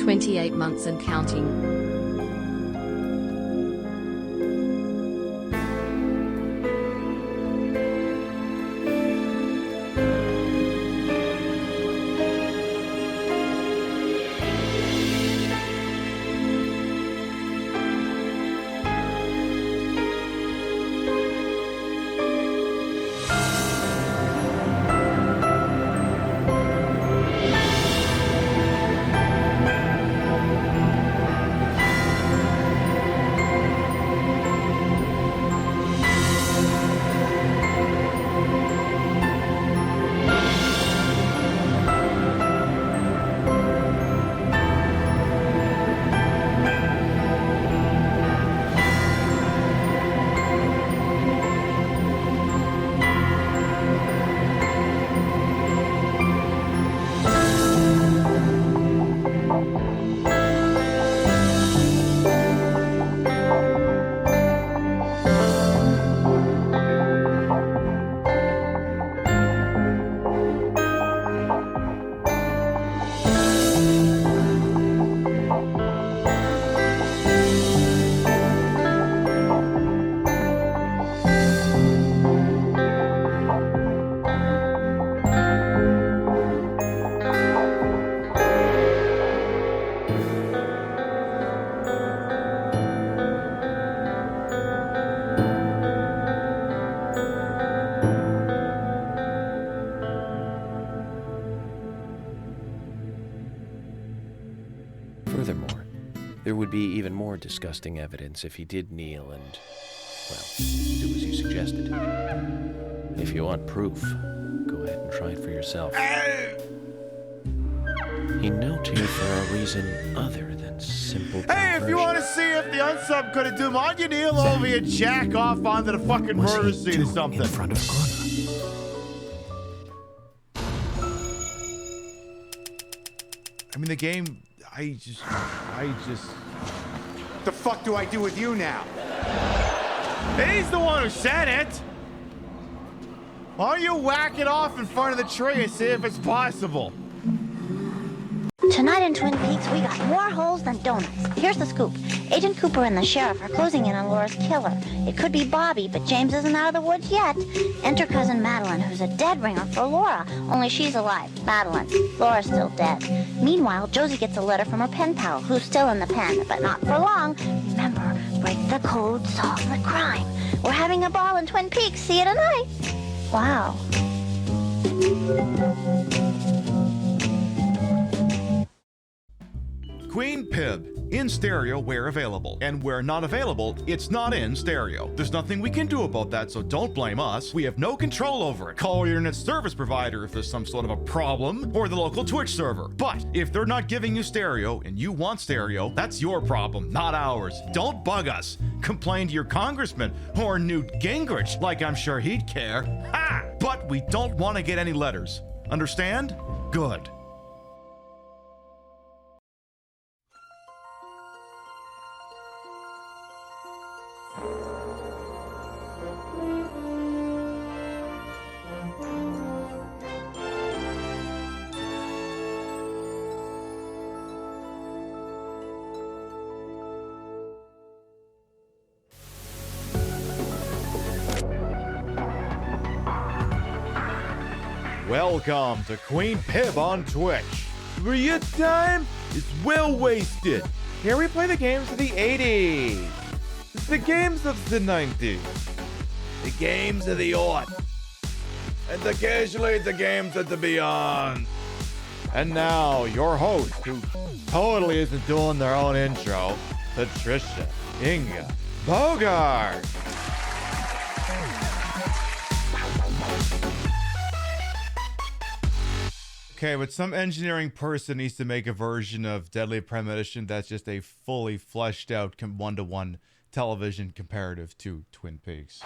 28 months and counting. Furthermore, there would be even more disgusting evidence if he did kneel and, well, do as you suggested. If you want proof, go ahead and try it for yourself. He knelt here for a reason other than simple conversion. Hey, if you want to see if the unsub could have done, why don't you kneel over and jack off onto the fucking murder scene or something? In front of Anna? I mean, the game, I just... The fuck do I do with you now? He's the one who said it! Why don't you whack it off in front of the tree and see if it's possible? Tonight in Twin Peaks, we got more holes than donuts. Here's the scoop. Agent Cooper and the sheriff are closing in on Laura's killer. It could be Bobby, but James isn't out of the woods yet. Enter cousin Madeline, who's a dead ringer for Laura, only she's alive. Madeline. Laura's still dead. Meanwhile, Josie gets a letter from her pen pal, who's still in the pen, but not for long. Remember, break the code, solve the crime. We're having a ball in Twin Peaks. See you tonight. Wow. Queen Pib, in stereo where available. And where not available, it's not in stereo. There's nothing we can do about that, so don't blame us. We have no control over it. Call your internet service provider if there's some sort of a problem, or the local Twitch server. But if they're not giving you stereo and you want stereo, that's your problem, not ours. Don't bug us. Complain to your congressman or Newt Gingrich, like I'm sure he'd care. Ha! But we don't want to get any letters. Understand? Good. Welcome to Queen Pib on Twitch, where your time is well wasted. Here we play the games of the 80s, the games of the 90s, the games of the aught, and occasionally the games of the beyond. And now, your host, who totally isn't doing their own intro, Patricia Inga Bogart. Okay, but some engineering person needs to make a version of Deadly Premonition that's just a fully fleshed out one-to-one television comparative to Twin Peaks.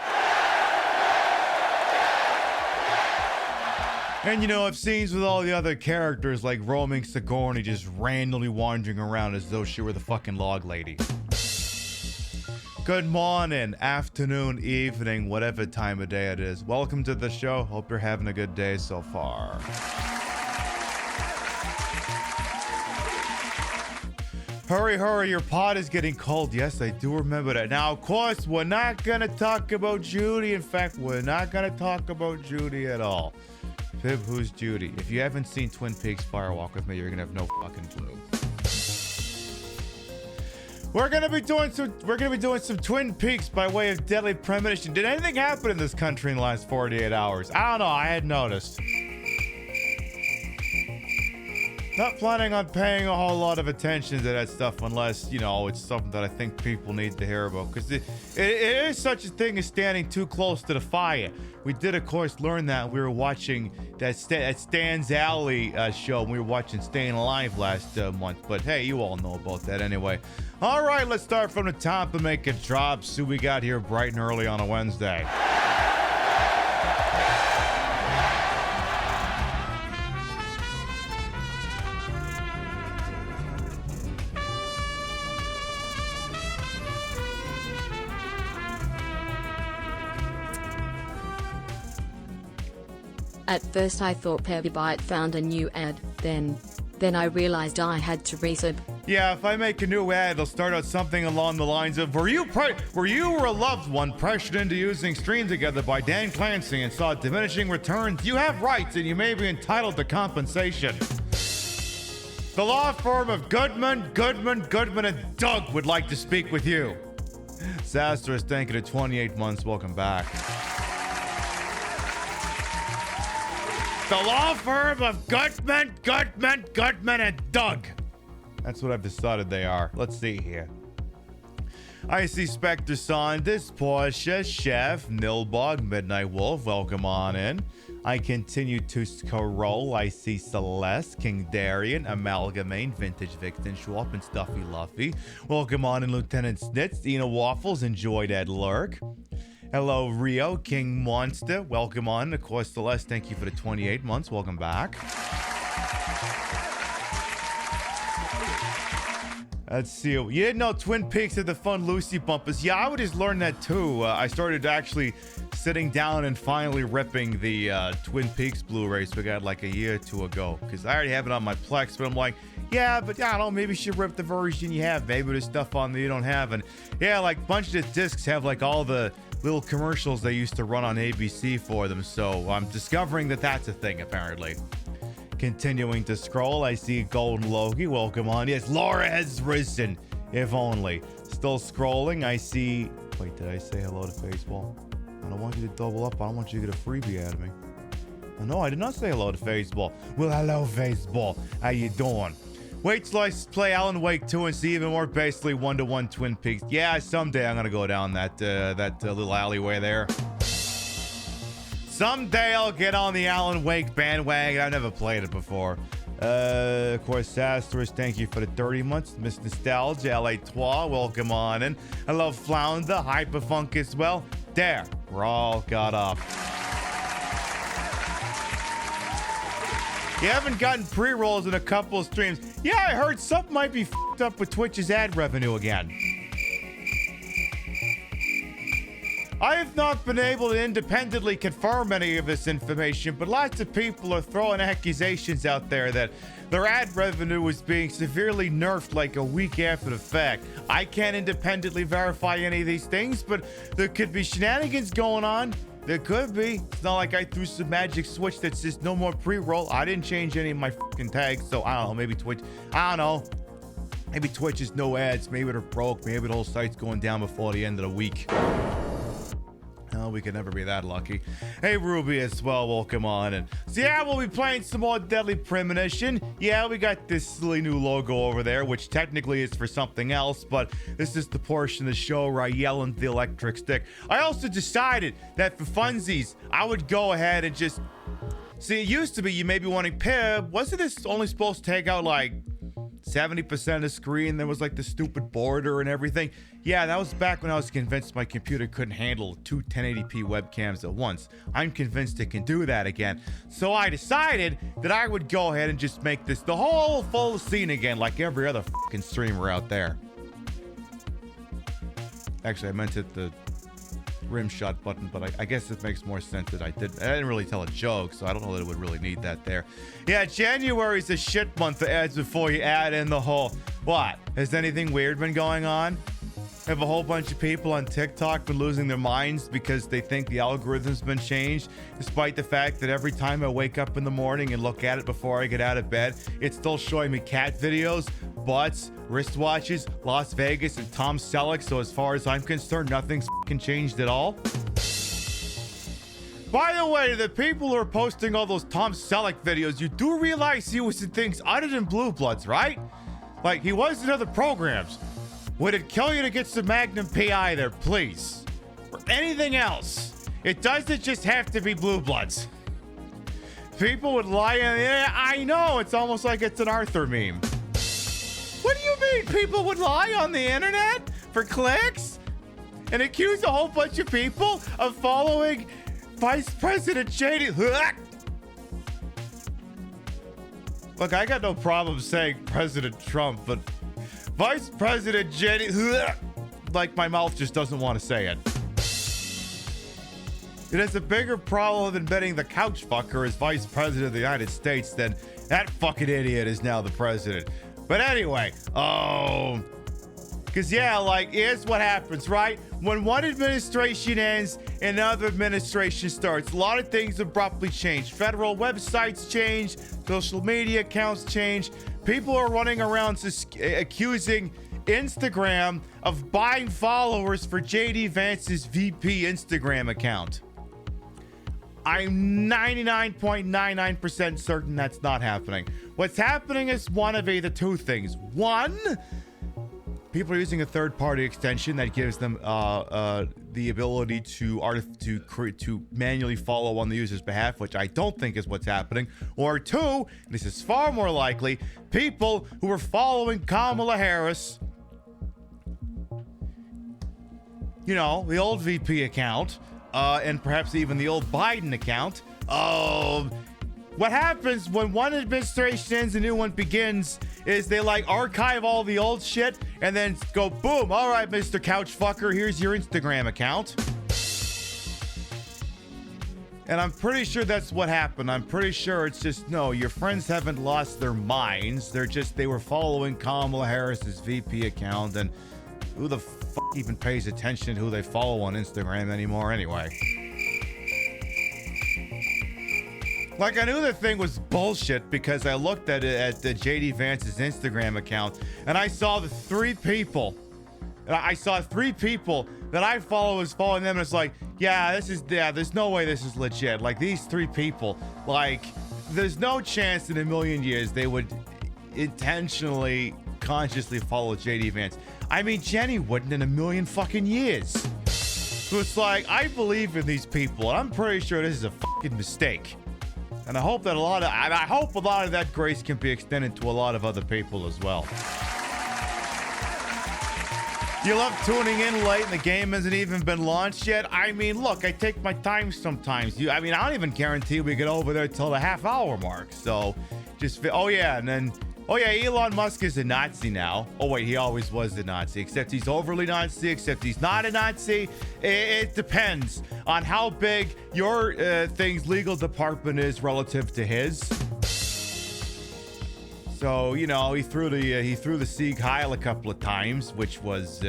And you know, I've scenes with all the other characters like roaming Sigourney just randomly wandering around as though she were the fucking log lady. Good morning, afternoon, evening, whatever time of day it is. Welcome to the show. Hope you're having a good day so far. Hurry, hurry, your pot is getting cold. Yes, I do remember that. Now, of course, we're not gonna talk about Judy. In fact, we're not gonna talk about Judy at all. Pib, who's Judy? If you haven't seen Twin Peaks Firewalk with me, you're gonna have no fucking clue. We're gonna be doing some Twin Peaks by way of Deadly Premonition. Did anything happen in this country in the last 48 hours? I don't know, I had noticed. Not planning on paying a whole lot of attention to that stuff unless, you know, it's something that I think people need to hear about. Because it is such a thing as standing too close to the fire. We did, of course, learn that. We were watching that Stan's Alley show. We were watching Staying Alive last month. But hey, you all know about that anyway. All right, let's start from the top and make it drop. See what we got here bright and early on a Wednesday. At first I thought PiBcast found a new ad, then I realized I had to resub. Yeah, if I make a new ad, it'll start out something along the lines of, were you or a loved one pressured into using Stream Together by Dan Clancy and saw diminishing returns? You have rights and you may be entitled to compensation. The law firm of Goodman, and Doug would like to speak with you. Saster is thanking it 28 months. Welcome back. The law firm of Goodman, and Doug. That's what I've decided they are. Let's see here. I see Spectre Saunders, Portia, Chef, Nilbog, Midnight Wolf. Welcome on in. I continue to scroll. I see Celeste, King Darian, Amalgamate, Vintage Vixen, Schwab, and Stuffy Luffy. Welcome on in, Lieutenant Snitz, Ina Waffles. Enjoy that lurk. Hello, Rio, King Monster. Welcome on. Of course, Celeste, thank you for the 28 months. Welcome back. Let's see. You didn't know Twin Peaks had the fun Lucy bumpers. Yeah, I would just learn that too. I started actually sitting down and finally ripping the Twin Peaks Blu-rays we got like a year or two ago. Because I already have it on my Plex, but I'm like, yeah, but I don't know, maybe you should rip the version you have. Maybe there's stuff on that you don't have. And yeah, like a bunch of the discs have like all the little commercials they used to run on ABC for them. So I'm discovering that that's a thing, apparently. Continuing to scroll, I see Golden Logie. Welcome on. Yes, Laura has risen. If only. Still scrolling, I see... Wait, did I say hello to Baseball? I don't want you to double up. I don't want you to get a freebie out of me. Oh, no, I did not say hello to Baseball. Well, hello, Baseball. How you doing? Wait till I play Alan Wake 2 and see even more basically one-to-one Twin Peaks. Yeah, someday I'm going to go down that little alleyway there. Someday I'll get on the Alan Wake bandwagon. I've never played it before. Of course, Asterisk, thank you for the 30 months. Miss Nostalgia, LA Trois, welcome on in. I love Flounder, Hyperfunk as well. There, we're all caught up. You haven't gotten pre-rolls in a couple of streams. Yeah, I heard something might be f***ed up with Twitch's ad revenue again. I have not been able to independently confirm any of this information, but lots of people are throwing accusations out there that their ad revenue was being severely nerfed like a week after the fact. I can't independently verify any of these things, but there could be shenanigans going on. There could be. It's not like I threw some magic switch that says no more pre-roll. I didn't change any of my fucking tags, so I don't know. Maybe Twitch. I don't know. Maybe Twitch is no ads. Maybe they're broke. Maybe the whole site's going down before the end of the week. Oh, we could never be that lucky. Hey, Ruby as well, welcome on. And so yeah, we'll be playing some more Deadly Premonition. Yeah, we got this silly new logo over there, which technically is for something else, but this is the portion of the show where I yell into the electric stick. I also decided that for funsies, I would go ahead and just... See, it used to be you may be wanting Pib. Wasn't this only supposed to take out like 70% of the screen? There was like the stupid border and everything. Yeah, that was back when I was convinced my computer couldn't handle two 1080p webcams at once. I'm convinced it can do that again. So I decided that I would go ahead and just make this the whole full scene again, like every other fucking streamer out there. Actually, I meant hit the rim shot button, but I guess it makes more sense that I didn't really tell a joke, so I don't know that it would really need that there. Yeah, January's a shit month for ads before you add in the whole... What? Has anything weird been going on? Have a whole bunch of people on TikTok been losing their minds because they think the algorithm's been changed, despite the fact that every time I wake up in the morning and look at it before I get out of bed, it's still showing me cat videos, butts, wristwatches, Las Vegas, and Tom Selleck. So as far as I'm concerned, nothing's fucking changed at all. By the way, the people who are posting all those Tom Selleck videos, you do realize he was in things other than Blue Bloods, right? Like, he was in other programs. Would it kill you to get some Magnum PI there, please? Or anything else? It doesn't just have to be Blue Bloods. People would lie on the internet. I know, it's almost like it's an Arthur meme. What do you mean people would lie on the internet for clicks? And accuse a whole bunch of people of following Vice President JD? Look, I got no problem saying President Trump, but Vice President JD, like my mouth just doesn't want to say it. It has a bigger problem than betting the couch fucker as Vice President of the United States than that fucking idiot is now the president. But anyway, because yeah, like, here's what happens, right? When one administration ends, another administration starts. A lot of things abruptly change. Federal websites change, social media accounts change. People are running around accusing Instagram of buying followers for JD Vance's VP Instagram account. I'm 99.99% certain that's not happening. What's happening is one of either two things. One, people are using a third-party extension that gives them the ability to manually follow on the user's behalf, which I don't think is what's happening. Or two, and this is far more likely, people who are following Kamala Harris, you know, the old VP account, and perhaps even the old Biden account. What happens when one administration ends, a new one begins, is they like archive all the old shit and then go, boom, all right, Mr. Couch Fucker, here's your Instagram account. And I'm pretty sure that's what happened. I'm pretty sure it's just, no, your friends haven't lost their minds. They were following Kamala Harris's VP account, and who the fuck even pays attention to who they follow on Instagram anymore anyway? Like, I knew the thing was bullshit because I looked at it at the JD Vance's Instagram account and I saw the three people. I saw three people that I follow as following them, and it's like, there's no way this is legit. Like, these three people, like, there's no chance in a million years they would intentionally, consciously follow JD Vance. I mean, Jenny wouldn't in a million fucking years. So it's like, I believe in these people, and I'm pretty sure this is a fucking mistake. And I hope that a lot of that grace can be extended to a lot of other people as well. You love tuning in late and the game hasn't even been launched yet? I mean, look, I take my time sometimes. I don't even guarantee we get over there till the half-hour mark. So, Elon Musk is a Nazi now. Oh, wait, he always was a Nazi. Except he's overly Nazi, except he's not a Nazi. It depends on how big your thing's legal department is relative to his. So, he threw the Sieg Heil a couple of times, which was, it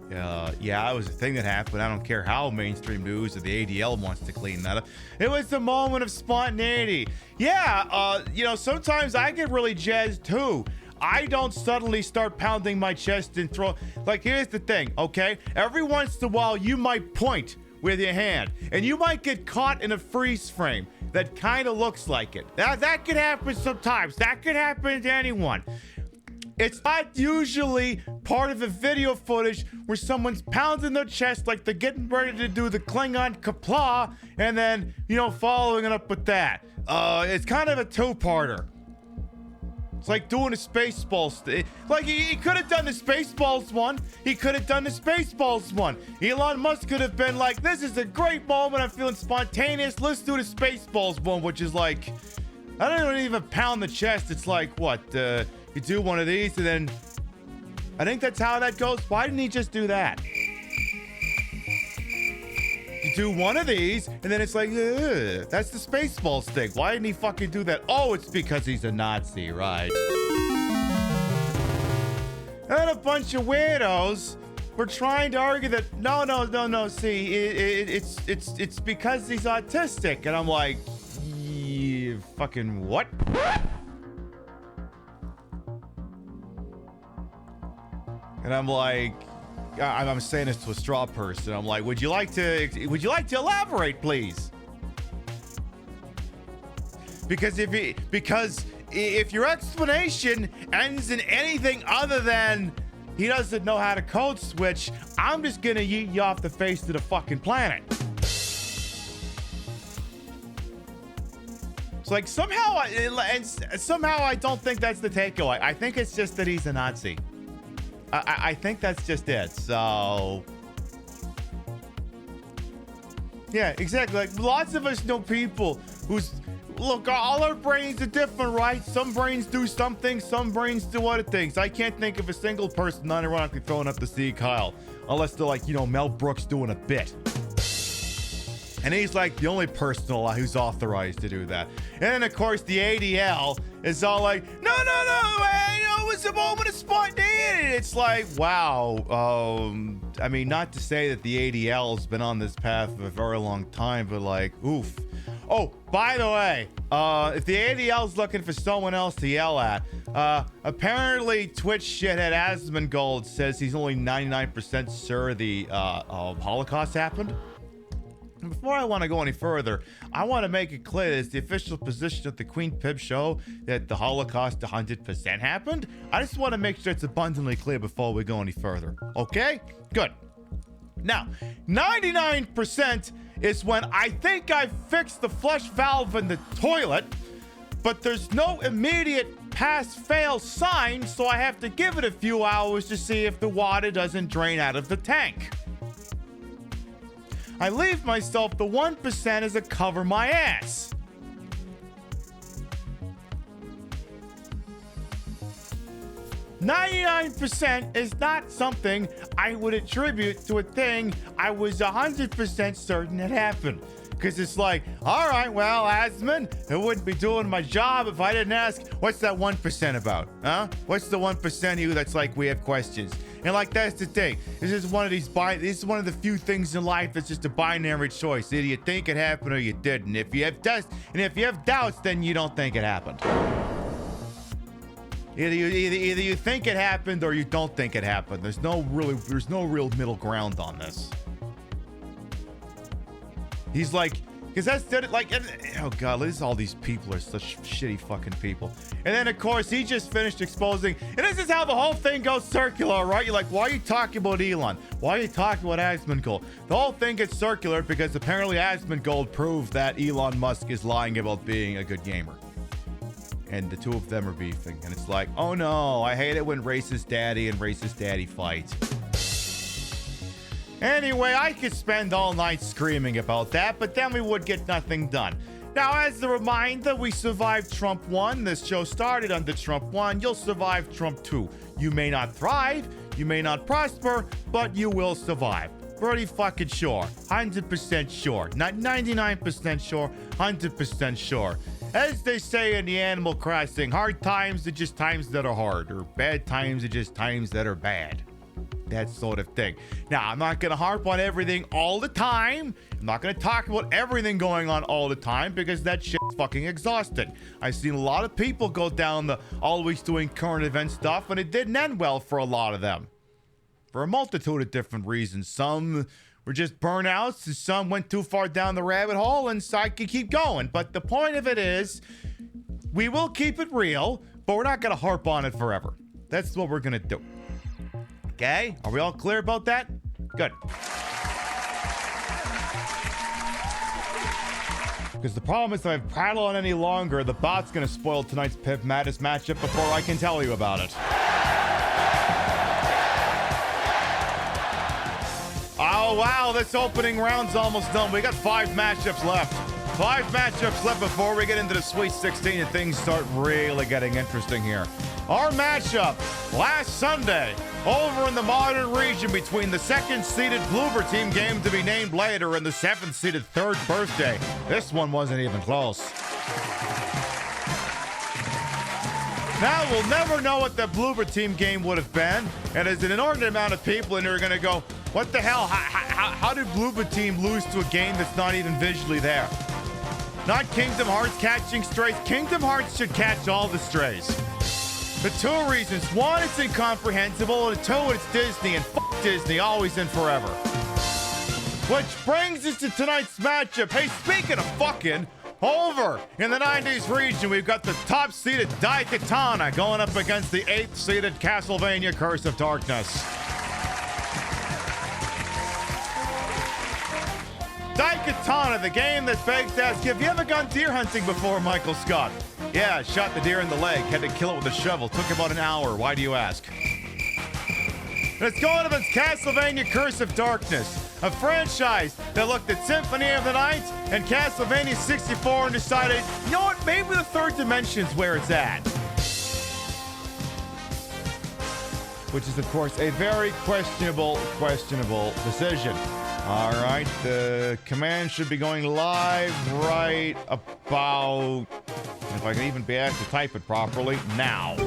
was a thing that happened. I don't care how mainstream news or the ADL wants to clean that up. It was a moment of spontaneity. Yeah, sometimes I get really jazzed too. I don't suddenly start pounding my chest and throw. Like, here's the thing, okay? Every once in a while, you might point with your hand, and you might get caught in a freeze frame that kind of looks like it. Now, that could happen sometimes. That could happen to anyone. It's not usually part of a video footage where someone's pounding their chest like they're getting ready to do the Klingon Kapla, and then, following it up with that. It's kind of a two-parter. It's like doing a Spaceballs. Like, he could have done the Spaceballs one. He could have done the Spaceballs one. Elon Musk could have been like, this is a great moment. I'm feeling spontaneous. Let's do the Spaceballs one, which is like, I don't even pound the chest. It's like, what? You do one of these, and then I think that's how that goes. Why didn't he just do that? You do one of these, and then it's like, that's the Spaceballs thing. Why didn't he fucking do that? Oh, it's because he's a Nazi, right? And a bunch of weirdos were trying to argue that no. See, it's because he's autistic, and I'm like, fucking what? And I'm like, I'm saying this to a straw person. I'm like, would you like to elaborate, please? Because if your explanation ends in anything other than he doesn't know how to code switch, I'm just gonna yeet you off the face of the fucking planet. It's like somehow I don't think that's the takeaway. I think it's just that he's a Nazi. I think that's just it. So, yeah, exactly. Like, lots of us know people who's, look, all our brains are different, right? Some brains do some things, some brains do other things. I can't think of a single person unironically throwing up the Sieg Heil, unless they're like, Mel Brooks doing a bit. And he's like the only person who's authorized to do that. And then, of course, the ADL is all like, no, it was a moment of spontaneity. It's like, wow. I mean, not to say that the ADL has been on this path for a very long time, but like, oof. Oh, by the way, if the ADL is looking for someone else to yell at, apparently Twitch shithead Asmongold says he's only 99% sure the Holocaust happened. And before I want to go any further, I want to make it clear that it's the official position of the Queen Pib show that the Holocaust 100% happened. I just want to make sure it's abundantly clear before we go any further. Okay? Good. Now, 99% is when I think I've fixed the flush valve in the toilet, but there's no immediate pass-fail sign, so I have to give it a few hours to see if the water doesn't drain out of the tank. I leave myself the 1% as a cover my ass. "99% is not something I would attribute to a thing I was 100% certain had happened. Because it's like, all right, well, Asman, it wouldn't be doing my job if I didn't ask, what's that 1% about? Huh? What's the 1% of you that's like, we have questions? And like, that's the thing. This is one of these this is one of the few things in life that's just a binary choice. Either you think it happened or you didn't. If you have doubts, then you don't think it happened. Either you think it happened or you don't think it happened. There's no real middle ground on this. He's like, because that's like, oh god, all these people are such shitty fucking people. And then of course he just finished exposing, and this is how the whole thing goes circular, right? You're like, why are you talking about Elon? Why are you talking about Asmongold? The whole thing gets circular because apparently Asmongold proved that Elon Musk is lying about being a good gamer. And the two of them are beefing, and it's like, oh no, I hate it when racist daddy and racist daddy fight. Anyway, I could spend all night screaming about that, but then we would get nothing done. Now, as a reminder, we survived Trump 1. This show started under Trump 1. You'll survive Trump 2. You may not thrive, you may not prosper, but you will survive. Pretty fucking sure. 100% sure. Not 99% sure, 100% sure. As they say in the Animal Crossing, hard times are just times that are hard, or bad times are just times that are bad. That sort of thing. Now, I'm not going to harp on everything all the time. I'm not going to talk about everything going on all the time because that shit's fucking exhausting. I've seen a lot of people go down the always doing current event stuff, and it didn't end well for a lot of them. For a multitude of different reasons. Some were just burnouts, and some went too far down the rabbit hole, and so I could keep going. But the point of it is, we will keep it real, but we're not going to harp on it forever. That's what we're going to do. Okay? Are we all clear about that? Good. Because the problem is if I prattle on any longer, the bot's going to spoil tonight's Piv Madness matchup before I can tell you about it. Oh, wow, this opening round's almost done. We got 5 matchups left. 5 matchups left before we get into the Sweet 16 and things start really getting interesting here. Our matchup last Sunday over in the Modern region between the 2nd-seeded Bloober team game to be named later and the 7th-seeded Third Birthday. This one wasn't even close. Now, we'll never know what the Bloober team game would have been, and there's an inordinate amount of people in there are going to go, what the hell? How did Bloober team lose to a game that's not even visually there? Not Kingdom Hearts catching strays. Kingdom Hearts should catch all the strays. For 2 reasons. 1, it's incomprehensible, and 2, it's Disney, and fuck Disney, always and forever. Which brings us to tonight's matchup. Hey, speaking of fucking, over in the 90s region, we've got the top-seeded Daikatana going up against the 8th-seeded Castlevania Curse of Darkness. Daikatana, the game that begs to ask, have you ever gone deer hunting before, Michael Scott? Yeah, shot the deer in the leg, had to kill it with a shovel, took about an hour. Why do you ask? It's going up against Castlevania Curse of Darkness, a franchise that looked at Symphony of the Night and Castlevania 64 and decided, you know what, maybe the third dimension's where it's at. Which is, of course, a very questionable decision. All right, the command should be going live right about, if I can even be asked to type it properly, now.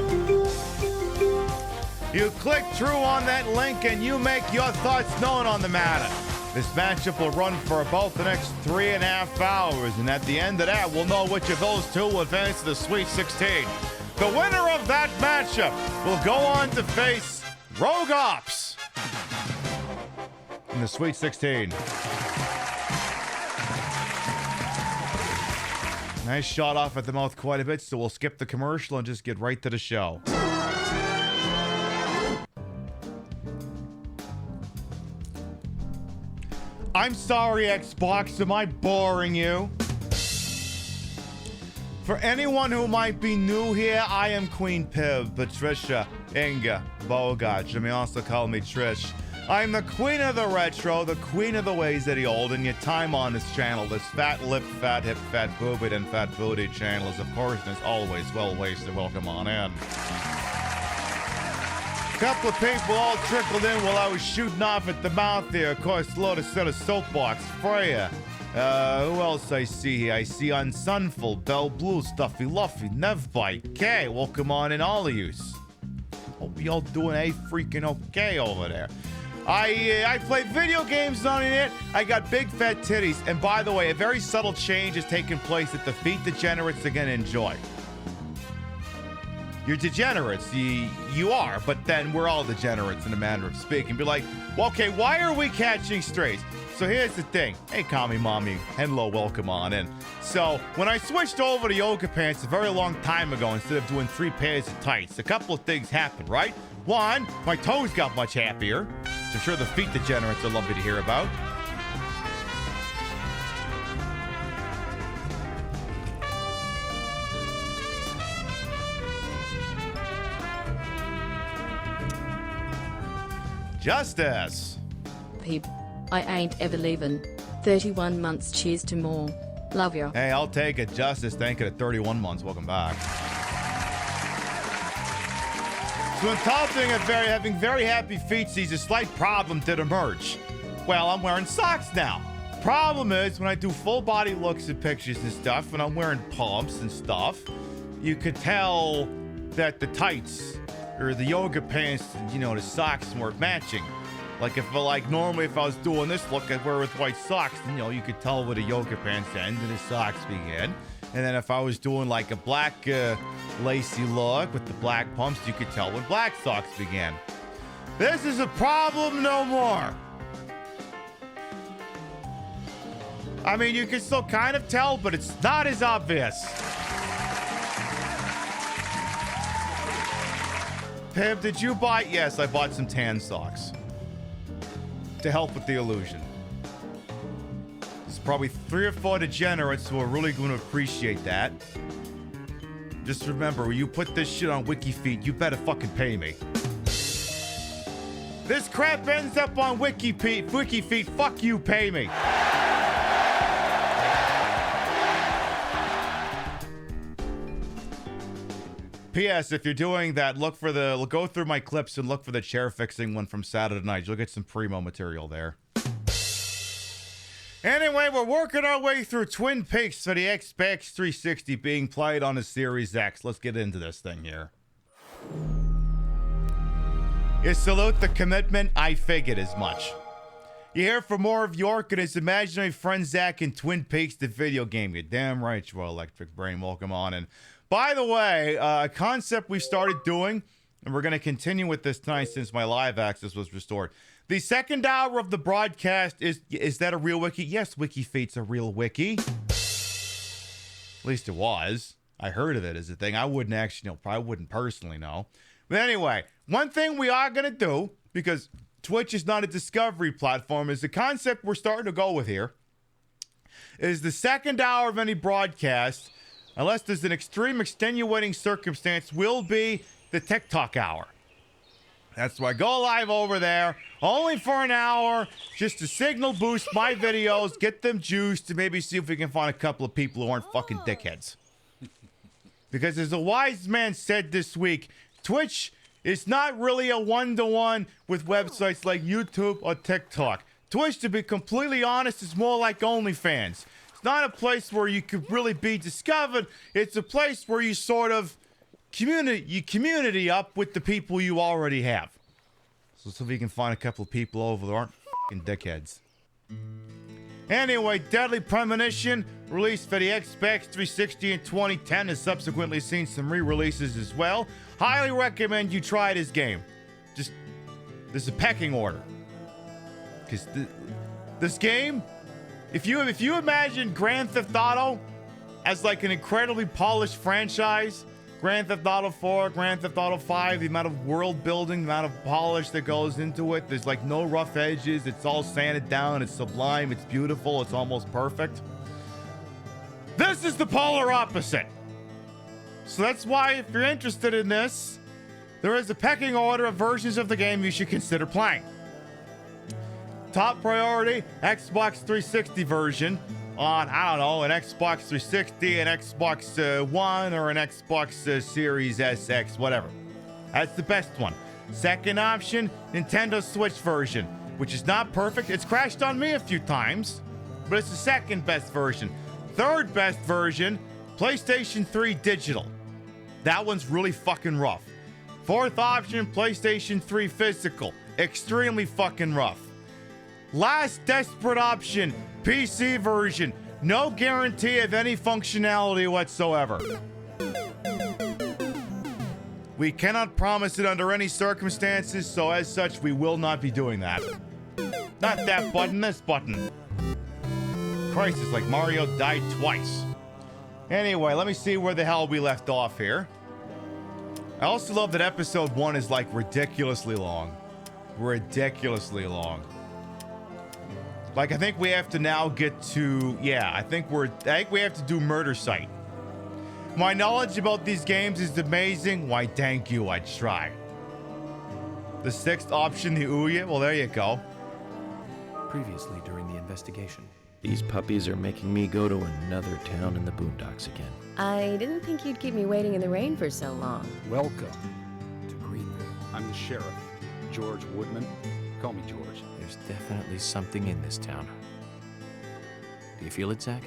You click through on that link and you make your thoughts known on the matter. This matchup will run for about the next 3.5 hours, and at the end of that, we'll know which of those two will advance to the Sweet 16. The winner of that matchup will go on to face Rogue Ops in the Sweet 16. Nice shot off at the mouth quite a bit, so we'll skip the commercial and just get right to the show. I'm sorry, Xbox, am I boring you? For anyone who might be new here, I am Queen Piv, Patricia Inga Bogach. You may also call me Trish. I'm the queen of the retro, the queen of the ways of the old, and your time on this channel, this fat lip, fat hip, fat boobied, and fat booty channel is, of course, and is always well wasted. Welcome on in. Couple of people all trickled in while I was shooting off at the mouth there. Of course, load a set of soapbox for you. Who else I see here? I see Unsunful, Bell Blue, Stuffy Luffy, Nevbite, K. Welcome on in, all of yous. Hope y'all doing freaking okay over there. I play video games on it. I got big fat titties. And by the way, a very subtle change is taking place that the feet degenerates are going to enjoy. You're degenerates. You are, but then we're all degenerates in a manner of speaking. Be like, well, okay, why are we catching strays? So here's the thing. Hey, Kami Mommy. Hello, welcome on in. So when I switched over to yoga pants a very long time ago, instead of doing 3 pairs of tights, a couple of things happened, right? One, my toes got much happier. I'm sure the feet degenerates are lovely to hear about. Justice. Peep, I ain't ever leaving. 31 months, cheers to more. Love you. Hey, I'll take it. Justice, thank you at 31 months. Welcome back. So on top of having very happy feet sees a slight problem did emerge. Well, I'm wearing socks now. Problem is, when I do full body looks at pictures and stuff, and I'm wearing pumps and stuff, you could tell that the tights or the yoga pants, the socks weren't matching. Normally if I was doing this look, I'd wear with white socks, you could tell where the yoga pants end and the socks begin. And then if I was doing like a black lacy look with the black pumps, you could tell when black socks began. This is a problem no more. I mean, you can still kind of tell, but it's not as obvious. Pim, did you buy? Yes, I bought some tan socks to help with the illusion. There's probably 3 or 4 degenerates who are really going to appreciate that. Just remember, when you put this shit on WikiFeet, you better fucking pay me. This crap ends up on WikiFeet. Fuck you, pay me. P.S. If you're doing that, go through my clips and look for the chair fixing one from Saturday night. You'll get some primo material there. Anyway, we're working our way through Twin Peaks for the Xbox 360 being played on the Series X. Let's get into this thing here. You salute the commitment. I figured as much. You hear from more of York and his imaginary friend Zach in Twin Peaks, the video game. You're damn right, you electric brain. Welcome on in. By the way, a concept we started doing, and we're going to continue with this tonight since my live access was restored. The second hour of the broadcast, is that a real wiki? Yes, WikiFeet's a real wiki. At least it was. I heard of it as a thing. I wouldn't actually know. Probably wouldn't personally know. But anyway, one thing we are going to do, because Twitch is not a discovery platform, is the concept we're starting to go with here, is the second hour of any broadcast, unless there's an extreme extenuating circumstance, will be the TikTok hour. That's why I go live over there, only for an hour, just to signal boost my videos, get them juiced, to maybe see if we can find a couple of people who aren't fucking dickheads. Because as a wise man said this week, Twitch is not really a one-to-one with websites like YouTube or TikTok. Twitch, to be completely honest, is more like OnlyFans. It's not a place where you could really be discovered. It's a place where you sort of community up with the people you already have. So if you can find a couple of people over there aren't fucking dickheads. Anyway, Deadly Premonition, released for the Xbox 360 in 2010, has subsequently seen some re-releases as well. Highly recommend you try this game. Just, there's a pecking order. Because this game, if you imagine Grand Theft Auto as like an incredibly polished franchise, Grand Theft Auto 4, Grand Theft Auto 5, the amount of world building, the amount of polish that goes into it, there's like no rough edges, it's all sanded down, it's sublime, it's beautiful, it's almost perfect. This is the polar opposite. So that's why, if you're interested in this, there is a pecking order of versions of the game you should consider playing. Top priority, Xbox 360 version on, I don't know, an Xbox 360, an Xbox One, or an Xbox Series SX, whatever. That's the best one. Second option, Nintendo Switch version, which is not perfect. It's crashed on me a few times, but it's the second best version. Third best version, PlayStation 3 digital. That one's really fucking rough. Fourth option, PlayStation 3 physical. Extremely fucking rough. Last desperate option, PC version. No guarantee of any functionality whatsoever. We cannot promise it under any circumstances, so as such, we will not be doing that. Not that button, this button. Christ, it's like Mario died twice. Anyway, let me see where the hell we left off here. I also love that episode 1 is like ridiculously long. Ridiculously long. Like, I think we have to now get to, I think we have to do Murder Site. My knowledge about these games is amazing. Why, thank you, I'd try. The sixth option, the Ouya, well, there you go. Previously during the investigation. These puppies are making me go to another town in the boondocks again. I didn't think you'd keep me waiting in the rain for so long. Welcome to Greenville. I'm the sheriff, George Woodman. Call me George. There's definitely something in this town. Do you feel it, Zach?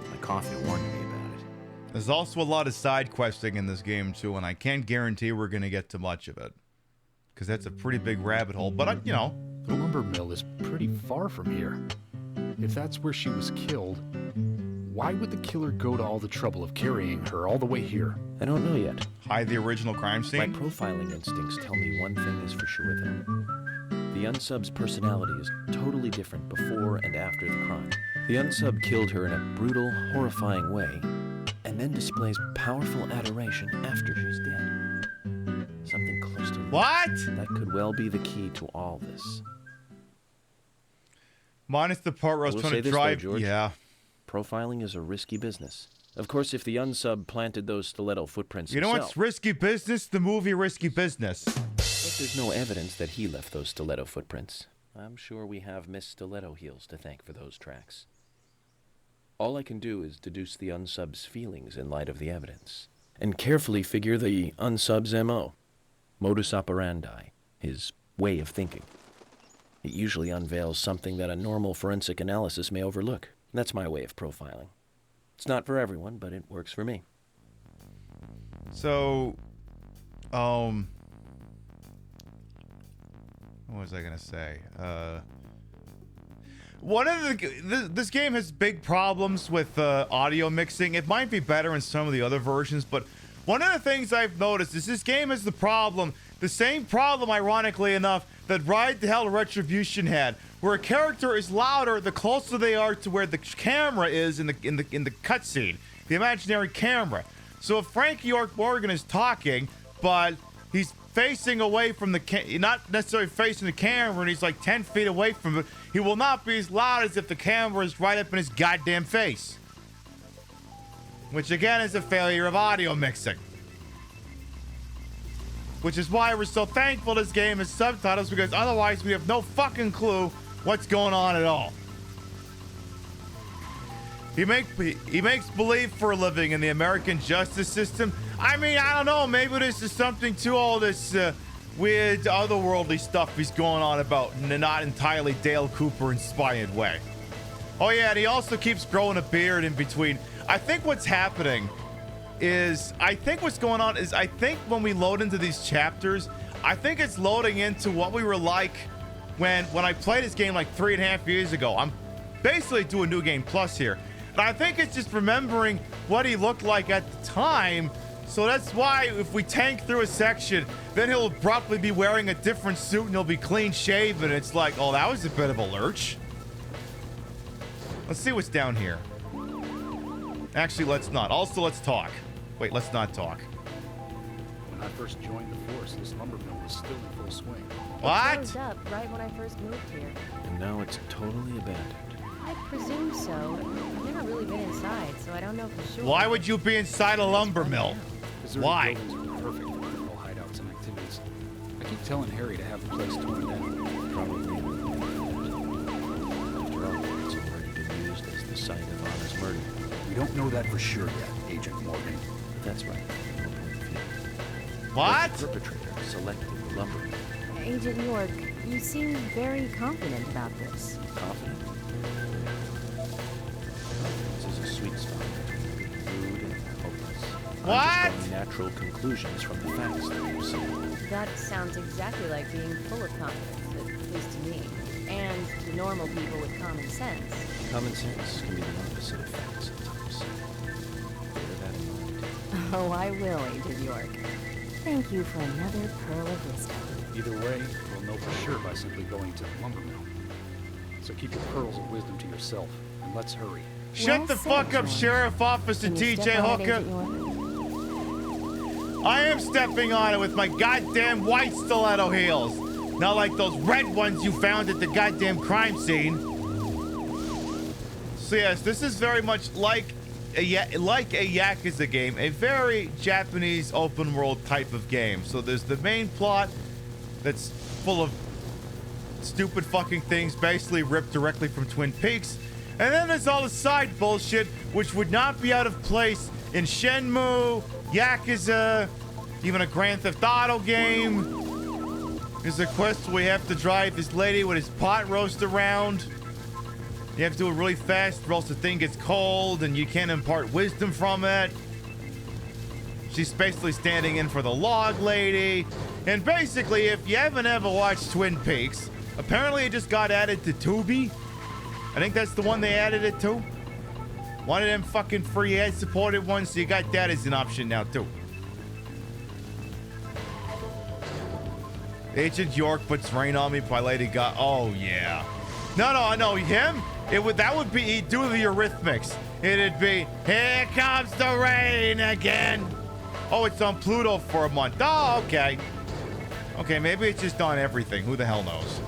My coffee warned me about it. There's also a lot of side questing in this game, too, and I can't guarantee we're going to get to much of it. Because that's a pretty big rabbit hole, but, you know. The lumber mill is pretty far from here. If that's where she was killed, why would the killer go to all the trouble of carrying her all the way here? I don't know yet. Hide the original crime My scene? profiling instincts tell me one thing is for sure, though. The unsub's personality is totally different before and after the crime. The unsub killed her in a brutal, horrifying way, and then displays powerful adoration after she's dead. Something close to What? that could well be the key to all this. Minus the part where I was We'll trying say to this, though, drive. George. Yeah. Profiling is a risky business. Of course, if the unsub planted those stiletto footprints You know himself, what's risky business? The movie Risky Business. but there's no evidence that he left those stiletto footprints. I'm sure we have Miss Stiletto Heels to thank for those tracks. All I can do is deduce the unsub's feelings in light of the evidence, and carefully figure the unsub's MO, modus operandi, his way of thinking. It usually unveils something that a normal forensic analysis may overlook. That's my way of profiling. It's not for everyone, but it works for me. So, what was I gonna say? One of this game has big problems with audio mixing. It might be better in some of the other versions, but one of the things I've noticed is this game has the same problem, ironically enough, that Ride the Hell Retribution had, where a character is louder the closer they are to where the camera is in the cutscene, the imaginary camera. So if Frank York Morgan is talking, but he's facing away from not necessarily facing the camera, and he's like 10 feet away from it, he will not be as loud as if the camera is right up in his goddamn face. Which again is a failure of audio mixing. Which is why we're so thankful this game is subtitles, because otherwise we have no fucking clue what's going on at all. He makes believe for a living in the American justice system. I mean, I don't know, maybe this is something to all this weird otherworldly stuff he's going on about in a not entirely Dale Cooper inspired way. Oh yeah, and he also keeps growing a beard in between. I think what's happening is, I think when we load into these chapters, I think it's loading into what we were like when I played this game like 3.5 years ago. I'm basically doing New Game Plus here. But I think it's just remembering what he looked like at the time. So that's why if we tank through a section, then he'll abruptly be wearing a different suit and he'll be clean shaven. It's like, oh, that was a bit of a lurch. Let's see what's down here. Actually, let's not. Also, let's talk. Wait, let's not talk. When I first joined the force, this lumber mill was still in full swing. What? Closed up right when I first moved here. And now it's totally abandoned. I presume so. I've never really been inside, so I don't know for sure. Why would you be inside a lumber mill? Deserted Why? buildings were perfect for criminal hideouts and activities. I keep telling Harry to have the place torn down. Probably. After all, it's already been used as the site of Anna's murder. We don't know that for sure yet, Agent Morgan. That's right. No point of view. What? The perpetrator selected the lumber. Agent York, you seem very confident about this. Confident. This is a sweet spot between being rude and hopeless. What? I'm just drawing natural conclusions from the facts that we've seen. That sounds exactly like being full of confidence, at least to me. And to normal people with common sense. Common sense can be the opposite of facts sometimes. Bear that in mind. Oh, I will, Agent York. Thank you for another pearl of wisdom. Either way, we'll know for sure by simply going to the lumber mill. So keep your pearls of wisdom to yourself, and let's hurry. Shut Well the said, fuck up, George. Sheriff Officer Can you TJ step on it, Hooker. Agent York? I am stepping on it with my goddamn white stiletto heels. Not like those red ones you found at the goddamn crime scene. So yes, this is very much like a Yakuza game, a very Japanese open world type of game. So there's the main plot that's full of stupid fucking things, basically ripped directly from Twin Peaks. And then there's all the side bullshit, which would not be out of place in Shenmue, Yakuza, even a Grand Theft Auto game. There's a quest where you have to drive this lady with his pot roast around. You have to do it really fast or else the thing gets cold and you can't impart wisdom from it. She's basically standing in for the log lady. And basically, if you haven't ever watched Twin Peaks, apparently it just got added to Tubi. I think that's the one they added it to. One of them fucking free ad-supported ones, so you got that as an option now, too. Agent York puts Rain on Me by Lady Gaga. Oh, yeah. No, him? That would be, he'd do the Eurythmics. It'd be, here comes the rain again. Oh, it's on Pluto for a month. Oh, okay. Okay, maybe it's just on everything. Who the hell knows?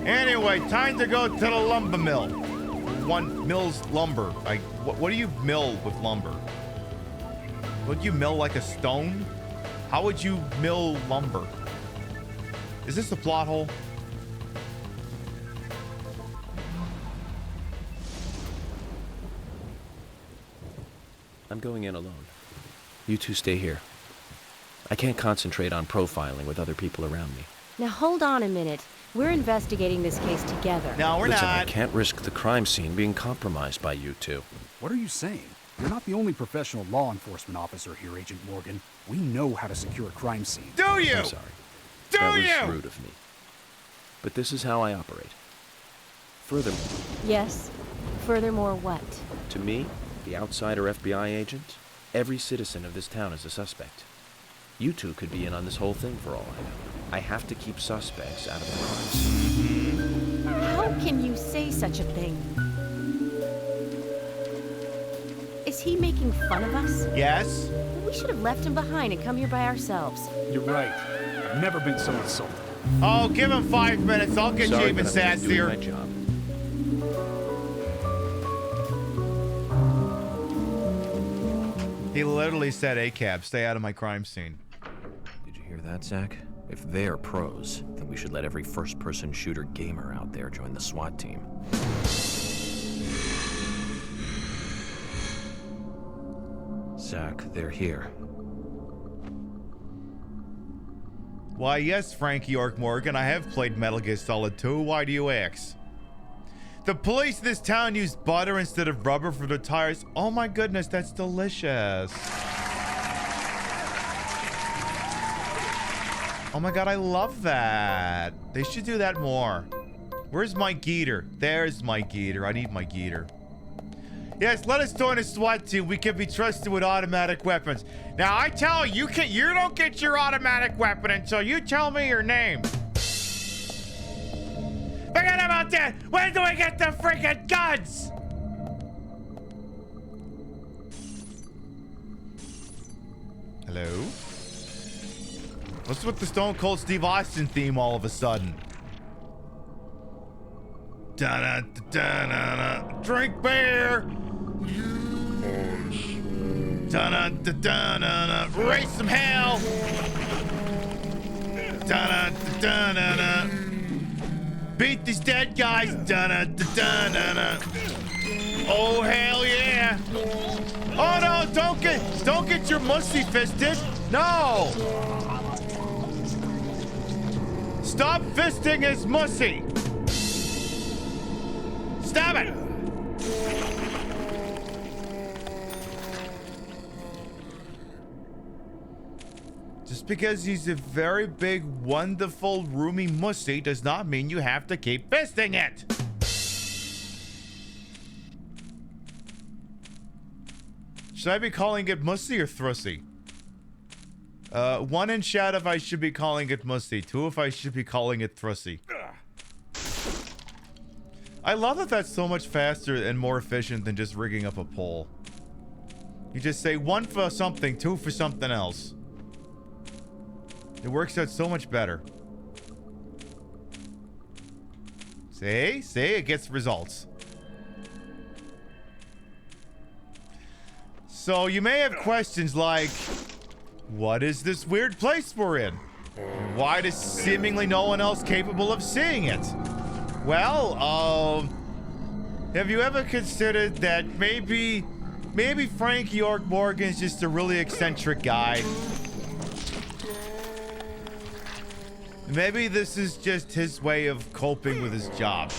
Anyway, time to go to the lumber mill. One mills lumber. What do you mill with lumber? Would you mill like a stone? How would you mill lumber? Is this a plot hole? I'm going in alone. You two stay here. I can't concentrate on profiling with other people around me. Now hold on a minute. We're investigating this case together. No, we're Listen, I not. can't risk the crime scene being compromised by you two. What are you saying? You're not the only professional law enforcement officer here, Agent Morgan. We know how to secure a crime scene. Do you? I'm sorry. Do That you? was rude of me. But this is how I operate. Furthermore, Yes? Furthermore what? to me, the outsider FBI agent, every citizen of this town is a suspect. You two could be in on this whole thing for all I know. I have to keep suspects out of the crime scene. How can you say such a thing? Is he making fun of us? Yes. We should have left him behind and come here by ourselves. You're right. I've never been so insulted. Oh, give him 5 minutes. I'll get you Sorry, even but I'm just doing sassier. my job. He literally said, "ACAB, stay out of my crime scene." Did you hear that, Zach? If they're pros, then we should let every first-person shooter gamer out there join the SWAT team. Zach, they're here. Why, yes, Frank York Morgan, I have played Metal Gear Solid 2. Why do you ask? The police in this town use butter instead of rubber for their tires. Oh my goodness, that's delicious. Oh my god, I love that. They should do that more. Where's my Geeter? There's my Geeter. I need my Geeter. Yes, let us join a SWAT team. We can be trusted with automatic weapons. Now, I tell you, you don't get your automatic weapon until you tell me your name. Forget about that. When do we get the freaking guns? Hello? What's with the Stone Cold Steve Austin theme all of a sudden? Da-da-da-da-da. Drink beer. Da-da-da-da-da. Raise some hell. Da-da-da-da-da. Beat these dead guys. Da-da-da-da-da. Oh hell yeah. Oh no, don't get your mussy fisted. No. Stop fisting his mussy! Stop it! Just because he's a very big, wonderful, roomy mussy does not mean you have to keep fisting it! Should I be calling it mussy or thrussy? 1 in chat if I should be calling it mussy. 2 if I should be calling it thrussy. I love that that's so much faster and more efficient than just rigging up a poll. You just say 1 for something, 2 for something else. It works out so much better. See? See? It gets results. So you may have questions like, what is this weird place we're in? Why does seemingly no one else capable of seeing it? Well, have you ever considered that maybe Frank York Morgan's just a really eccentric guy? Maybe this is just his way of coping with his job.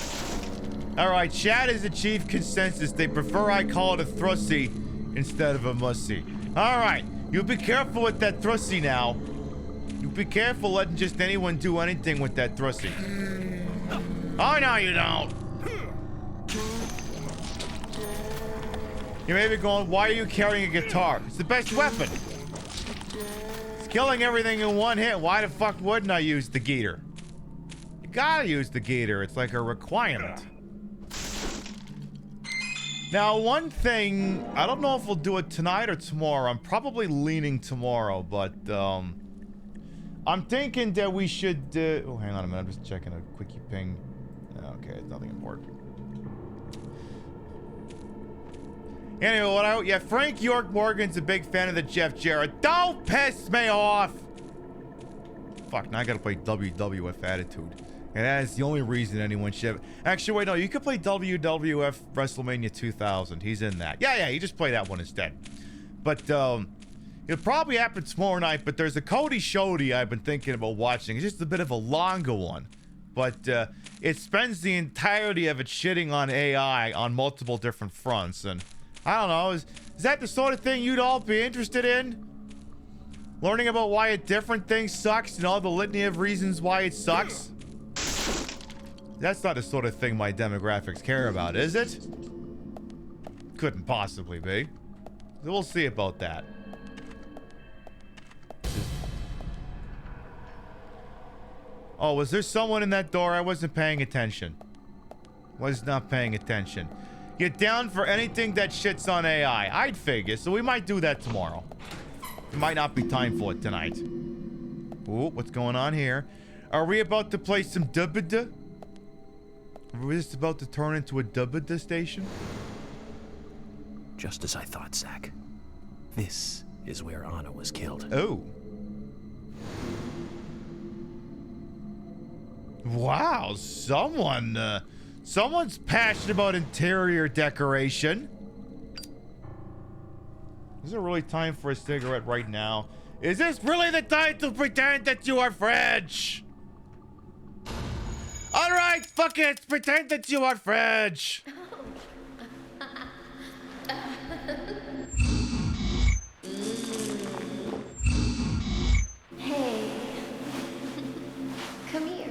Alright, chat has achieved consensus. They prefer I call it a thrussy instead of a mussy. Alright, you be careful with that thrussy now. You be careful letting just anyone do anything with that thrussy. Oh, no, you don't. You may be going, why are you carrying a guitar? It's the best weapon. It's killing everything in one hit. Why the fuck wouldn't I use the Geeter? You gotta use the Geeter. It's like a requirement. Now, one thing, I don't know if we'll do it tonight or tomorrow. I'm probably leaning tomorrow, but I'm thinking that we should. Oh, hang on a minute. I'm just checking a quickie ping. Okay, it's nothing important. Anyway, yeah, Frank York Morgan's a big fan of the Jeff Jarrett. Don't piss me off! Fuck, now I gotta play WWF Attitude. And that is the only reason anyone should. Actually, wait, no, you could play WWF WrestleMania 2000. He's in that. Yeah, you just play that one instead. But, it'll probably happen tomorrow night, but there's a Cody Shody I've been thinking about watching. It's just a bit of a longer one. But, it spends the entirety of it shitting on AI on multiple different fronts. And, I don't know, is that the sort of thing you'd all be interested in? Learning about why a different thing sucks and all the litany of reasons why it sucks? That's not the sort of thing my demographics care about, is it? Couldn't possibly be. We'll see about that. Oh, was there someone in that door? I wasn't paying attention. Was not paying attention. You're down for anything that shits on AI. I'd figure, so we might do that tomorrow. It might not be time for it tonight. Ooh, what's going on here? Are we about to play some dubba-da? Are we just about to turn into a dubba-da station? Just as I thought, Zach. This is where Anna was killed. Oh. Wow, someone's passionate about interior decoration. Is it really time for a cigarette right now? Is this really the time to pretend that you are French? Alright, fuck it, pretend that you are French. Hey, come here.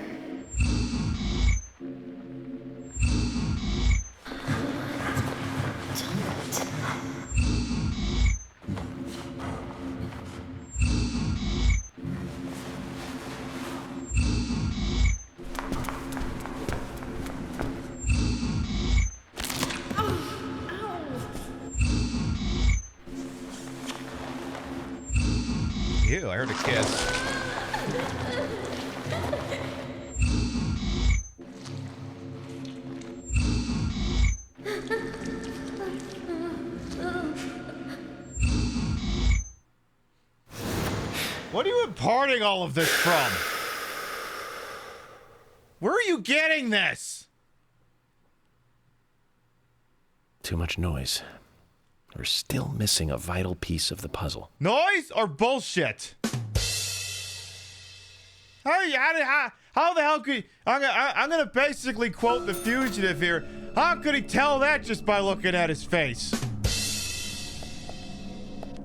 Ew, I heard a kiss. What are you imparting all of this from? Where are you getting this? Too much noise. We're still missing a vital piece of the puzzle. How the hell could I'm gonna basically quote the fugitive here. How could he tell that just by looking at his face?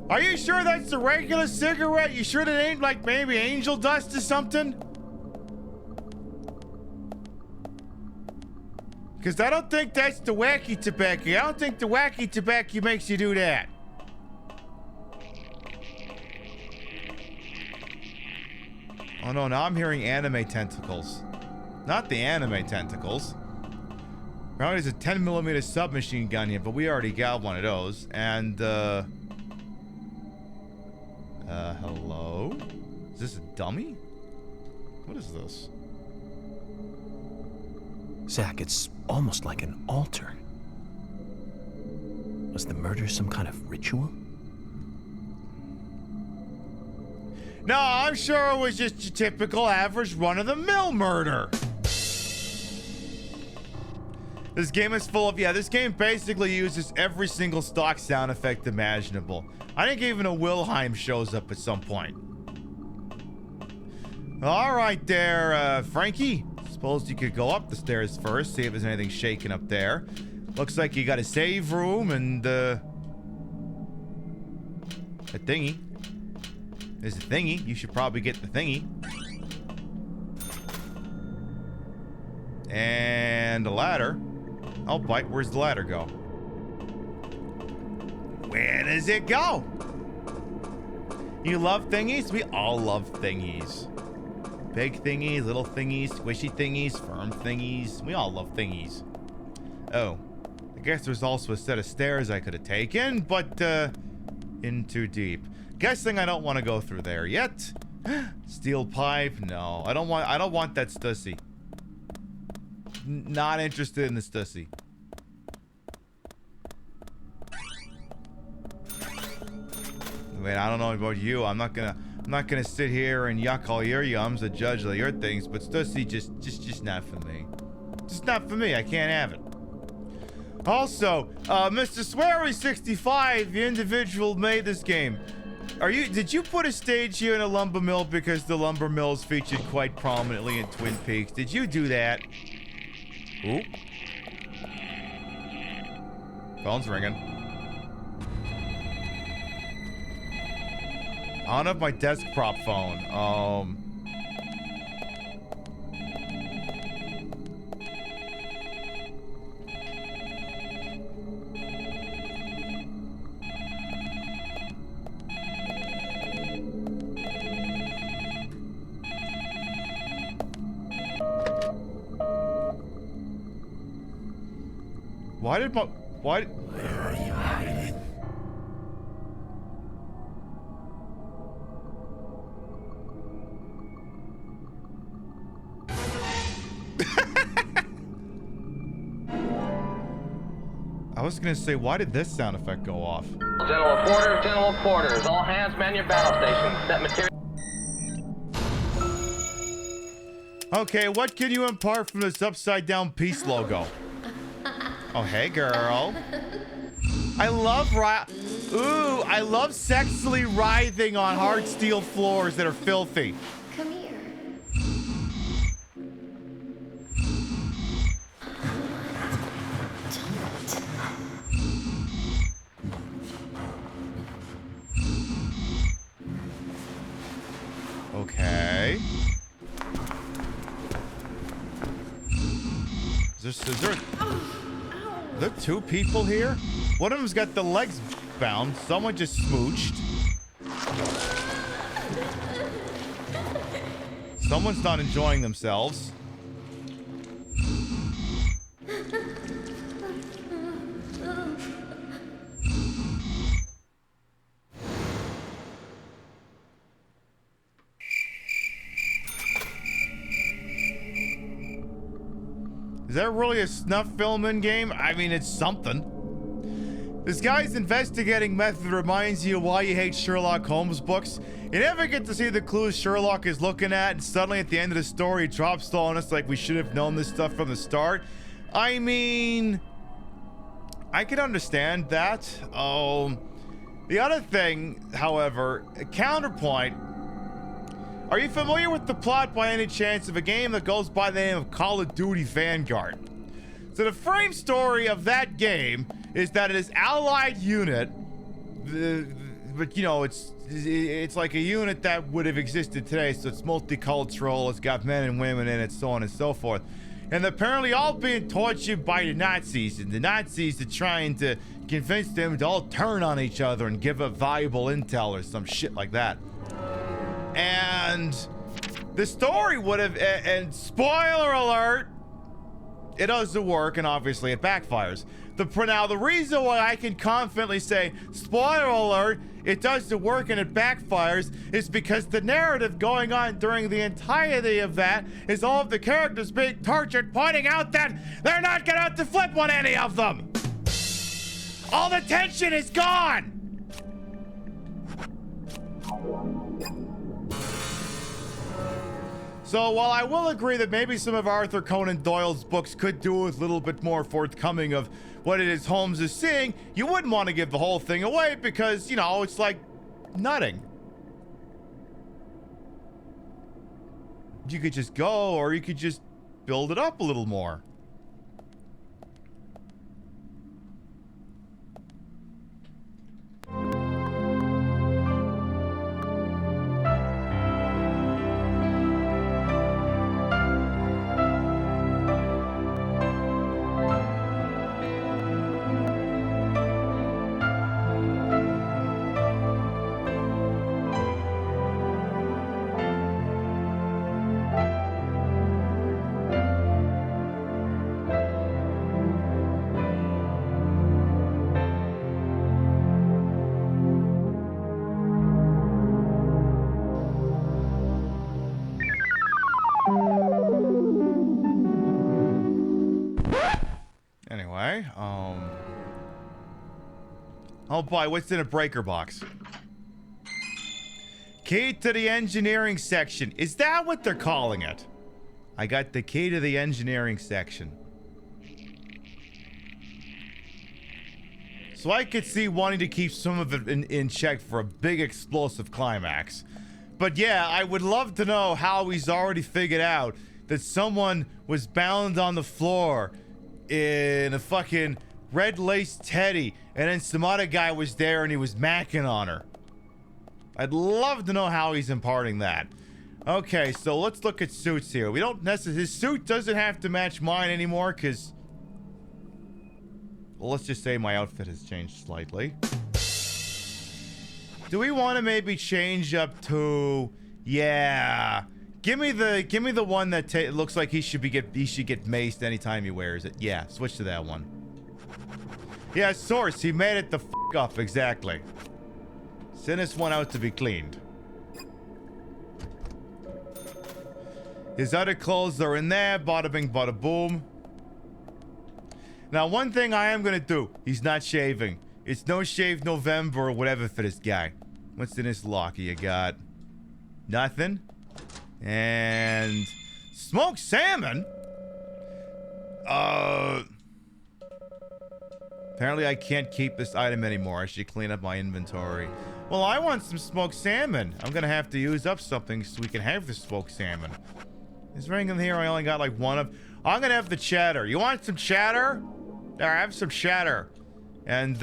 Are you sure that's a regular cigarette? You sure that ain't like maybe angel dust or something? Because I don't think that's the wacky tobacco. I don't think the wacky tobacco makes you do that. Oh no, now I'm hearing anime tentacles. Not the anime tentacles. Probably there's a 10mm submachine gun here, but we already got one of those. And, hello? Is this a dummy? What is this? Zach, it's almost like an altar. Was the murder some kind of ritual? No, I'm sure it was just your typical average run-of-the-mill murder. This game is full of, this game basically uses every single stock sound effect imaginable. I think even a Wilhelm shows up at some point. All right there, Frankie. Suppose you could go up the stairs first, see if there's anything shaking up there. Looks like you got a save room and, a thingy. There's a thingy. You should probably get the thingy. And a ladder. Oh, bite. Where's the ladder go? Where does it go? You love thingies? We all love thingies. Big thingies, little thingies, squishy thingies, firm thingies. We all love thingies. Oh, I guess there's also a set of stairs I could have taken, but in too deep. Guessing I don't want to go through there yet. Steel pipe? No, I don't want that stussy. Not interested in the stussy. I mean, I don't know about you. I'm not gonna sit here and yuck all your yums and judge all your things, but stussy just not for me. Just not for me. I can't have it. Also, Mr. Swery65, the individual who made this game. Did you put a stage here in a lumber mill because the lumber mill is featured quite prominently in Twin Peaks? Did you do that? Ooh. Phone's ringing. I don't have my desk prop phone. Why? Where are you hiding? I was gonna say, why did this sound effect go off? General quarters. All hands man your battle stations. Set material. Okay, what can you impart from this upside down peace logo? Oh, hey, girl. I love I love sexily writhing on hard steel floors that are filthy. Come here. Okay. Is there two people here? One of them's got the legs bound. Someone just smooched. Someone's not enjoying themselves. Is that really a snuff film in game? I mean, it's something. This guy's investigating method reminds you why you hate Sherlock Holmes books. You never get to see the clues Sherlock is looking at, and suddenly at the end of the story, he drops on us like we should have known this stuff from the start. I mean, I can understand that. The other thing, however, a counterpoint. Are you familiar with the plot by any chance of a game that goes by the name of Call of Duty Vanguard? So the frame story of that game is that it is allied unit, but you know, it's like a unit that would have existed today, so it's multicultural, it's got men and women in it, so on and so forth. And they're apparently all being tortured by the Nazis, and the Nazis are trying to convince them to all turn on each other and give up valuable intel or some shit like that. And the story would have, and spoiler alert, it doesn't work, and obviously it backfires. Now, the reason why I can confidently say, spoiler alert, it doesn't work and it backfires is because the narrative going on during the entirety of that is all of the characters being tortured, pointing out that they're not gonna to flip on any of them. All the tension is gone. So while I will agree that maybe some of Arthur Conan Doyle's books could do with a little bit more forthcoming of what it is Holmes is seeing, you wouldn't want to give the whole thing away because, you know, it's like nutting. You could just go, or you could just build it up a little more. Anyway, oh boy, what's in a breaker box? Key to the engineering section. Is that what they're calling it? I got the key to the engineering section. So I could see wanting to keep some of it in check for a big explosive climax. But yeah, I would love to know how he's already figured out that someone was bound on the floor in a fucking red lace teddy, and then some other guy was there and he was macking on her. I'd love to know how he's imparting that. Okay, so let's look at suits here. We don't necessarily, his suit doesn't have to match mine anymore because, well, let's just say my outfit has changed slightly. Do we want to maybe change up to, yeah, give me the one that looks like he should get maced anytime he wears it. Yeah, switch to that one. Yeah, source, he made it the f up, exactly. Send this one out to be cleaned. His other clothes are in there, bada bing, bada boom. Now, one thing I am gonna do, he's not shaving. It's no shave November or whatever for this guy. What's in this locker you got? Nothing? And smoked salmon? Apparently I can't keep this item anymore. I should clean up my inventory. Well, I want some smoked salmon. I'm gonna have to use up something so we can have the smoked salmon. This ring in here, I only got like one of. I'm gonna have the cheddar. You want some cheddar? There, I have some cheddar. And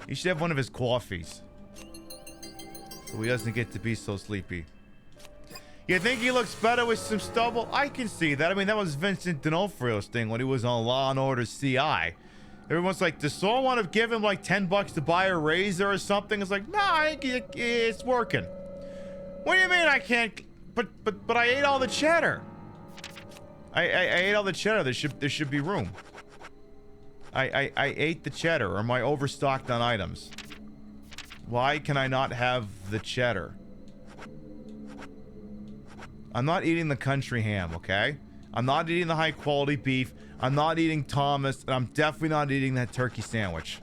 you should have one of his coffees, so he doesn't get to be so sleepy. You think he looks better with some stubble? I can see that. I mean, that was Vincent D'Onofrio's thing when he was on Law & Order CI. Everyone's like, does someone want to give him like $10 to buy a razor or something? It's like, no, I think it's working. What do you mean I can't? But I ate all the cheddar. I ate all the cheddar. There should be room. I ate the cheddar. Or am I overstocked on items? Why can I not have the cheddar? I'm not eating the country ham, okay? I'm not eating the high quality beef. I'm not eating Thomas, and I'm definitely not eating that turkey sandwich.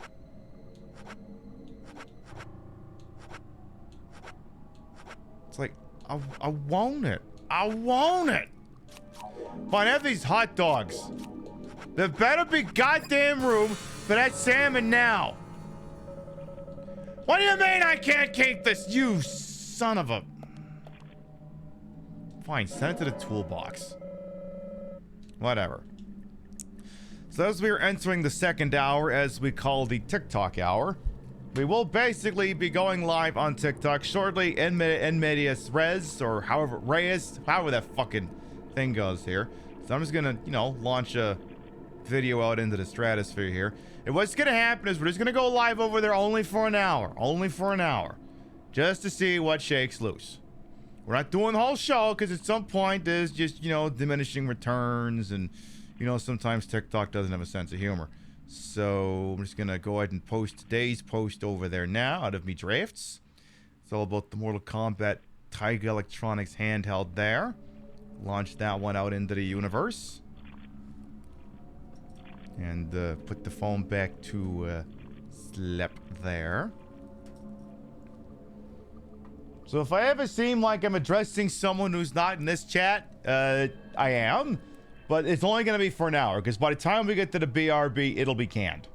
It's like, I want it. I want it. Fine, have these hot dogs. There better be goddamn room for that salmon now. What do you mean I can't keep this, you son of a... Fine, send it to the toolbox. Whatever. So as we are entering the second hour, as we call the TikTok hour, we will basically be going live on TikTok shortly in medias res, or however that fucking thing goes here. So I'm just gonna, you know, launch a video out into the stratosphere here. And what's gonna happen is we're just gonna go live over there only for an hour. Only for an hour. Just to see what shakes loose. We're not doing the whole show, because at some point there's just, you know, diminishing returns, and, you know, sometimes TikTok doesn't have a sense of humor. So I'm just gonna go ahead and post today's post over there now out of me drafts. It's all about the Mortal Kombat Tiger Electronics handheld there. Launch that one out into the universe. And put the phone back to sleep there. So if I ever seem like I'm addressing someone who's not in this chat, I am. But it's only going to be for an hour, because by the time we get to the BRB, it'll be canned.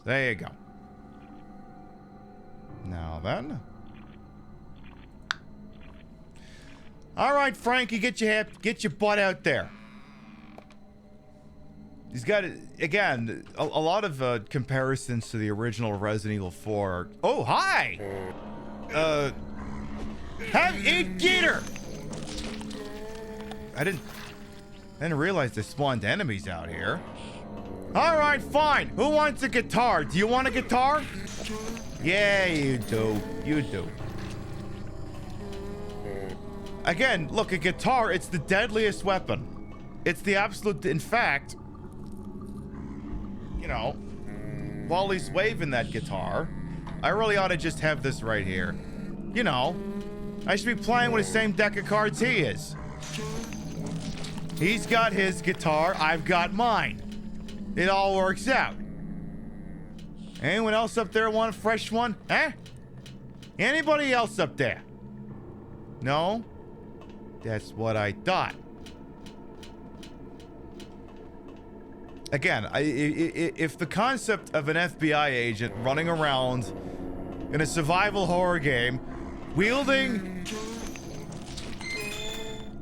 There you go. Now then. All right, Frankie, get your butt out there. He's got, again, a lot of comparisons to the original Resident Evil 4. Oh, hi! Eat Gator! I didn't realize they spawned enemies out here. All right, fine. Who wants a guitar? Do you want a guitar? Yeah, you do. You do. Again, look, a guitar, it's the deadliest weapon. It's the absolute, in fact, you know, while he's waving that guitar, I really ought to just have this right here. You know, I should be playing with the same deck of cards he is. He's got his guitar, I've got mine. It all works out. Anyone else up there want a fresh one? Eh? Anybody else up there? No? That's what I thought. Again, if the concept of an FBI agent running around in a survival horror game, wielding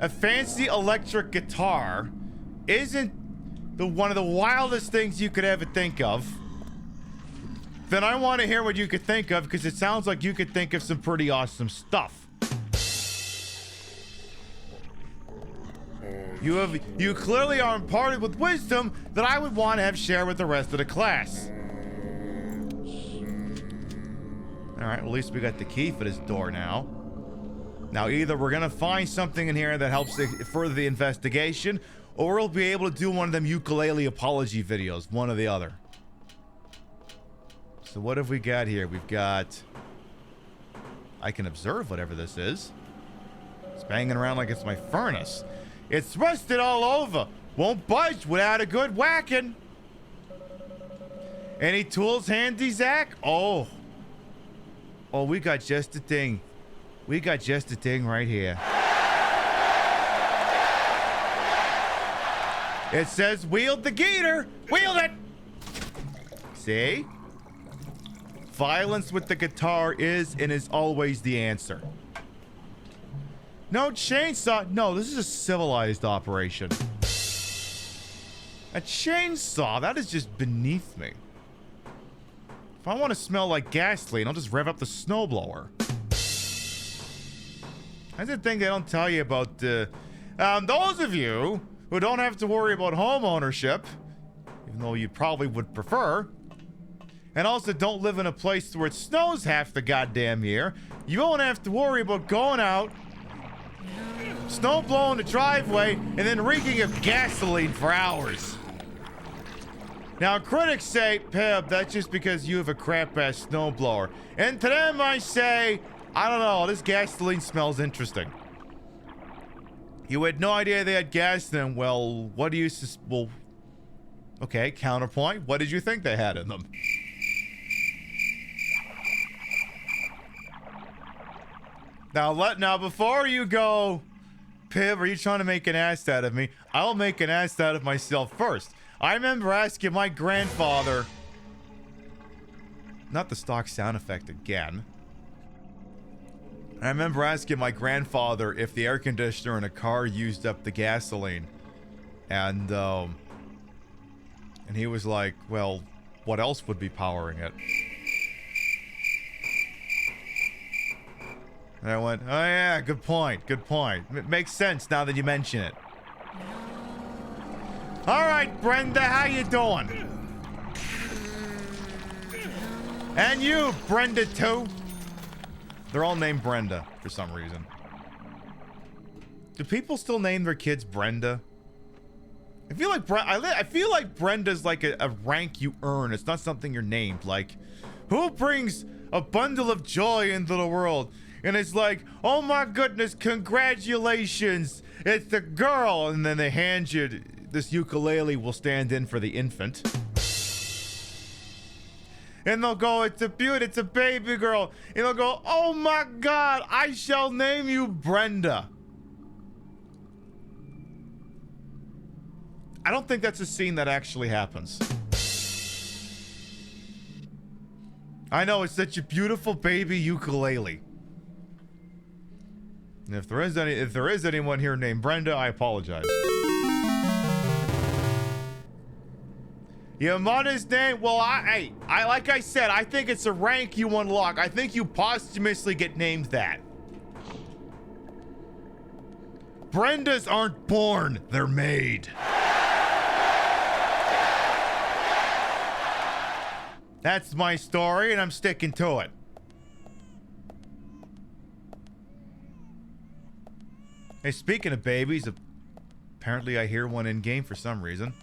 a fancy electric guitar isn't one of the wildest things you could ever think of, then I want to hear what you could think of, because it sounds like you could think of some pretty awesome stuff. You clearly are imparted with wisdom that I would want to have shared with the rest of the class. All right, well, at least we got the key for this door now. Now, either we're gonna find something in here that helps further the investigation, or we'll be able to do one of them ukulele apology videos, one or the other. So what have we got here? We've got... I can observe whatever this is. It's banging around like it's my furnace. It's rusted all over. Won't budge without a good whacking. Any tools handy, Zach? Oh, we got just the thing. We got just the thing right here. It says wield the gator. Wield it. See? Violence with the guitar is and is always the answer. No chainsaw. No, this is a civilized operation. A chainsaw, that is just beneath me. If I want to smell like gasoline, I'll just rev up the snowblower. That's the thing they don't tell you about those of you who don't have to worry about home ownership, even though you probably would prefer, and also don't live in a place where it snows half the goddamn year. You won't have to worry about going out, snow blowing the driveway, and then reeking of gasoline for hours. Now, critics say, Peb, that's just because you have a crap-ass snowblower. And to them, I say, I don't know, this gasoline smells interesting. You had no idea they had gas in them. Well, what do you... Well, okay, counterpoint. What did you think they had in them? Now, before you go, Piv, are you trying to make an ass out of me? I'll make an ass out of myself first. I remember asking my grandfather... Not the stock sound effect again. I remember asking my grandfather if the air conditioner in a car used up the gasoline. And he was like, well, what else would be powering it? And I went, oh yeah, good point, good point. It makes sense now that you mention it. All right, Brenda, how you doing? And you, Brenda, too. They're all named Brenda for some reason. Do people still name their kids Brenda? I feel like Brenda's like a rank you earn. It's not something you're named. Like, who brings a bundle of joy into the world? And it's like, oh my goodness, congratulations, it's the girl. And then they hand you this ukulele will stand in for the infant. And they'll go, it's a beauty, it's a baby girl. And they'll go, oh my God, I shall name you Brenda. I don't think that's a scene that actually happens. I know, it's such a beautiful baby ukulele. And if there is anyone here named Brenda, I apologize. Your mother's name? Well, I like I said, I think it's a rank you unlock. I think you posthumously get named that. Brendas aren't born, they're made. That's my story, and I'm sticking to it. Hey, speaking of babies, apparently I hear one in game for some reason.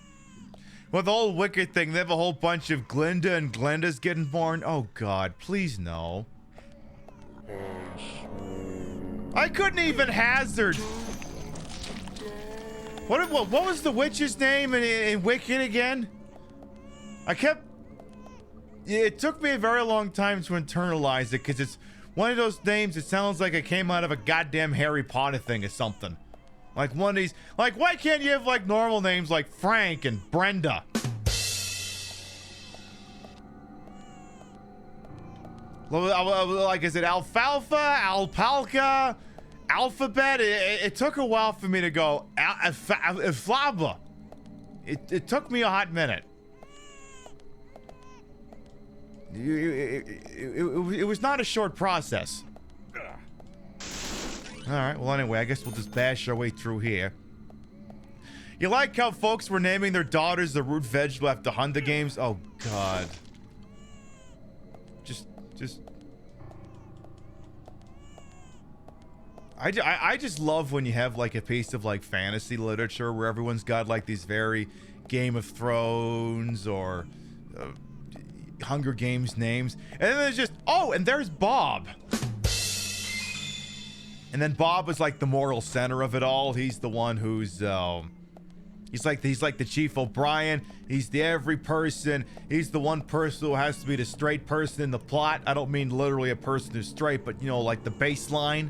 With the whole Wicked thing, they have a whole bunch of Glinda and Glendas getting born. Oh God, please no. I couldn't even hazard. What was the witch's name in Wicked again? It took me a very long time to internalize it because it's one of those names. It sounds like it came out of a goddamn Harry Potter thing or something. Like one of these, like, why can't you have like normal names like Frank and Brenda? Like, is it Alfalfa, Alpalka, Alphabet? It took a while for me to go, Flaba. It took me a hot minute. It was not a short process. Alright, well anyway, I guess we'll just bash our way through here. You like how folks were naming their daughters the root vegetable after Hunger Games? Oh God. I just love when you have like a piece of like fantasy literature where everyone's got like these very Game of Thrones or Hunger Games names, and then there's just, oh, and there's Bob. And then Bob is like the moral center of it all. He's the one who's he's like the Chief O'Brien. He's the every person. He's the one person who has to be the straight person in the plot. I don't mean literally a person who's straight, but you know, like the baseline.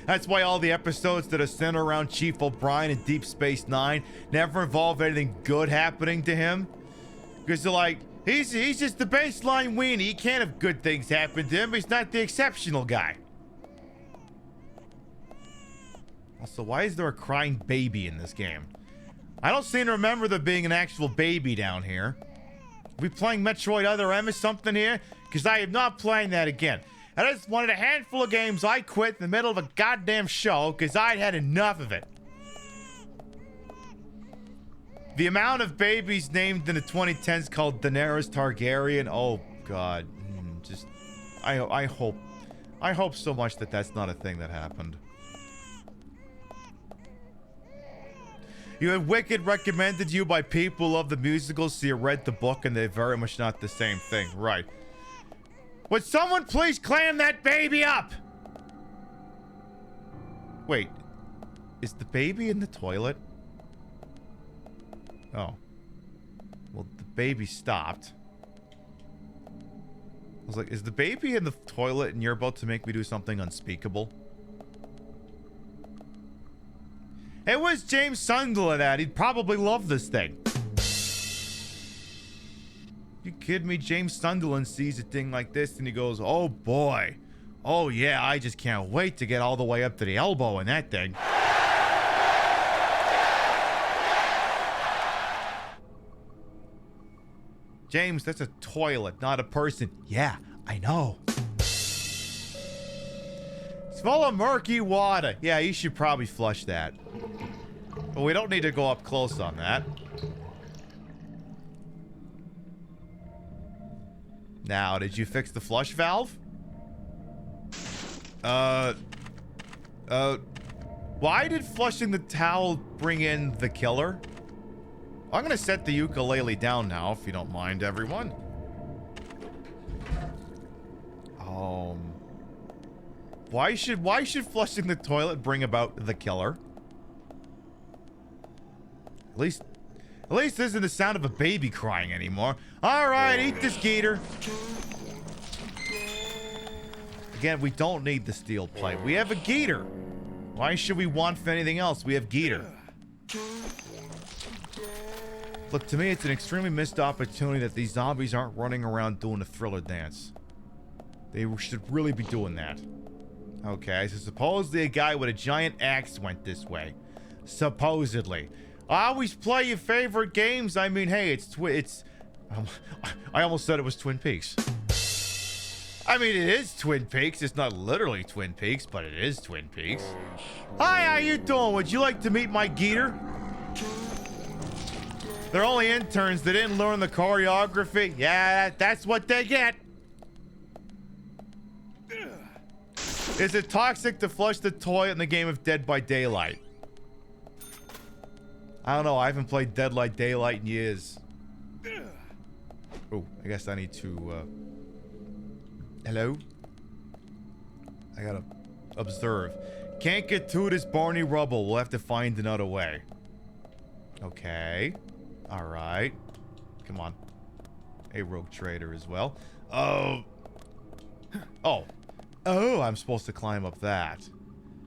That's why all the episodes that are centered around Chief O'Brien and Deep Space Nine never involve anything good happening to him. Because they're like, he's just the baseline weenie. He can't have good things happen to him. He's not the exceptional guy. Also, why is there a crying baby in this game? I don't seem to remember there being an actual baby down here. Are we playing Metroid Other M or something here? Because I am not playing that again. That is one of the handful of games I quit in the middle of a goddamn show because I'd had enough of it. The amount of babies named in the 2010s called Daenerys Targaryen. Oh God, I hope so much that that's not a thing that happened. You had Wicked recommended you by people who love the musical, so you read the book, and they're very much not the same thing, right? Would someone please clam that baby up? Wait, is the baby in the toilet? Oh. Well, the baby stopped. I was like, is the baby in the toilet and you're about to make me do something unspeakable? Hey, where's James Sunderland at? He'd probably love this thing. You kidding me? James Sunderland sees a thing like this and he goes, oh boy. Oh, yeah, I just can't wait to get all the way up to the elbow in that thing. James, that's a toilet, not a person. Yeah, I know. It's full of murky water. Yeah, you should probably flush that. But we don't need to go up close on that. Now, did you fix the flush valve? Why did flushing the towel bring in the killer? I'm gonna set the ukulele down now, if you don't mind, everyone. Why should flushing the toilet bring about the killer? At least this isn't the sound of a baby crying anymore. All right, eat this gator. Again, we don't need the steel plate. We have a gator. Why should we want for anything else? We have gator. Look, to me, it's an extremely missed opportunity that these zombies aren't running around doing a Thriller dance. They should really be doing that. Okay, so supposedly a guy with a giant axe went this way. Supposedly. I always play your favorite games. I mean, hey, I almost said it was Twin Peaks. I mean, it is Twin Peaks. It's not literally Twin Peaks, but it is Twin Peaks. Hi, how you doing? Would you like to meet my geeter? They're only interns. They didn't learn the choreography. Yeah, that's what they get. Is it toxic to flush the toilet in the game of Dead by Daylight? I don't know. I haven't played Dead by Daylight in years. Oh, I guess I need to, hello? I gotta observe. Can't get through this Barney rubble. We'll have to find another way. Okay. Alright. Come on. A rogue trader as well. Oh, I'm supposed to climb up that.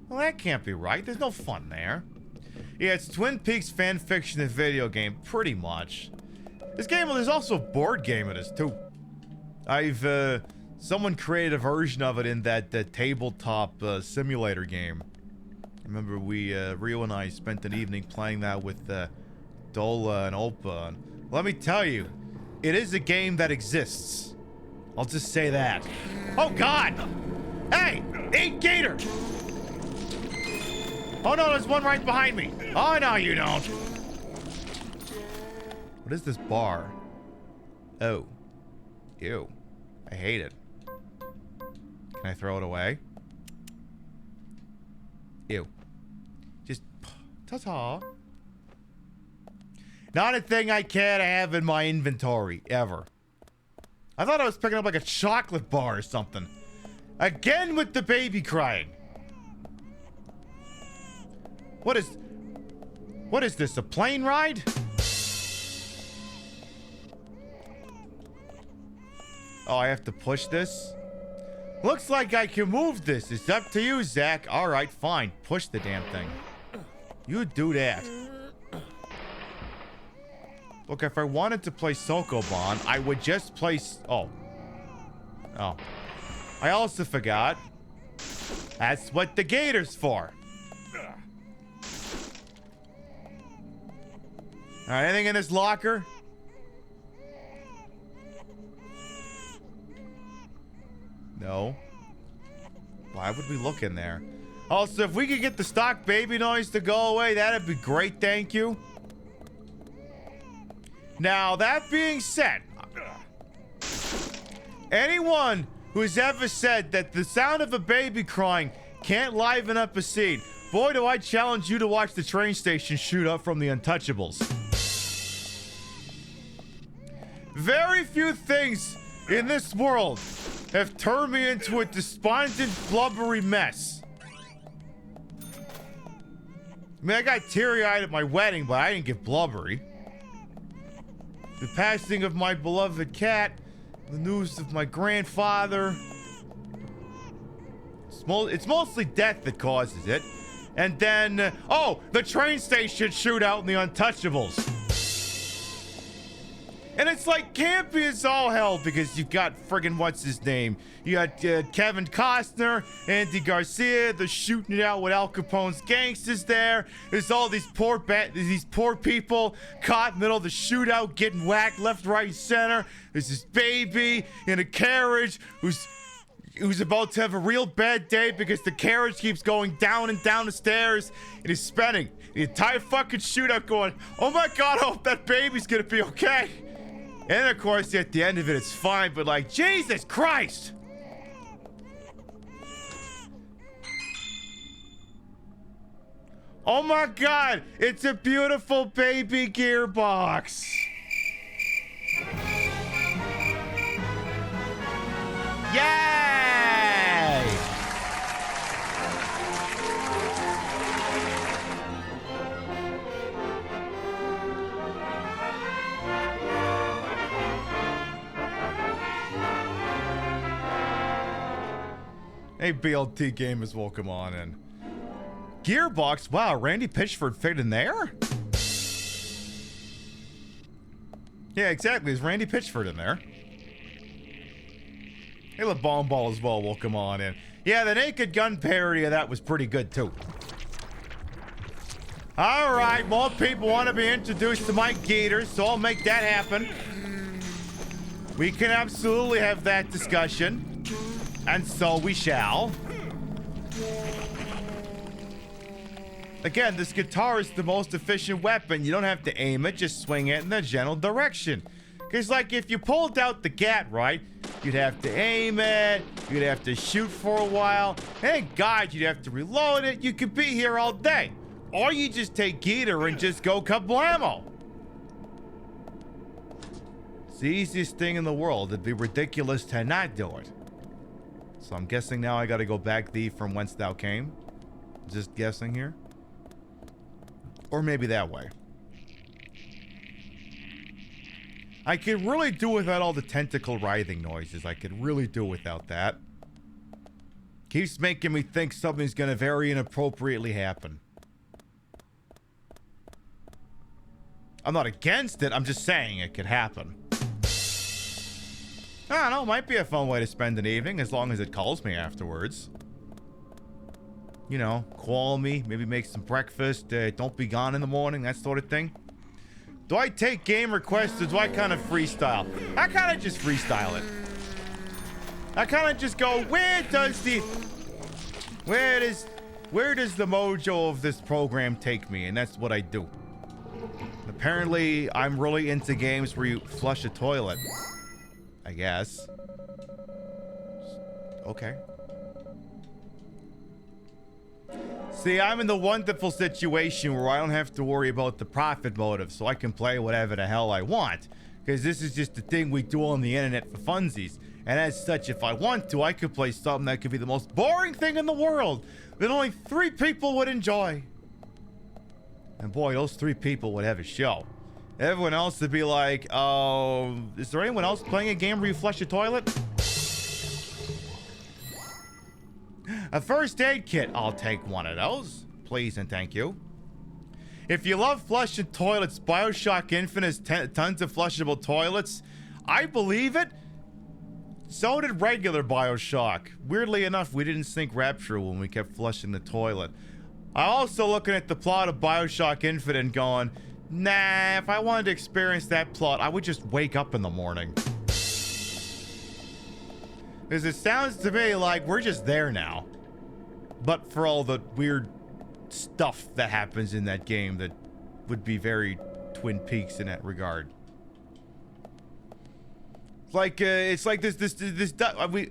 Well, that can't be right. There's no fun there. Yeah, it's Twin Peaks fan fiction and video game, pretty much. This game, well, there's also a board game of this, too. Someone created a version of it in that tabletop simulator game. I remember Rio and I spent an evening playing that with Dola and Opa. And let me tell you, it is a game that exists. I'll just say that. Oh, God! Hey! Eat gator! Oh, no, there's one right behind me. Oh, no, you don't. What is this bar? Oh. Ew. I hate it. Can I throw it away? Ew. Just ta-ta. Not a thing I care to have in my inventory, ever. I thought I was picking up like a chocolate bar or something. Again with the baby crying. What is this, a plane ride? Oh, I have to push this? Looks like I can move this. It's up to you, Zach. All right, fine. Push the damn thing. You do that. Look, if I wanted to play Sokoban, I would just play... Oh. I also forgot. That's what the gator's for. All right, anything in this locker? No. Why would we look in there? Also, if we could get the stock baby noise to go away, that'd be great, thank you. Now, that being said, anyone who's ever said that the sound of a baby crying can't liven up a scene, boy, do I challenge you to watch the train station shoot up from the Untouchables. Very few things in this world have turned me into a despondent, blubbery mess. I mean, I got teary-eyed at my wedding, but I didn't get blubbery. The passing of my beloved cat, the news of my grandfather. It's mostly death that causes it. And then, the train station shootout in the Untouchables. And it's like campy as all hell because you've got friggin' what's his name? You got Kevin Costner, Andy Garcia. They're shooting it out with Al Capone's gangsters there. There's all these poor people caught in the middle of the shootout, getting whacked left, right, center. There's this baby in a carriage who's about to have a real bad day because the carriage keeps going down and down the stairs, and he's spending the entire fucking shootout going, oh my god, I hope that baby's gonna be okay. And of course, at the end of it, it's fine, but like, Jesus Christ! Oh my god, it's a beautiful baby gearbox! Yay! Hey, BLT gamers, welcome on in. Gearbox, wow, Randy Pitchford fit in there? Yeah, exactly, is Randy Pitchford in there? Hey, the Bomb Ball as well, welcome on in. Yeah, the Naked Gun parody of that was pretty good, too. Alright, more people want to be introduced to Mike Gator, so I'll make that happen. We can absolutely have that discussion. And so we shall. Again, this guitar is the most efficient weapon. You don't have to aim it, just swing it in the general direction. Because, like, if you pulled out the gat right, you'd have to aim it, you'd have to shoot for a while, and God, you'd have to reload it. You could be here all day. Or you just take Geeter and just go kablamo. It's the easiest thing in the world. It'd be ridiculous to not do it. So I'm guessing now I gotta go back thee from whence thou came. Just guessing here. Or maybe that way. I could really do without all the tentacle writhing noises. I could really do without that. Keeps making me think something's gonna very inappropriately happen. I'm not against it, I'm just saying it could happen. I don't know, might be a fun way to spend an evening as long as it calls me afterwards. You know, call me, maybe make some breakfast, don't be gone in the morning, that sort of thing. Do I take game requests or do I kind of freestyle? I kind of just freestyle it. I kind of just go, where does the mojo of this program take me? And that's what I do. Apparently, I'm really into games where you flush a toilet. I guess. Okay. See, I'm in the wonderful situation where I don't have to worry about the profit motive, so I can play whatever the hell I want. Because this is just a thing we do on the internet for funsies. And as such, if I want to, I could play something that could be the most boring thing in the world that only 3 people would enjoy. And boy, those 3 people would have a show. Everyone else would be like, oh, is there anyone else playing a game where you flush a toilet? A first aid kit. I'll take one of those. Please and thank you. If you love flushing toilets, BioShock Infinite has tons of flushable toilets. I believe it. So did regular BioShock. Weirdly enough, we didn't sync Rapture when we kept flushing the toilet. I'm also looking at the plot of BioShock Infinite and going, nah, if I wanted to experience that plot, I would just wake up in the morning. Because it sounds to me like we're just there now. But for all the weird stuff that happens in that game that would be very Twin Peaks in that regard. It's like this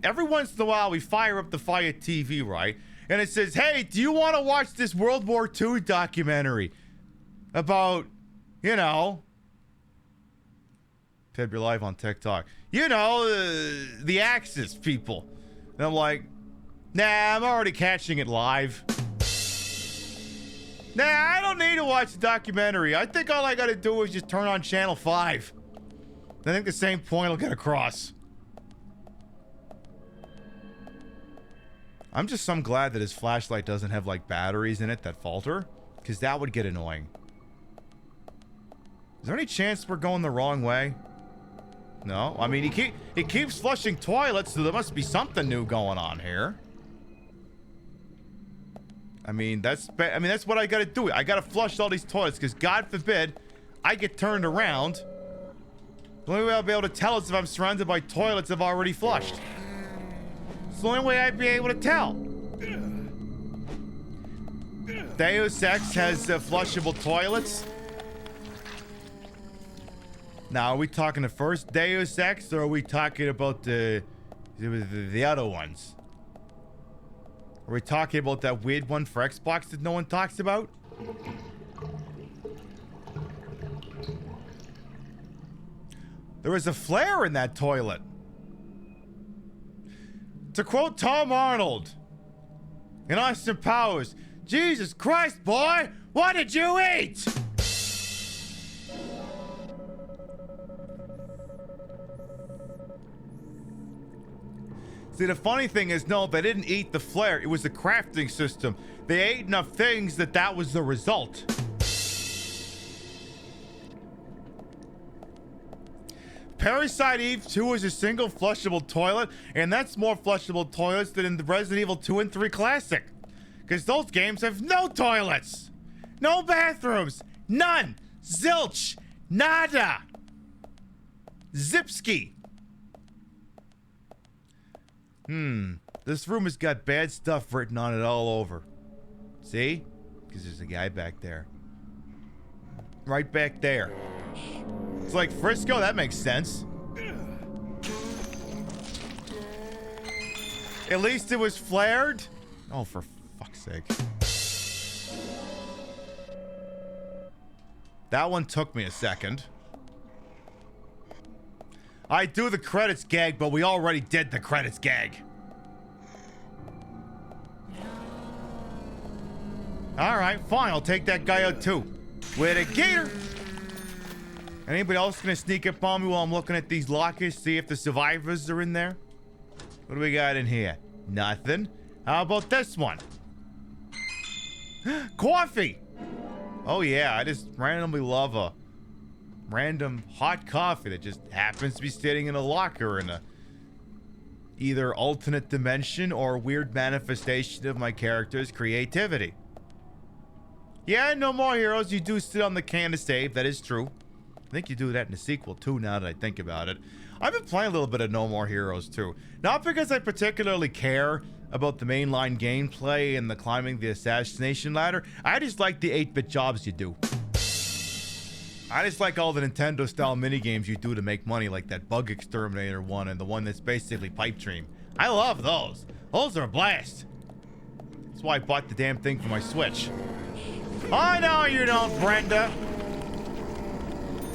every once in a while we fire up the Fire TV, right? And it says, hey, do you want to watch this World War II documentary about, you know, Feb, you're live on TikTok. You know, the Axis people. And I'm like, nah, I'm already catching it live. Nah, I don't need to watch the documentary. I think all I gotta do is just turn on channel 5. I think the same point will get across. I'm just so glad that his flashlight doesn't have like batteries in it that falter, because that would get annoying. Is there any chance we're going the wrong way? No, I mean, he keeps flushing toilets, so there must be something new going on here. I mean, that's what I gotta do. I gotta flush all these toilets, because God forbid I get turned around. The only way I'll be able to tell is if I'm surrounded by toilets I've already flushed. It's the only way I'd be able to tell. Deus Ex has flushable toilets. Now, are we talking the first Deus Ex, or are we talking about the other ones? Are we talking about that weird one for Xbox that no one talks about? There was a flare in that toilet. To quote Tom Arnold in Austin Powers, Jesus Christ, boy, what did you eat? See, the funny thing is, no, they didn't eat the flare. It was the crafting system. They ate enough things that was the result. Parasite Eve 2 is a single flushable toilet, and that's more flushable toilets than in the Resident Evil 2 and 3 Classic. Because those games have no toilets. No bathrooms. None. Zilch. Nada. Zipski. This room has got bad stuff written on it all over. See? Because there's a guy back there. Right back there. It's like Frisco, that makes sense. At least it was flared. Oh, for fuck's sake. That one took me a second. I do the credits gag, but we already did the credits gag. Alright, fine, I'll take that guy out too. With a gator! Anybody else gonna sneak up on me while I'm looking at these lockers, see if the survivors are in there? What do we got in here? Nothing. How about this one? Coffee! Oh yeah, I just randomly love a random hot coffee that just happens to be sitting in a locker in a either alternate dimension or weird manifestation of my character's creativity. Yeah, No More Heroes, you do sit on the can to save, that is true. I think you do that in the sequel too, now that I think about it. I've been playing a little bit of No More Heroes too. Not because I particularly care about the mainline gameplay and the climbing the assassination ladder. I just like the 8-bit jobs you do. I just like all the Nintendo-style minigames you do to make money, like that Bug Exterminator one and the one that's basically Pipe Dream. I love those. Those are a blast. That's why I bought the damn thing for my Switch. I know you don't, Brenda.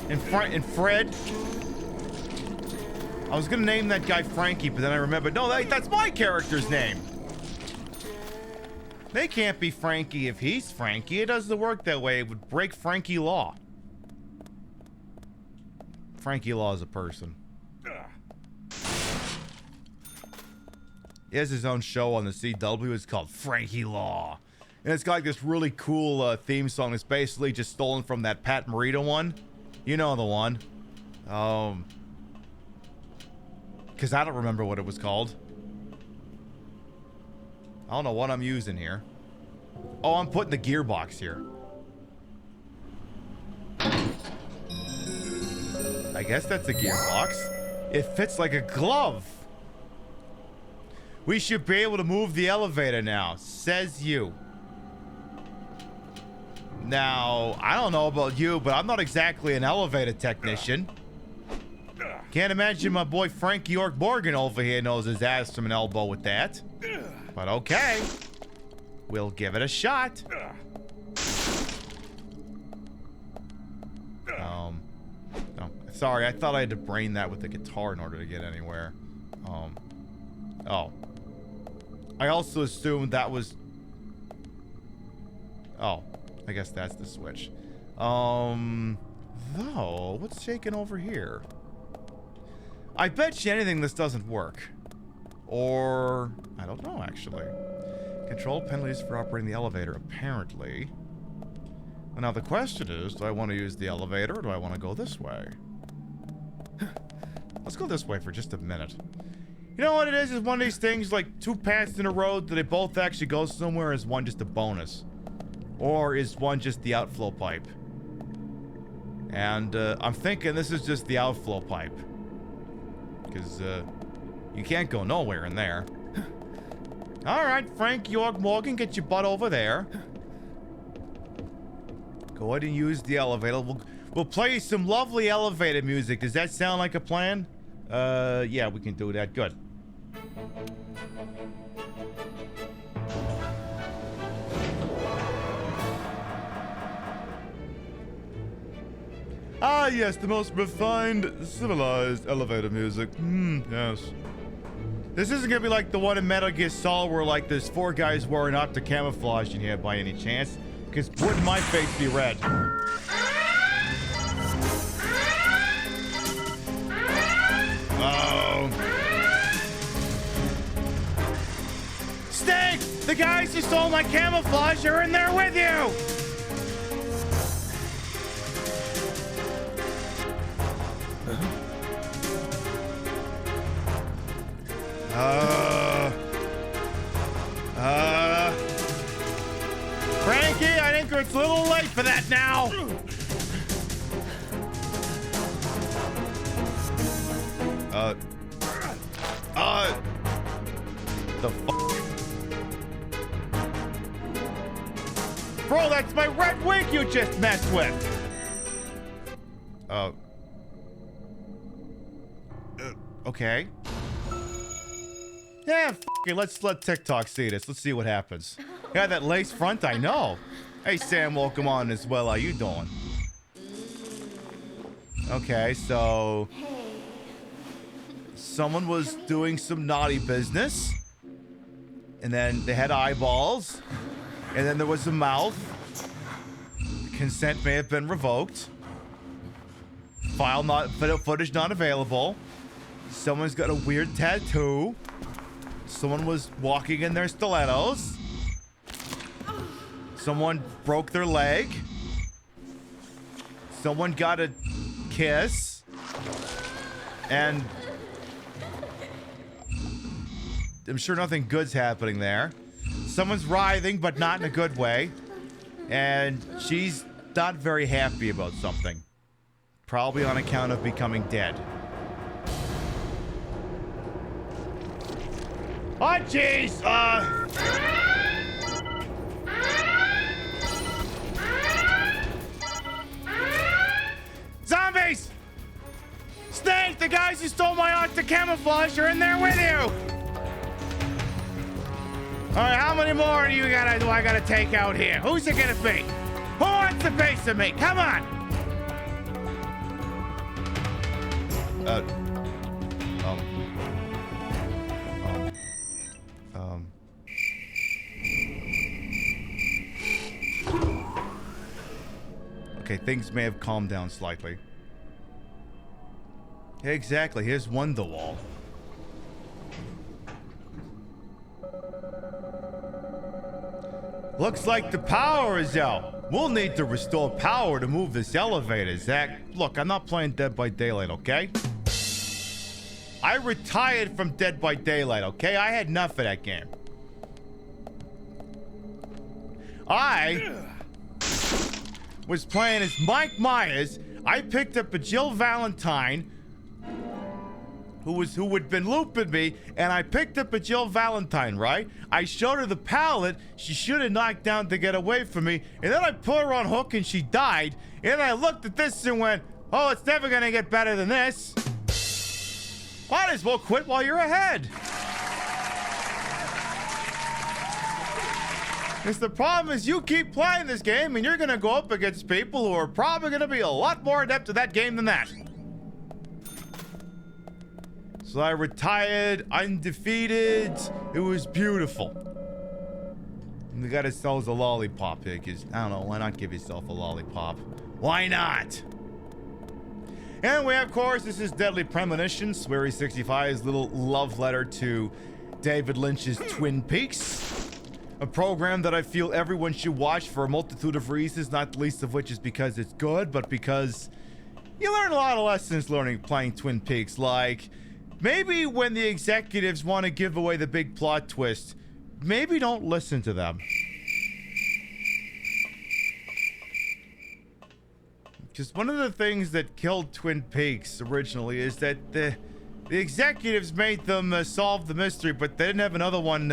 And Fred. I was gonna name that guy Frankie, but then I remembered, no, that's my character's name. They can't be Frankie if he's Frankie. It doesn't work that way. It would break Frankie Law. Frankie Law is a person. He has his own show on the CW. It's called Frankie Law. And it's got like this really cool theme song that's basically just stolen from that Pat Morita one. You know the one. Because I don't remember what it was called. I don't know what I'm using here. Oh, I'm putting the gearbox here. I guess that's a gearbox. It fits like a glove. We should be able to move the elevator now, says you. Now, I don't know about you, but I'm not exactly an elevator technician. Can't imagine my boy Frankie York Morgan over here knows his ass from an elbow with that. But okay. We'll give it a shot. No, sorry, I thought I had to brain that with the guitar in order to get anywhere. Oh. I also assumed that was... Oh, I guess that's the switch. Though, what's shaking over here? I bet you anything this doesn't work. Or... I don't know, actually. Control penalties for operating the elevator, apparently. Now the question is, do I want to use the elevator or do I want to go this way? Let's go this way for just a minute. You know what it is? It's one of these things like two paths in a road. Do they both actually go somewhere? Or is one just a bonus? Or is one just the outflow pipe? And I'm thinking this is just the outflow pipe. Because you can't go nowhere in there. Alright, Frank York Morgan, get your butt over there. Go ahead and use the elevator. We'll play some lovely elevator music. Does that sound like a plan? Yeah, we can do that. Good. Ah, yes, the most refined, civilized elevator music. Yes. This isn't gonna be like the one in Metal Gear Solid where, like, there's 4 guys wearing optic camouflage in here by any chance. Because wouldn't my face be red? Oh. Snake! The guys who stole my camouflage are in there with you! Frankie, I think it's a little late for that now. The fuck? Bro, that's my red wig you just messed with. Okay. Yeah, f it. Let's let TikTok see this. Let's see what happens. Yeah, that lace front, I know. Hey, Sam, welcome on as well. How you doing? Okay, so... someone was doing some naughty business. And then they had eyeballs. And then there was a mouth. Consent may have been revoked. Footage not available. Someone's got a weird tattoo. Someone was walking in their stilettos. Someone broke their leg. Someone got a kiss. And I'm sure nothing good's happening there. Someone's writhing, but not in a good way. And she's not very happy about something. Probably on account of becoming dead. Oh, jeez! Zombies! Snake, the guys who stole my optic camouflage are in there with you! Alright, how many more do I gotta take out here? Who's it gonna be? Who wants a piece of me? Come on! Okay, things may have calmed down slightly. Exactly, here's Wonderwall. Looks like the power is out. We'll need to restore power to move this elevator, Zach. Look, I'm not playing Dead by Daylight, okay? I retired from Dead by Daylight, okay? I had enough of that game. I was playing as Mike Myers. I picked up a Jill Valentine who had been looping me, and I picked up a Jill Valentine, right? I showed her the pallet she should have knocked down to get away from me, and then I put her on hook and she died, and I looked at this and went, oh, it's never gonna get better than this. Might as well quit while you're ahead. Because the problem is you keep playing this game and you're gonna go up against people who are probably gonna be a lot more adept at that game than that. So I retired, undefeated. It was beautiful. And the guy that sells a lollipop here, because, I don't know, why not give yourself a lollipop? Why not? And we, of course, this is Deadly Premonition, Sweary 65's little love letter to David Lynch's Twin Peaks. A program that I feel everyone should watch for a multitude of reasons, not the least of which is because it's good, but because you learn a lot of lessons playing Twin Peaks. Like, maybe when the executives want to give away the big plot twist, maybe don't listen to them. Because one of the things that killed Twin Peaks originally is that the executives made them solve the mystery, but they didn't have another one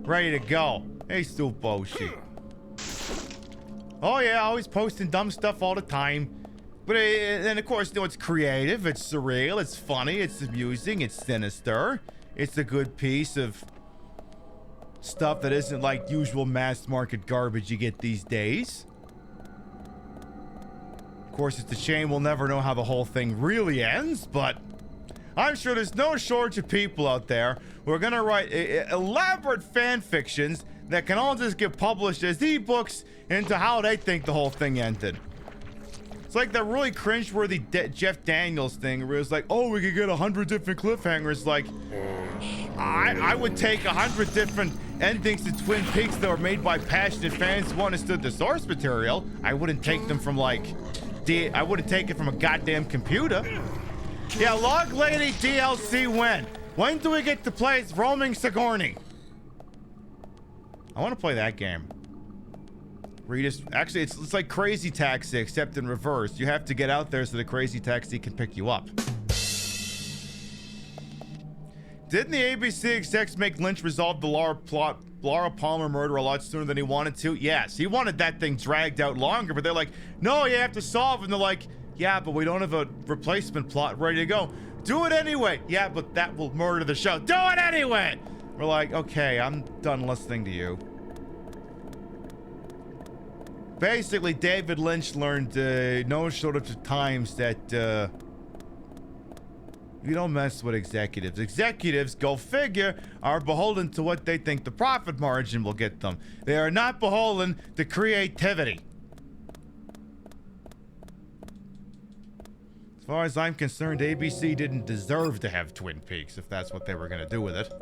ready to go. Hey, Stuposhi. Oh yeah, always posting dumb stuff all the time. But and of course, it's creative, it's surreal, it's funny, it's amusing, it's sinister. It's a good piece of stuff that isn't like usual mass market garbage you get these days. Of course, it's a shame we'll never know how the whole thing really ends, but I'm sure there's no shortage of people out there who are gonna write elaborate fan fictions that can all just get published as ebooks into how they think the whole thing ended. It's like that really cringeworthy Jeff Daniels thing where it's like, oh, we could get 100 different cliffhangers. Like, I would take 100 different endings to Twin Peaks that were made by passionate fans who understood the source material. I wouldn't take them from like, I wouldn't take it from a goddamn computer. Yeah, Log Lady DLC when? When do we get to play as Roaming Sigourney? I want to play that game. Actually, it's like Crazy Taxi, except in reverse. You have to get out there so the Crazy Taxi can pick you up. Didn't the ABC execs make Lynch resolve the Laura Palmer murder a lot sooner than he wanted to? Yes, he wanted that thing dragged out longer, but they're like, no, you have to solve it. And they're like, yeah, but we don't have a replacement plot ready to go. Do it anyway. Yeah, but that will murder the show. Do it anyway. We're like, okay, I'm done listening to you. Basically, David Lynch learned no shortage of times that you don't mess with executives. Executives, go figure, are beholden to what they think the profit margin will get them. They are not beholden to creativity. As far as I'm concerned, ABC didn't deserve to have Twin Peaks if that's what they were going to do with it.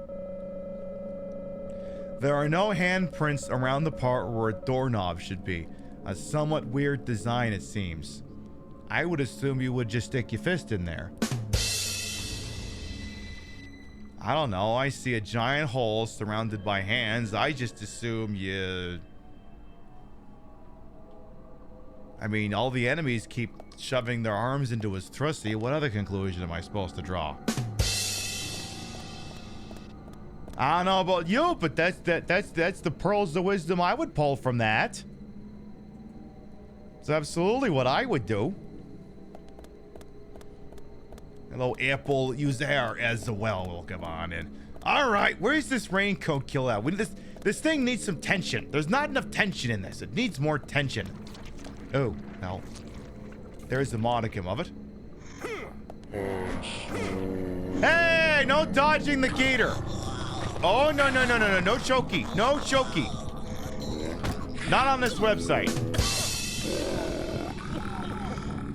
There are no handprints around the part where a doorknob should be. A somewhat weird design, it seems. I would assume you would just stick your fist in there. I don't know. I see a giant hole surrounded by hands. I just assume you... I mean, all the enemies keep shoving their arms into his trussy. What other conclusion am I supposed to draw? I don't know about you, but that's the pearls of wisdom I would pull from that. It's absolutely what I would do. Hello, Apple user as well. We'll come on in. All right, where's this raincoat kill at? This thing needs some tension. There's not enough tension in this. It needs more tension. Oh, no. There's the modicum of it. Hey, no dodging the gator. Oh, no, no chokey. No chokey. Not on this website.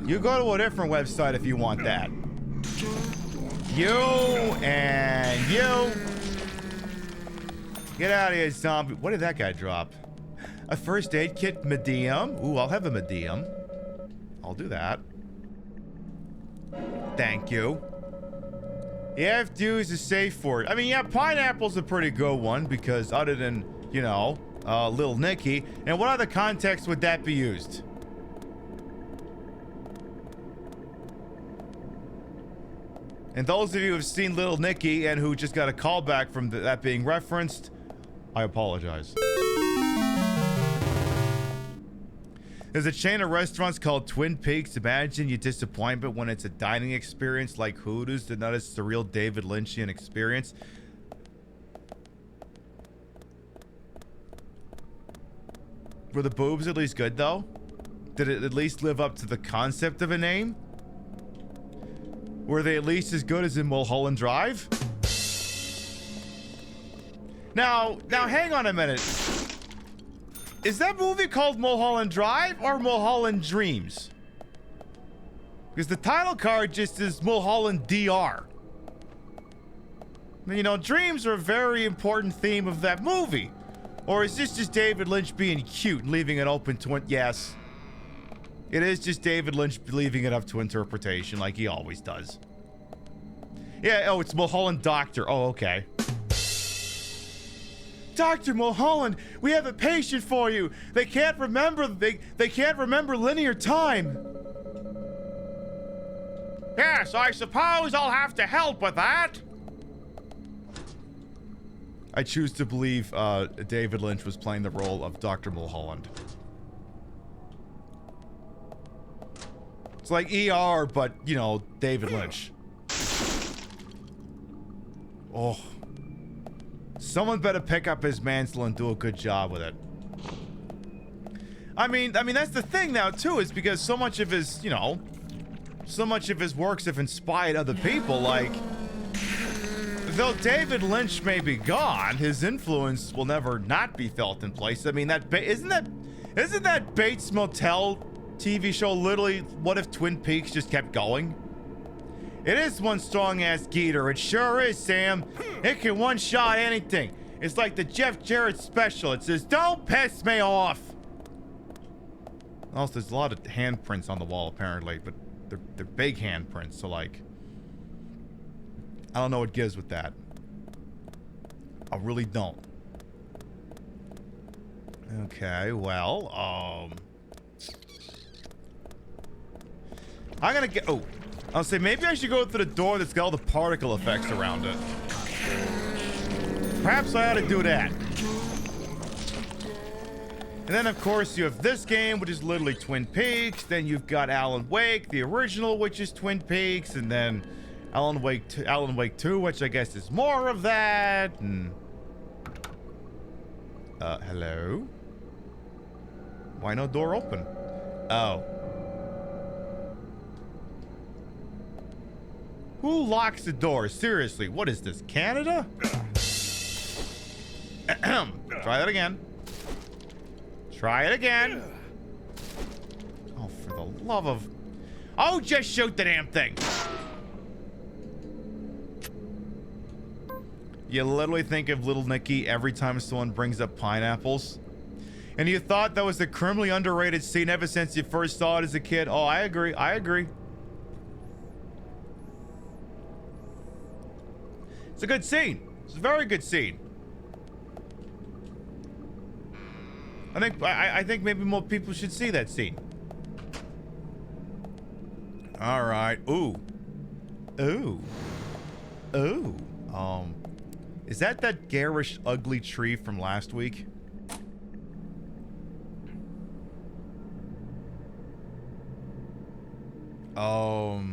You go to a different website if you want that. You and you. Get out of here, zombie. What did that guy drop? A first aid kit, medium. Ooh, I'll have a medium. I'll do that. Thank you. You have to use a safe word. I mean, yeah, pineapple's a pretty good one because other than, you know, Little Nicky. And what other context would that be used? And those of you who have seen Little Nicky and who just got a callback from that being referenced, I apologize. There's a chain of restaurants called Twin Peaks. Imagine your disappointment when it's a dining experience like Hooters and not a surreal David Lynchian experience. Were the boobs at least good, though? Did it at least live up to the concept of a name? Were they at least as good as in Mulholland Drive? Now, hang on a minute. Is that movie called Mulholland Drive or Mulholland Dreams? Because the title card just is Mulholland DR. You know, dreams are a very important theme of that movie. Or is this just David Lynch being cute and leaving it open to it? Yes. It is just David Lynch leaving it up to interpretation like he always does. Yeah, oh, it's Mulholland Doctor. Oh, okay. Dr. Mulholland, we have a patient for you. They can't remember they can't remember linear time. Yes, I suppose I'll have to help with that. I choose to believe David Lynch was playing the role of Dr. Mulholland. It's like ER, but, you know, David Lynch. Oh. Someone better pick up his mantle and do a good job with it. I mean, that's the thing now, too, is because so much of his, you know, so much of his works have inspired other people, like... Though David Lynch may be gone, his influence will never not be felt in place. I mean, isn't that Bates Motel TV show literally what if Twin Peaks just kept going? It is one strong-ass geeter. It sure is, Sam. It can one-shot anything. It's like the Jeff Jarrett special. It says, "Don't piss me off." Also, there's a lot of handprints on the wall, apparently, but they're big handprints, so, like... I don't know what gives with that. I really don't. Okay, well, I'm gonna get... Oh, I'll say maybe I should go through the door that's got all the particle effects around it. Perhaps I ought to do that. And then, of course, you have this game, which is literally Twin Peaks. Then you've got Alan Wake, the original, which is Twin Peaks. And then... Alan Wake 2, which I guess is more of that, and... hello? Why no door open? Oh. Who locks the door? Seriously, what is this, Canada? Try that again. Try it again. Oh, for the love of... Oh, just shoot the damn thing! You literally think of Little Nicky every time someone brings up pineapples. And you thought that was a criminally underrated scene ever since you first saw it as a kid. Oh, I agree. I agree. It's a good scene. It's a very good scene. I think maybe more people should see that scene. All right. Ooh. Ooh. Ooh. Is that garish, ugly tree from last week? Hello?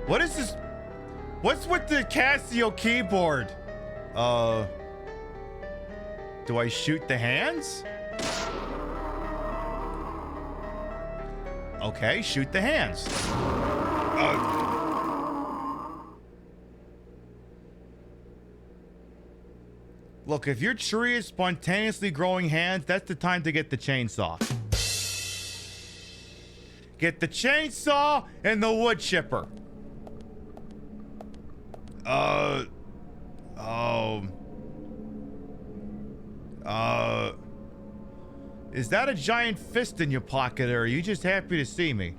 What is this? What's with the Casio keyboard? Do I shoot the hands? Okay, shoot the hands. Look, if your tree is spontaneously growing hands, that's the time to get the chainsaw. Get the chainsaw and the wood chipper. Is that a giant fist in your pocket, or are you just happy to see me?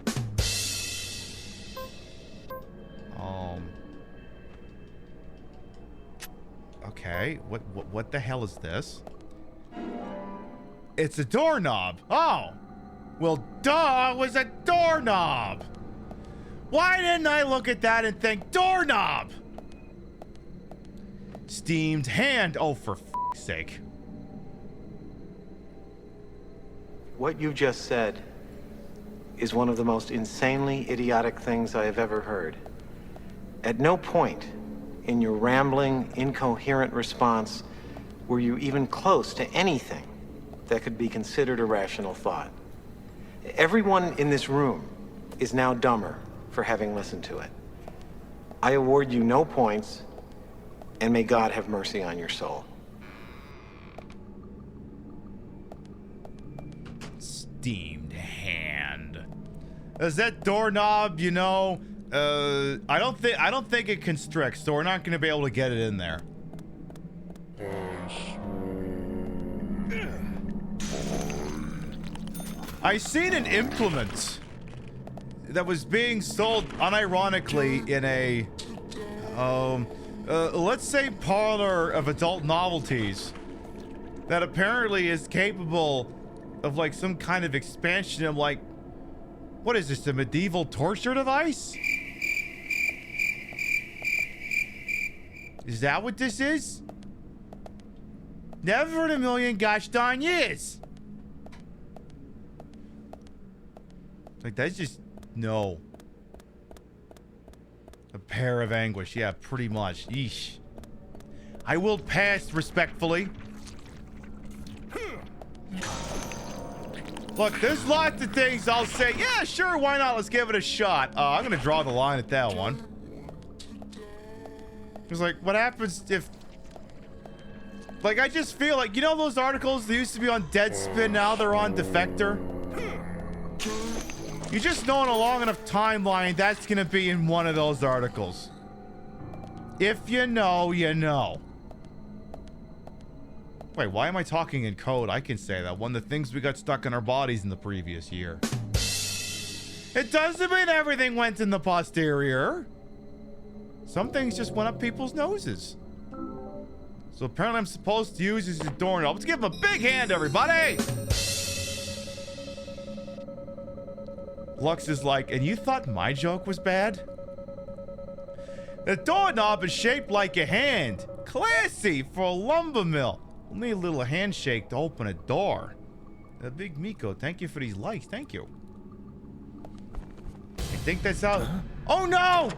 Okay, what the hell is this? It's a doorknob. Oh, well, duh, it was a doorknob. Why didn't I look at that and think doorknob? Steamed hand. Oh, for f***'s sake. What you just said is one of the most insanely idiotic things I have ever heard. At no point in your rambling, incoherent response were you even close to anything that could be considered a rational thought. Everyone in this room is now dumber for having listened to it. I award you no points, and may God have mercy on your soul. Steamed hand. Is that doorknob, you know, I don't think it constricts, so we're not going to be able to get it in there. I seen an implement that was being sold unironically in a let's say parlor of adult novelties that apparently is capable of like some kind of expansion of like, what is this, a medieval torture device? Is that what this is? Never in a million gosh darn years. Like, that's just, no. A pair of anguish, yeah, pretty much. Yeesh. I will pass respectfully. Look, there's lots of things I'll say, yeah, sure, why not? Let's give it a shot. I'm gonna draw the line at that one. It's like, what happens if... Like, I just feel like, you know those articles that used to be on Deadspin, now they're on Defector? You just know in a long enough timeline that's gonna be in one of those articles. If you know, you know. Wait, why am I talking in code? I can say that. One of the things we got stuck in our bodies in the previous year. It doesn't mean everything went in the posterior. Some things just went up people's noses. So apparently I'm supposed to use this as a doorknob. Let's give him a big hand, everybody! Lux is like, and you thought my joke was bad? The doorknob is shaped like a hand. Classy for a lumber mill. We'll need a little handshake to open a door. Big Miko, thank you for these likes. Thank you. I think that's how... Oh no!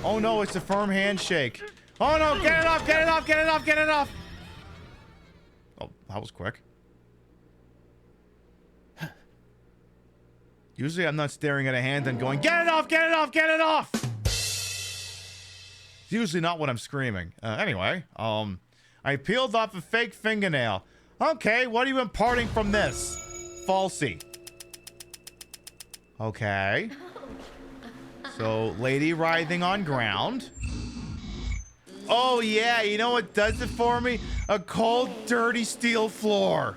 Oh no, it's a firm handshake. Oh no, get it off, get it off, get it off, get it off! Oh, that was quick. Usually I'm not staring at a hand and going, get it off, get it off, get it off! It's usually not what I'm screaming. Anyway, I peeled off a fake fingernail. Okay, what are you imparting from this? Falsy. Okay. So, lady writhing on ground. Oh yeah, you know what does it for me? A cold, dirty steel floor.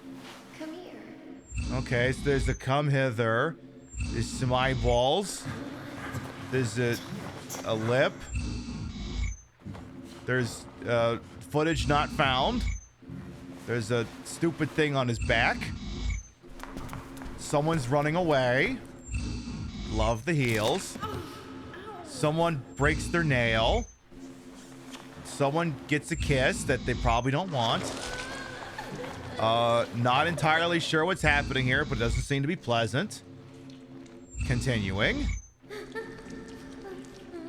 Come here. Okay, so there's a come hither. There's some eyeballs. There's a lip. There's footage not found. There's a stupid thing on his back. Someone's running away. Love the heels. Someone breaks their nail. Someone gets a kiss that they probably don't want. Not entirely sure what's happening here, but it doesn't seem to be pleasant. Continuing.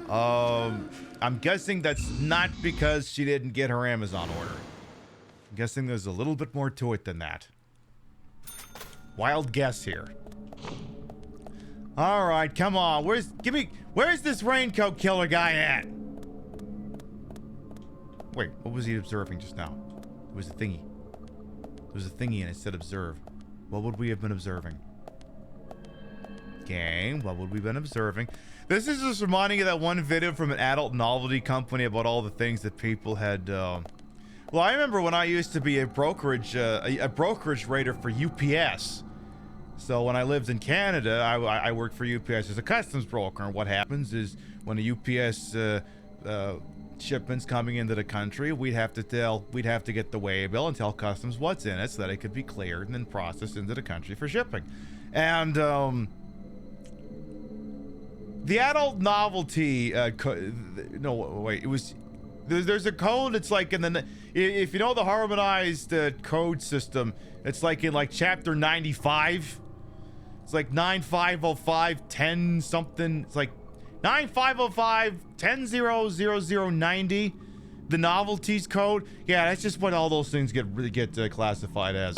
I'm guessing that's not because she didn't get her Amazon order. I'm guessing there's a little bit more to it than that. Wild guess here. All right, come on. Where's this raincoat killer guy at? Wait, what was he observing just now? It was a thingy. There was a thingy and it said observe. What would we have been observing? Gang, what would we have been observing? This is just reminding you of that one video from an adult novelty company about all the things that people had, well, I remember when I used to be a brokerage rater for UPS. So when I lived in Canada, I worked for UPS as a customs broker. And what happens is when a UPS shipment's coming into the country, we'd have to get the waybill and tell customs what's in it so that it could be cleared and then processed into the country for shipping. And the adult novelty no wait, it was there's a code. It's like in the, if you know the harmonized code system, it's like in like chapter 95. It's like 9505 10 something. It's like 9505 100090. The novelties code. Yeah, that's just what all those things get classified as.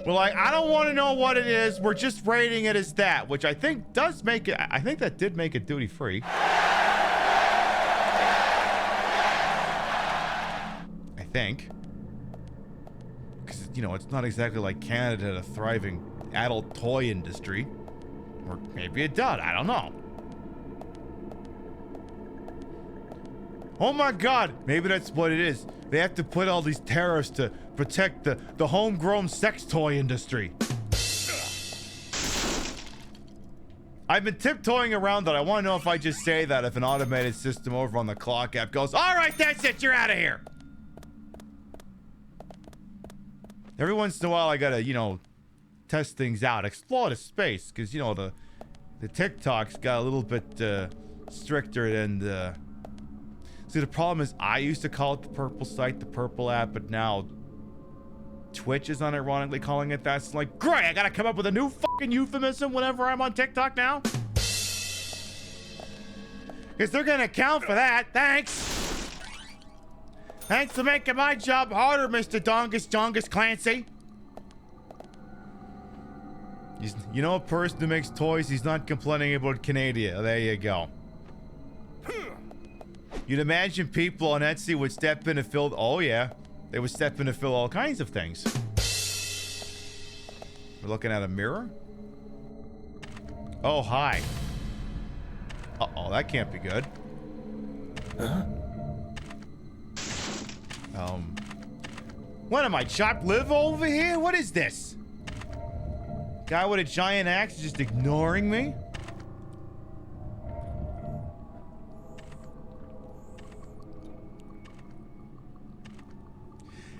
Well, I don't want to know what it is. We're just rating it as that, which I think does make it. I think that did make it duty free. I think. Because, you know, it's not exactly like Canada had a thriving adult toy industry. Or maybe a dud. I don't know. Oh my God. Maybe that's what it is. They have to put all these tariffs to protect the homegrown sex toy industry. I've been tiptoeing around that. I want to know if I just say that if an automated system over on the clock app goes, all right, that's it. You're out of here. Every once in a while, I gotta, test things out, explore the space, because, the TikTok's got a little bit stricter than See, the problem is I used to call it the purple site, the purple app, but now Twitch is unironically calling it that. It's like, great, I gotta come up with a new fucking euphemism whenever I'm on TikTok now. Because they're gonna account for that. Thanks. Thanks for making my job harder, Mr. Dongus Clancy. A person who makes toys, he's not complaining about Canada. There you go. You'd imagine people on Etsy would step in and fill... Oh, yeah. They would step in and fill all kinds of things. We're looking at a mirror? Oh, hi. Uh-oh, that can't be good. Huh? What am I, chopped liver over here? What is this? Guy with a giant axe just ignoring me?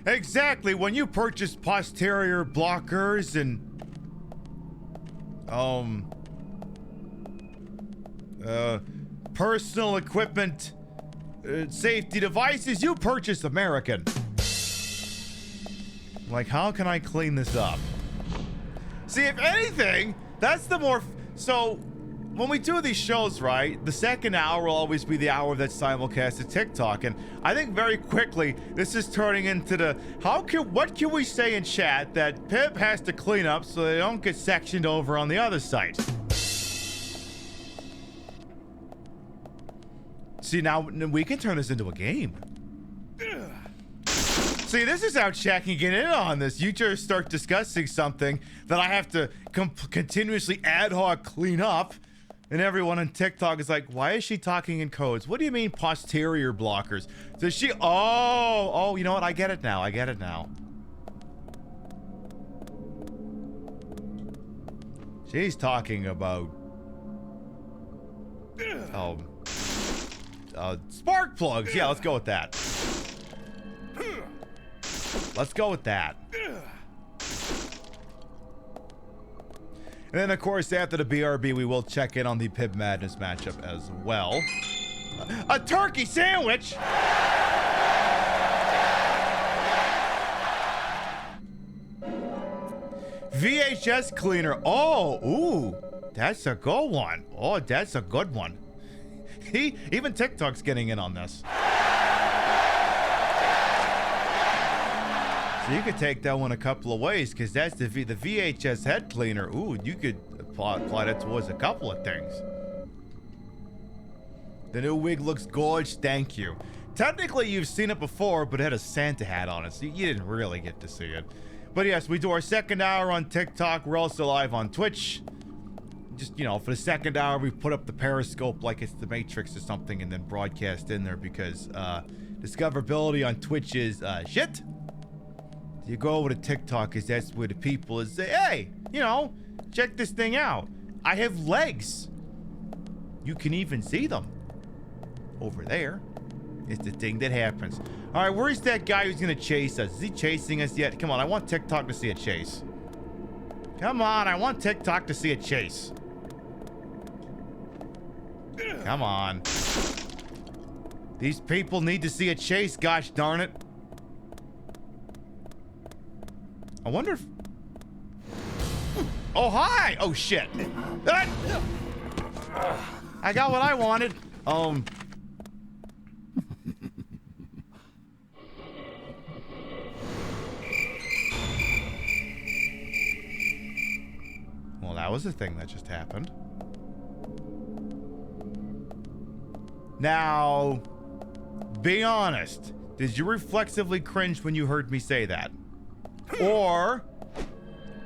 Exactly, when you purchase posterior blockers and personal equipment safety devices, you purchase American. Like, how can I clean this up? See, if anything, that's the more... So, when we do these shows, right, the second hour will always be the hour that's simulcast at TikTok, and I think very quickly this is turning into the what can we say in chat that Pip has to clean up so they don't get sectioned over on the other site. See, now we can turn this into a game. See, this is how chat can get in on this. You just start discussing something that I have to continuously ad hoc clean up. And everyone on TikTok is like, why is she talking in codes? What do you mean posterior blockers? Does she... Oh, you know what? I get it now. She's talking about... spark plugs. Yeah, let's go with that. And then, of course, after the BRB, we will check in on the Pib Madness matchup as well. A turkey sandwich! VHS cleaner. Oh, ooh. That's a good one. Oh, that's a good one. Even TikTok's getting in on this. So you could take that one a couple of ways, because that's the VHS head cleaner. Ooh, you could apply that towards a couple of things. The new wig looks gorgeous. Thank you. Technically, you've seen it before, but it had a Santa hat on it, so you didn't really get to see it. But yes, we do our second hour on TikTok. We're also live on Twitch. Just, for the second hour, we put up the Periscope like it's the Matrix or something and then broadcast in there because discoverability on Twitch is shit. You go over to TikTok because that's where the people is say, hey, check this thing out. I have legs. You can even see them. Over there. It's the thing that happens. All right, where's that guy who's going to chase us? Is he chasing us yet? Come on, I want TikTok to see a chase. Come on, I want TikTok to see a chase. Come on. These people need to see a chase, gosh darn it. I wonder if... Oh, hi! Oh, shit. I got what I wanted. Well, that was the thing that just happened. Now, be honest. Did you reflexively cringe when you heard me say that? Or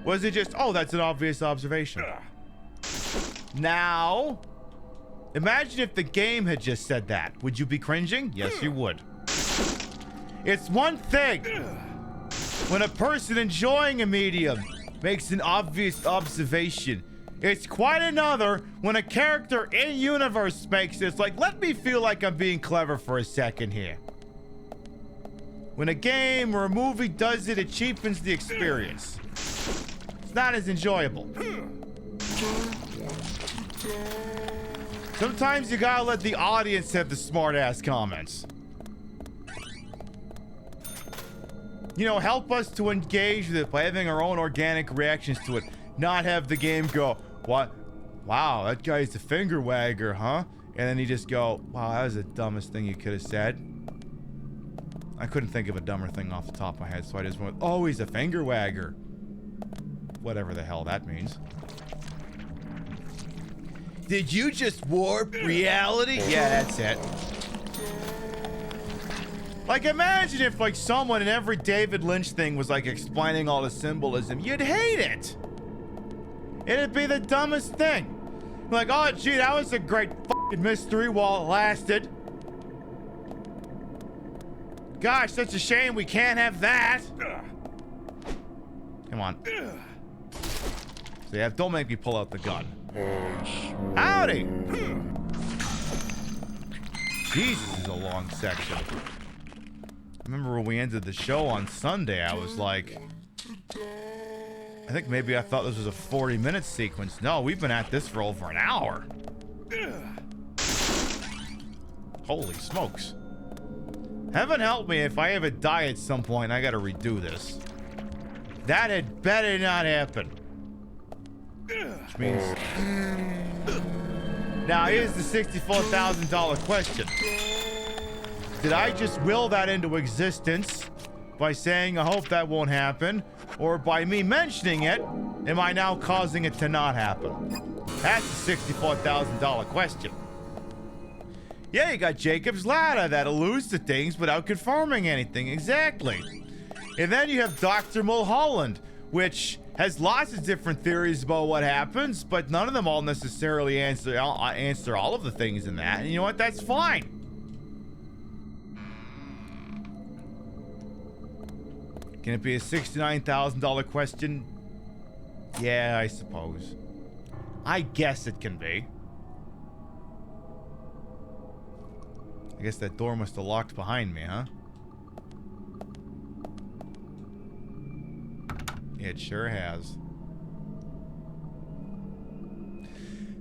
was it just, oh, that's an obvious observation? Now, imagine if the game had just said that. Would you be cringing? Yes, you would. It's one thing when a person enjoying a medium makes an obvious observation. It's quite another when a character in universe makes it. It's like, let me feel like I'm being clever for a second here. When a game or a movie does it, it cheapens the experience. It's not as enjoyable. Sometimes you gotta let the audience have the smart-ass comments. You know, help us to engage with it by having our own organic reactions to it. Not have the game go, what? Wow, that guy's a finger wagger, huh? And then you just go, wow, that was the dumbest thing you could have said. I couldn't think of a dumber thing off the top of my head, so I just went, oh, he's a finger wagger. Whatever the hell that means. Did you just warp reality? Yeah, that's it. Like, imagine if, like, someone in every David Lynch thing was, like, explaining all the symbolism. You'd hate it. It'd be the dumbest thing. Like, oh, gee, that was a great fucking mystery while it lasted. Gosh, such a shame we can't have that. Come on. So, yeah, don't make me pull out the gun. Howdy. Jesus, this is a long section. I remember when we ended the show on Sunday, I was like, I think maybe I thought this was a 40-minute sequence. No, we've been at this for over an hour. Holy smokes. Heaven help me if I ever die at some point, I gotta redo this. That had better not happen. Which means... Now, here's the $64,000 question. Did I just will that into existence by saying I hope that won't happen? Or by me mentioning it, am I now causing it to not happen? That's the $64,000 question. Yeah, you got Jacob's Ladder that alludes to things without confirming anything. Exactly. And then you have Dr. Mulholland, which has lots of different theories about what happens, but none of them all necessarily answer all of the things in that. And you know what? That's fine. Can it be a $69,000 question? Yeah, I suppose. I guess it can be. I guess that door must have locked behind me, huh? It sure has.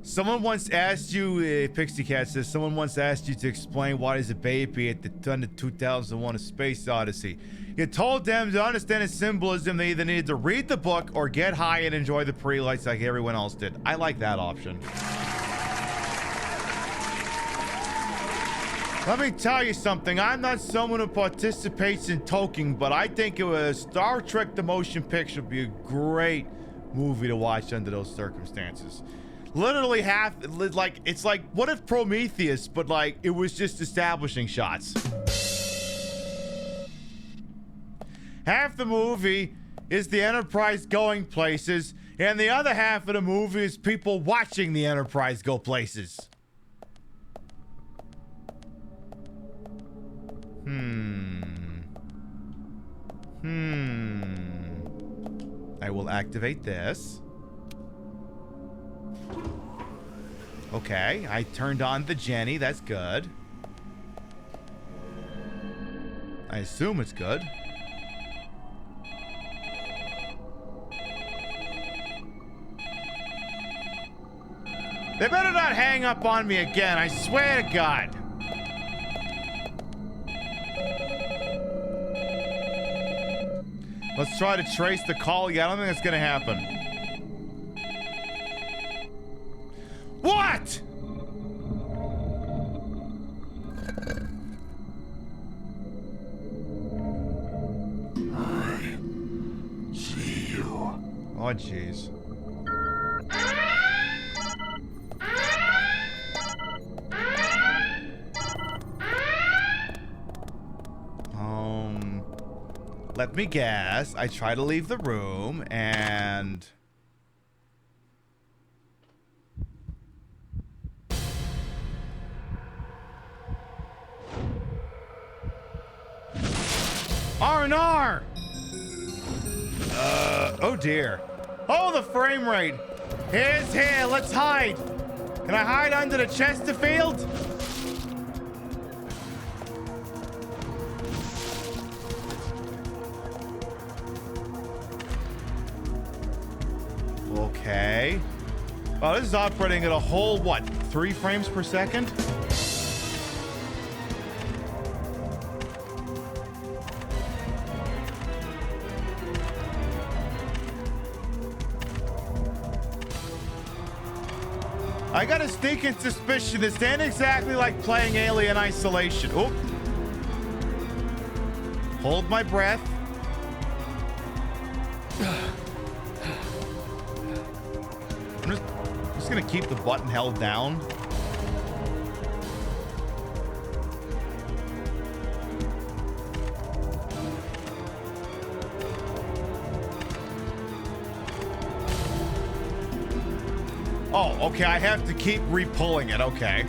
Someone once asked you, Pixie Cat says, someone once asked you to explain why there's a baby at the end of 2001 A Space Odyssey. You told them to understand its symbolism, they either needed to read the book or get high and enjoy the pre-lights like everyone else did. I like that option. Let me tell you something. I'm not someone who participates in Tolkien, but I think it was Star Trek the Motion Picture would be a great movie to watch under those circumstances. Literally half, like, it's like, what if Prometheus, but like, it was just establishing shots. Half the movie is the Enterprise going places, and the other half of the movie is people watching the Enterprise go places. I will activate this. Okay, I turned on the Jenny. That's good. I assume it's good. They better not hang up on me again, I swear to God. Let's try to trace the call. Yeah, I don't think that's gonna happen. What? I see you. Oh, jeez. Let me guess. I try to leave the room and... R&R! Oh dear. Oh, the frame rate. Here's here. Let's hide. Can I hide under the Chesterfield? Okay. Oh, this is operating at a whole, what, 3 frames per second? I got a sneaking suspicion this ain't exactly like playing Alien Isolation. Oop. Hold my breath. I'm just gonna keep the button held down. Oh, okay, I have to keep re-pulling it, okay.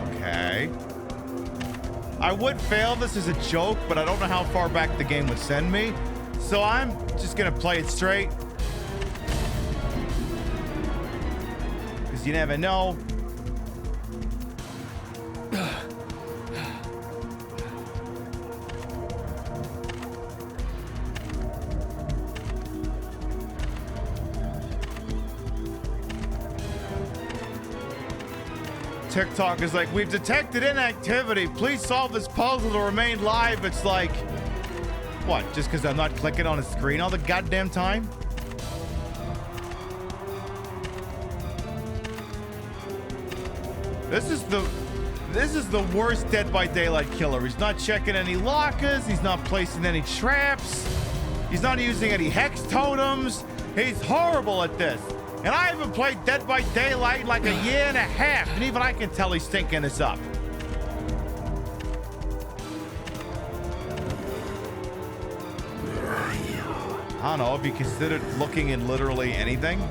Okay. I would fail this as a joke, but I don't know how far back the game would send me. So I'm just gonna play it straight. Because you never know. TikTok is like, we've detected inactivity. Please solve this puzzle to remain live. It's like, what? Just because I'm not clicking on a screen all the goddamn time? This is the worst Dead by Daylight killer. He's not checking any lockers. He's not placing any traps. He's not using any hex totems. He's horrible at this. And I haven't played Dead by Daylight in like a year and a half, and even I can tell he's stinking this up. I don't know, have you considered looking in literally anything?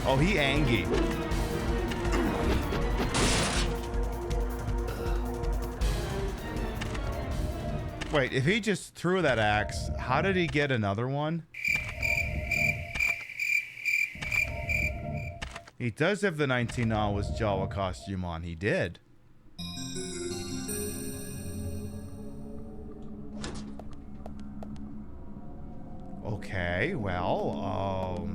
Oh, he angry. Wait, if he just threw that axe, how did he get another one? He does have the 19 hours Jawa costume on. He did. Okay, well,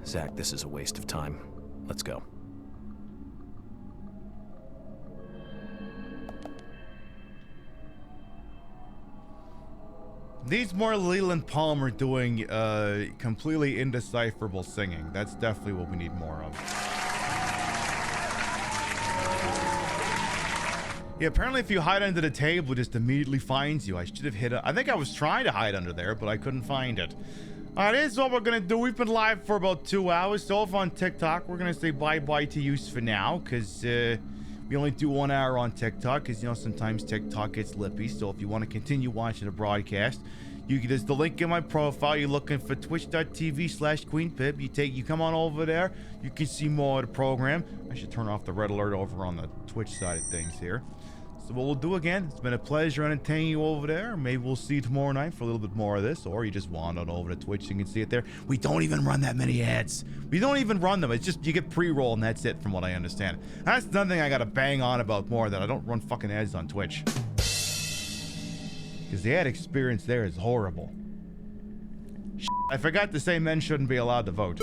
Zach, this is a waste of time. Let's go. Needs more Leland Palmer doing completely indecipherable singing. That's definitely what we need more of. Yeah, apparently if you hide under the table, it just immediately finds you. I should have hit it. I think I was trying to hide under there, but I couldn't find it. All right, this is what we're going to do. We've been live for about 2 hours. So if on TikTok, we're going to say bye-bye to you for now, because we only do 1 hour on TikTok, because, you know, sometimes TikTok gets lippy. So if you want to continue watching the broadcast, there's the link in my profile. You're looking for twitch.tv/QueenPip. You come on over there. You can see more of the program. I should turn off the red alert over on the Twitch side of things here. So what we'll do again, it's been a pleasure entertaining you over there. Maybe we'll see you tomorrow night for a little bit more of this, or you just wander on over to Twitch and you can see it there. We don't even run that many ads. We don't even run them. It's just you get pre-roll and that's it from what I understand. That's another thing I gotta bang on about more, that I don't run fucking ads on Twitch. Because the ad experience there is horrible. I forgot to say men shouldn't be allowed to vote.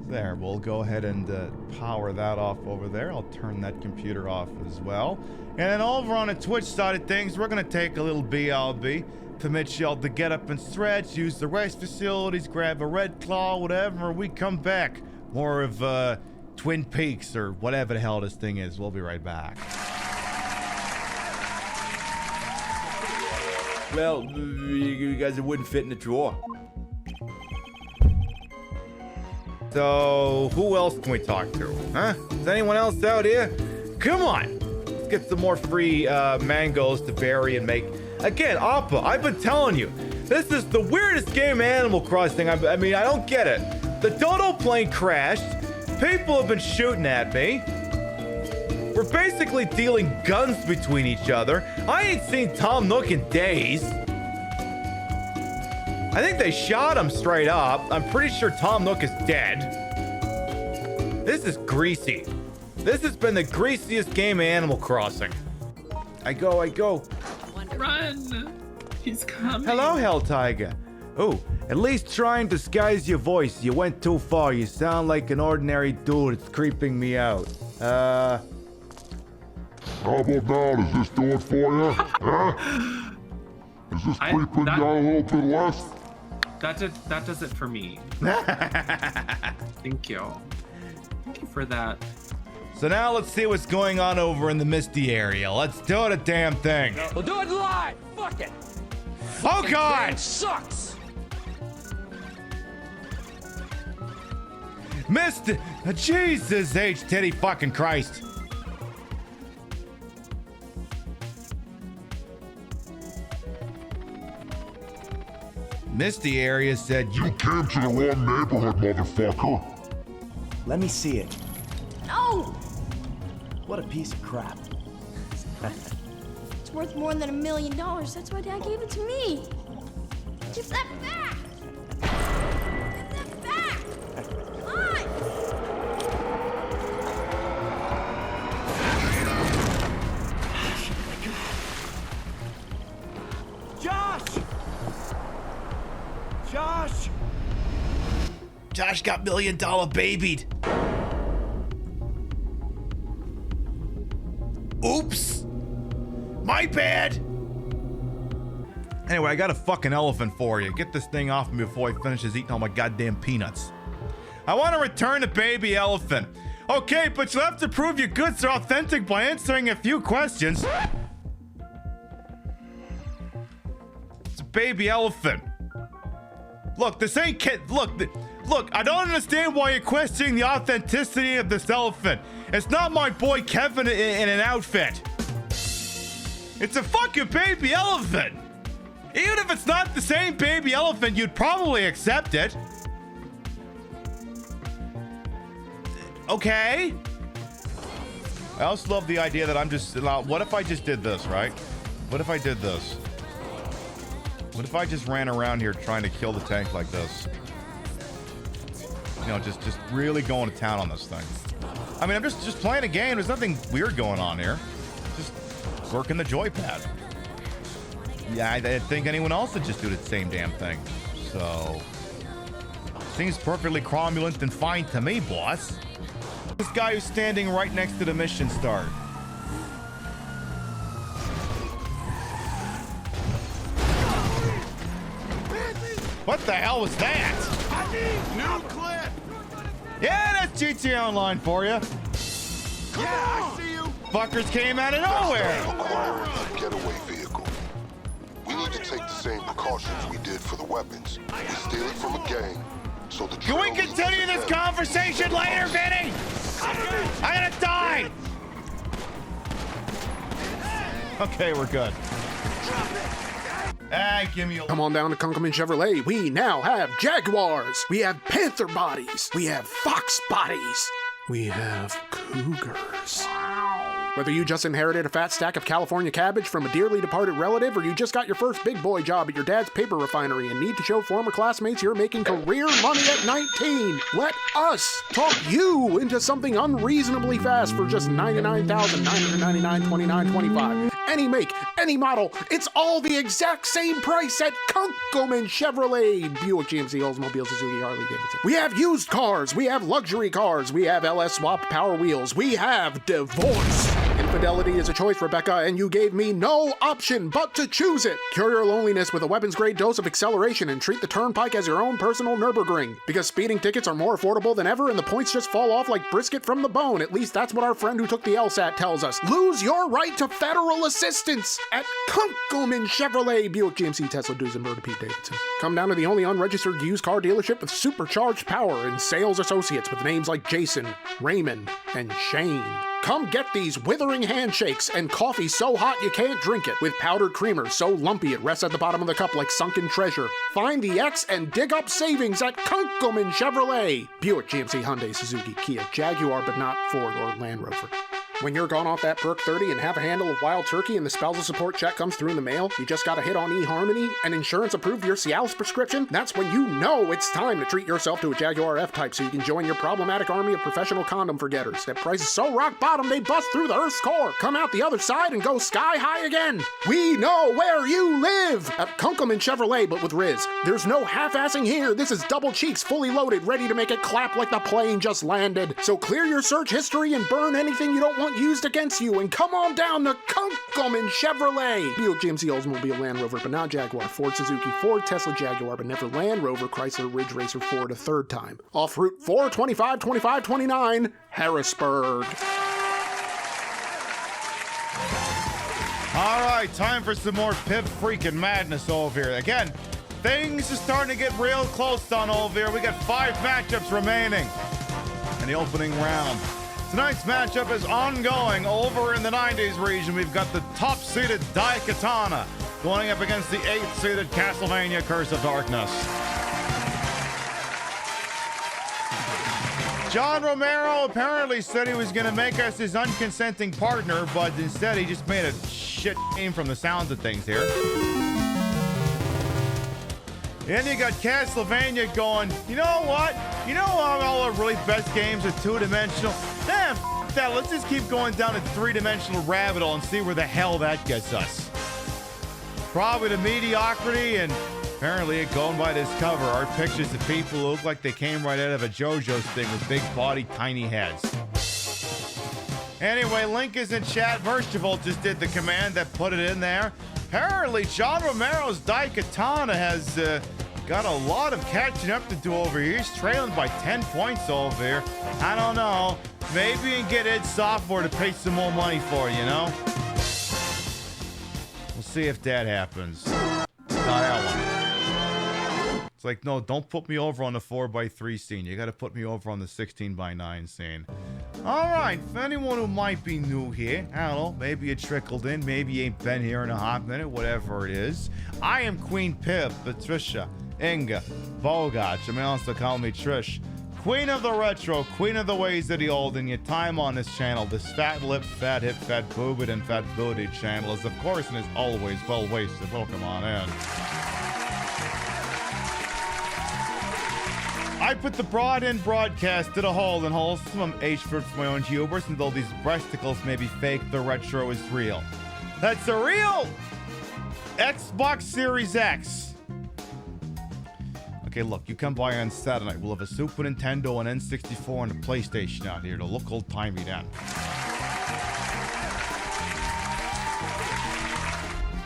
There, we'll go ahead and power that off over there. I'll turn that computer off as well. And then over on the Twitch side of things, we're going to take a little BLB. Permit y'all to get up and stretch, use the rest facilities, grab a Red Claw, whatever. We come back. More of Twin Peaks or whatever the hell this thing is. We'll be right back. Well, you guys, it wouldn't fit in the drawer. So, who else can we talk to? Huh? Is anyone else out here? Come on! Let's get some more free mangoes to bury and make. Again, Appa, I've been telling you, this is the weirdest game of Animal Crossing. I mean, I don't get it. The dodo plane crashed. People have been shooting at me. We're basically dealing guns between each other. I ain't seen Tom Nook in days. I think they shot him straight up. I'm pretty sure Tom Nook is dead. This is greasy. This has been the greasiest game of Animal Crossing. I go. Run! He's coming. Hello, Hell Tiger. Oh, at least try and disguise your voice. You went too far. You sound like an ordinary dude. It's creeping me out. How about now? Does this do it for you? Huh? Is this creeping you out a little bit less? That does it for me. Thank you. Thank you for that. So now let's see what's going on over in the Misty area. Let's do the damn thing. We'll do it live. Fuck it. Oh God! It sucks. Misty, Jesus H. Teddy fucking Christ. Misty area said you came to the wrong neighborhood, motherfucker. Let me see it. No! What a piece of crap. It's worth more than $1 million. That's why Dad gave it to me. Give that back! Give that back! Come on! Josh got $1 million babied. Oops. My bad. Anyway, I got a fucking elephant for you. Get this thing off me before he finishes eating all my goddamn peanuts. I want to return the baby elephant. Okay, but you'll have to prove your goods are authentic by answering a few questions. It's a baby elephant. Look, this ain't kid. Look, I don't understand why you're questioning the authenticity of this elephant. It's not my boy Kevin in an outfit. It's a fucking baby elephant. Even if it's not the same baby elephant, you'd probably accept it. Okay. I also love the idea that I'm just, what if I just did this, right? What if I did this? What if I just ran around here trying to kill the tank like this? You know, just really going to town on this thing. I mean, I'm just playing a game. There's nothing weird going on here. Just working the joypad. Yeah, I think anyone else would just do the same damn thing. So, seems perfectly cromulent and fine to me, boss. This guy who's standing right next to the mission start. What the hell was that? New clip. Yeah, that's GTA Online for you. Yeah, I see you. Fuckers came out of nowhere. Acquiring a getaway vehicle. We need to take the same precautions we did for the weapons. We steal it from a gang, so the. Can we continue this conversation later, Vinny? I'm gonna die. Okay, we're good. Give me a... Come on down to Kunkelman Chevrolet. We now have Jaguars. We have Panther bodies. We have Fox bodies. We have Cougars. Whether you just inherited a fat stack of California cabbage from a dearly departed relative, or you just got your first big boy job at your dad's paper refinery and need to show former classmates you're making career money at 19, let us talk you into something unreasonably fast for just $99,999.29.25. Any make, any model, it's all the exact same price at Kunkelman Chevrolet. Buick, GMC, Oldsmobile, Suzuki, Harley, Davidson. We have used cars, we have luxury cars, we have LS swap power wheels, we have divorce. In Infidelity is a choice, Rebecca, and you gave me no option but to choose it. Cure your loneliness with a weapons-grade dose of acceleration and treat the Turnpike as your own personal Nürburgring. Because speeding tickets are more affordable than ever and the points just fall off like brisket from the bone. At least that's what our friend who took the LSAT tells us. Lose your right to federal assistance at Kunkelman Chevrolet, Buick, GMC, Tesla, Duesenberg, and Pete Davidson. Come down to the only unregistered used car dealership with supercharged power and sales associates with names like Jason, Raymond, and Shane. Come get these withering handshakes and coffee so hot you can't drink it, with powdered creamer so lumpy it rests at the bottom of the cup like sunken treasure. Find the X and dig up savings at Kunkelman Chevrolet, Buick, GMC, Hyundai, Suzuki, Kia, Jaguar, but not Ford or Land Rover. When you're gone off that perk 30 and have a handle of wild turkey and the spousal support check comes through in the mail, you just gotta hit on eHarmony and insurance approved your Cialis prescription, that's when you know it's time to treat yourself to a Jaguar F-Type so you can join your problematic army of professional condom forgetters. That price is so rock bottom they bust through the Earth's core. Come out the other side and go sky high again. We know where you live! At Kunkelman Chevrolet, but with Riz. There's no half-assing here. This is double cheeks, fully loaded, ready to make it clap like the plane just landed. So clear your search history and burn anything you don't want used against you, and come on down to Kunkelman Chevrolet. Buick, GMC, Oldsmobile, Land Rover, but not Jaguar. Ford, Suzuki, Ford, Tesla, Jaguar, but never Land Rover, Chrysler, Ridge Racer, Ford a third time. Off Route 425-2529, Harrisburg. All right, time for some more Pip freaking madness over here. Again, things are starting to get real close on over here. We got 5 matchups remaining in the opening round. Tonight's matchup is ongoing over in the 90s region. We've got the top-seeded Daikatana going up against the 8th-seeded Castlevania Curse of Darkness. John Romero apparently said he was going to make us his unconsenting partner, but instead he just made a shit game from the sounds of things here. And you got Castlevania going, you know what? You know how all our really best games are two-dimensional? F that, let's just keep going down a 3-dimensional rabbit hole and see where the hell that gets us. Probably to mediocrity, and apparently it going by this cover are pictures of people who look like they came right out of a JoJo's thing with big body, tiny heads. Anyway, link is in chat. Merchivol just did the command that put it in there. Apparently, John Romero's Daikatana has got a lot of catching up to do over here. He's trailing by 10 points over here. I don't know. Maybe you can get id Software to pay some more money for you know? We'll see if that happens. It's like, no, don't put me over on the 4x3 scene. You gotta put me over on the 16x9 scene. Alright, for anyone who might be new here, I don't know, maybe you trickled in, maybe you ain't been here in a hot minute, whatever it is. I am Queen Pip, Patricia, Inga, Bogart, you may also call me Trish. Queen of the retro, queen of the ways of the old, and your time on this channel, this fat lip, fat hip, fat boobid, and fat booty channel is of course and is always well wasted. Welcome on in. I put the broad in broadcast to the hole and holes some H-word for my own hubris, and though these breasticles may be fake, the retro is real. That's a real Xbox Series X. Okay, look, you come by on Saturday night. We'll have a Super Nintendo, an N64, and a PlayStation out here. It'll look old-timey then.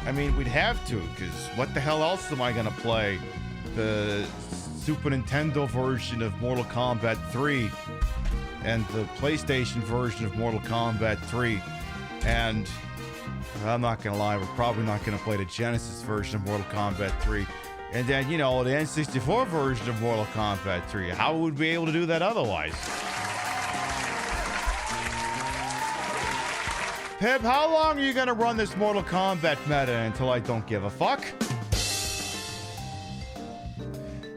I mean, we'd have to, because what the hell else am I going to play? The Super Nintendo version of Mortal Kombat 3 and the PlayStation version of Mortal Kombat 3. And I'm not going to lie, we're probably not going to play the Genesis version of Mortal Kombat 3. And then, you know, the N64 version of Mortal Kombat 3. How would we be able to do that otherwise? Pip, how long are you going to run this Mortal Kombat meta until I don't give a fuck?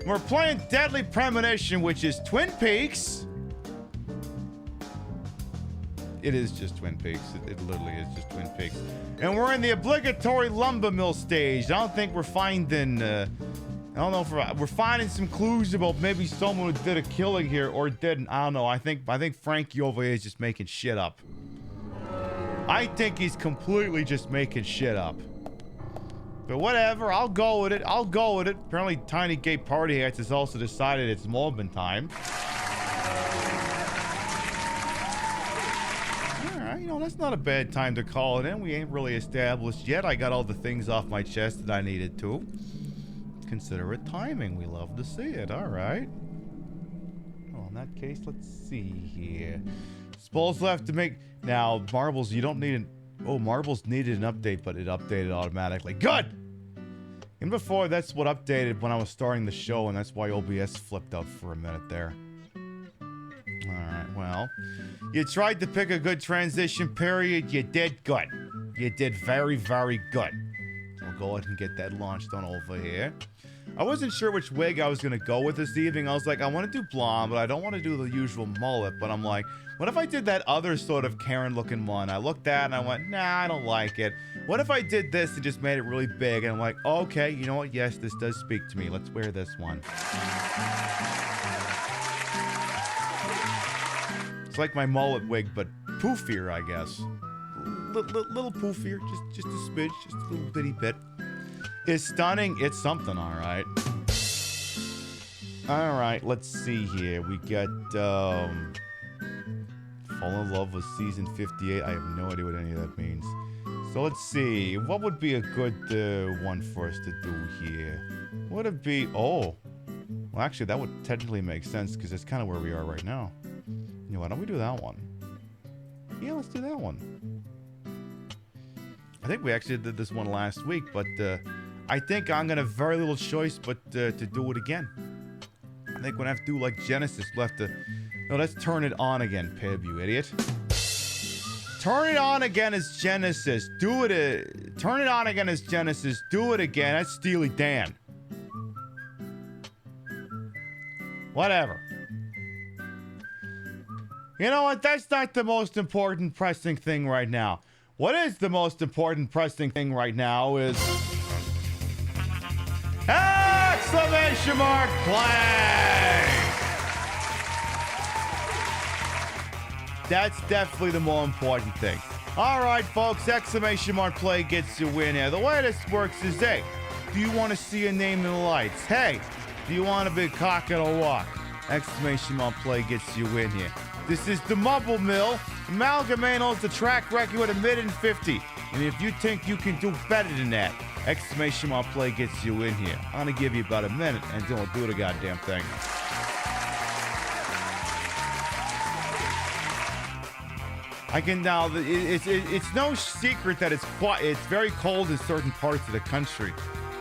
We're playing Deadly Premonition, which is Twin Peaks. It is just Twin Peaks. It literally is just Twin Peaks. And we're in the obligatory lumber mill stage. I don't think we're finding, I don't know if we're finding some clues about maybe someone who did a killing here or didn't. I don't know. I think Frankie over here is just making shit up. I think he's completely just making shit up. But whatever, I'll go with it. I'll go with it. Apparently, Tiny Gay Party Hats has also decided it's Morbin time. you know, that's not a bad time to call it in. We ain't really established yet. I got all the things off my chest that I needed to. Consider it timing. We love to see it. All right. Well, in that case, let's see here. Spools left to make... Now, Marbles, you don't need an... Oh, Marbles needed an update, but it updated automatically. Good! And before, that's what updated when I was starting the show, and that's why OBS flipped out for a minute there. Alright, well. You tried to pick a good transition period. You did good. You did very, very good. So I'll go ahead and get that launched on over here. I wasn't sure which wig I was going to go with this evening. I was like, I want to do blonde, but I don't want to do the usual mullet. But I'm like, what if I did that other sort of Karen-looking one? I looked at it and I went, nah, I don't like it. What if I did this and just made it really big? And I'm like, okay, you know what? Yes, this does speak to me. Let's wear this one. It's like my mullet wig, but poofier, I guess. Little poofier, just a smidge, just a little bitty bit. It's stunning. It's something, all right. All right, let's see here. We got Fall in Love with Season 58. I have no idea what any of that means. So let's see. What would be a good one for us to do here? Would it be... Oh. Well, actually, that would technically make sense because that's kind of where we are right now. You know, why don't we do that one? Yeah, let's do that one. I think we actually did this one last week, but I think I'm gonna have very little choice but to do it again. I think we're gonna have to do like Genesis. We'll have to... No, let's turn it on again, Pib, you idiot. Turn it on again as Genesis. Do it. Turn it on again as Genesis. Do it again. That's Steely Dan. Whatever. You know what? That's not the most important pressing thing right now. What is the most important pressing thing right now is... Exclamation mark play! That's definitely the more important thing. All right, folks, exclamation mark play gets you in here. The way this works is, hey, do you want to see a name in the lights? Hey, do you want a big cock and a walk? Exclamation mark play gets you in here. This is the Mumble Mill. Amalgamate holds the track record with a minute and 50. And if you think you can do better than that, exclamation mark play gets you in here. I'm gonna give you about a minute and don't do the goddamn thing. I can now. It's no secret that it's very cold in certain parts of the country,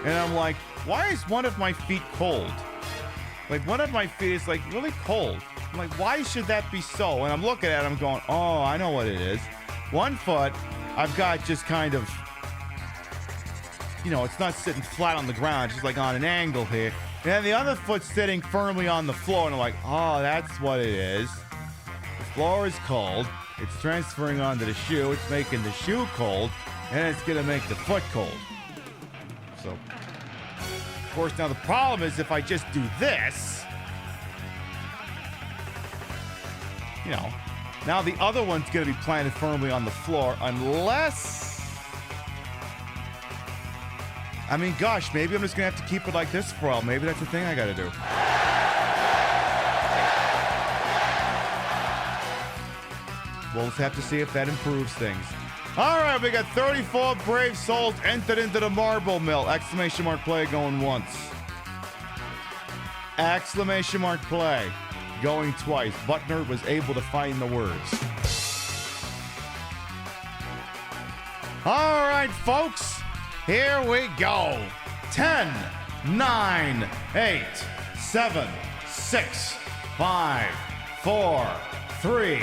and I'm like, why is one of my feet cold? Like one of my feet is like really cold. I'm like, why should that be so? And I'm looking at it, I'm going, oh, I know what it is. One foot, I've got just kind of, you know, it's not sitting flat on the ground, just like on an angle here. And then the other foot's sitting firmly on the floor, and I'm like, oh, that's what it is. The floor is cold. It's transferring onto the shoe. It's making the shoe cold, and it's going to make the foot cold. So, of course, now the problem is if I just do this, you know, now the other one's going to be planted firmly on the floor unless... I mean, gosh, maybe I'm just going to have to keep it like this for a while. Maybe that's the thing I got to do. We'll just have to see if that improves things. All right, we got 34 brave souls entered into the Marble Mill. Exclamation mark play going once. Exclamation mark play going twice. Butner was able to find the words. All right, folks, here we go. 10, 9, 8, 7, 6, 5, 4, 3,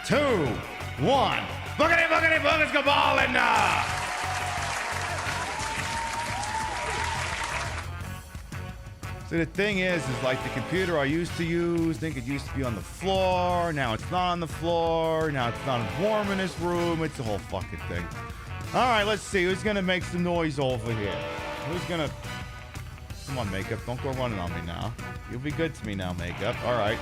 2, 1. Boogity, boogity, boogers, go ballin' now! So the thing is like the computer I used to use, I think it used to be on the floor, now it's not on the floor, now it's not warm in this room, it's a whole fucking thing. All right, let's see, who's gonna make some noise over here? Who's gonna... Come on, Makeup, don't go running on me now. You'll be good to me now, Makeup, all right.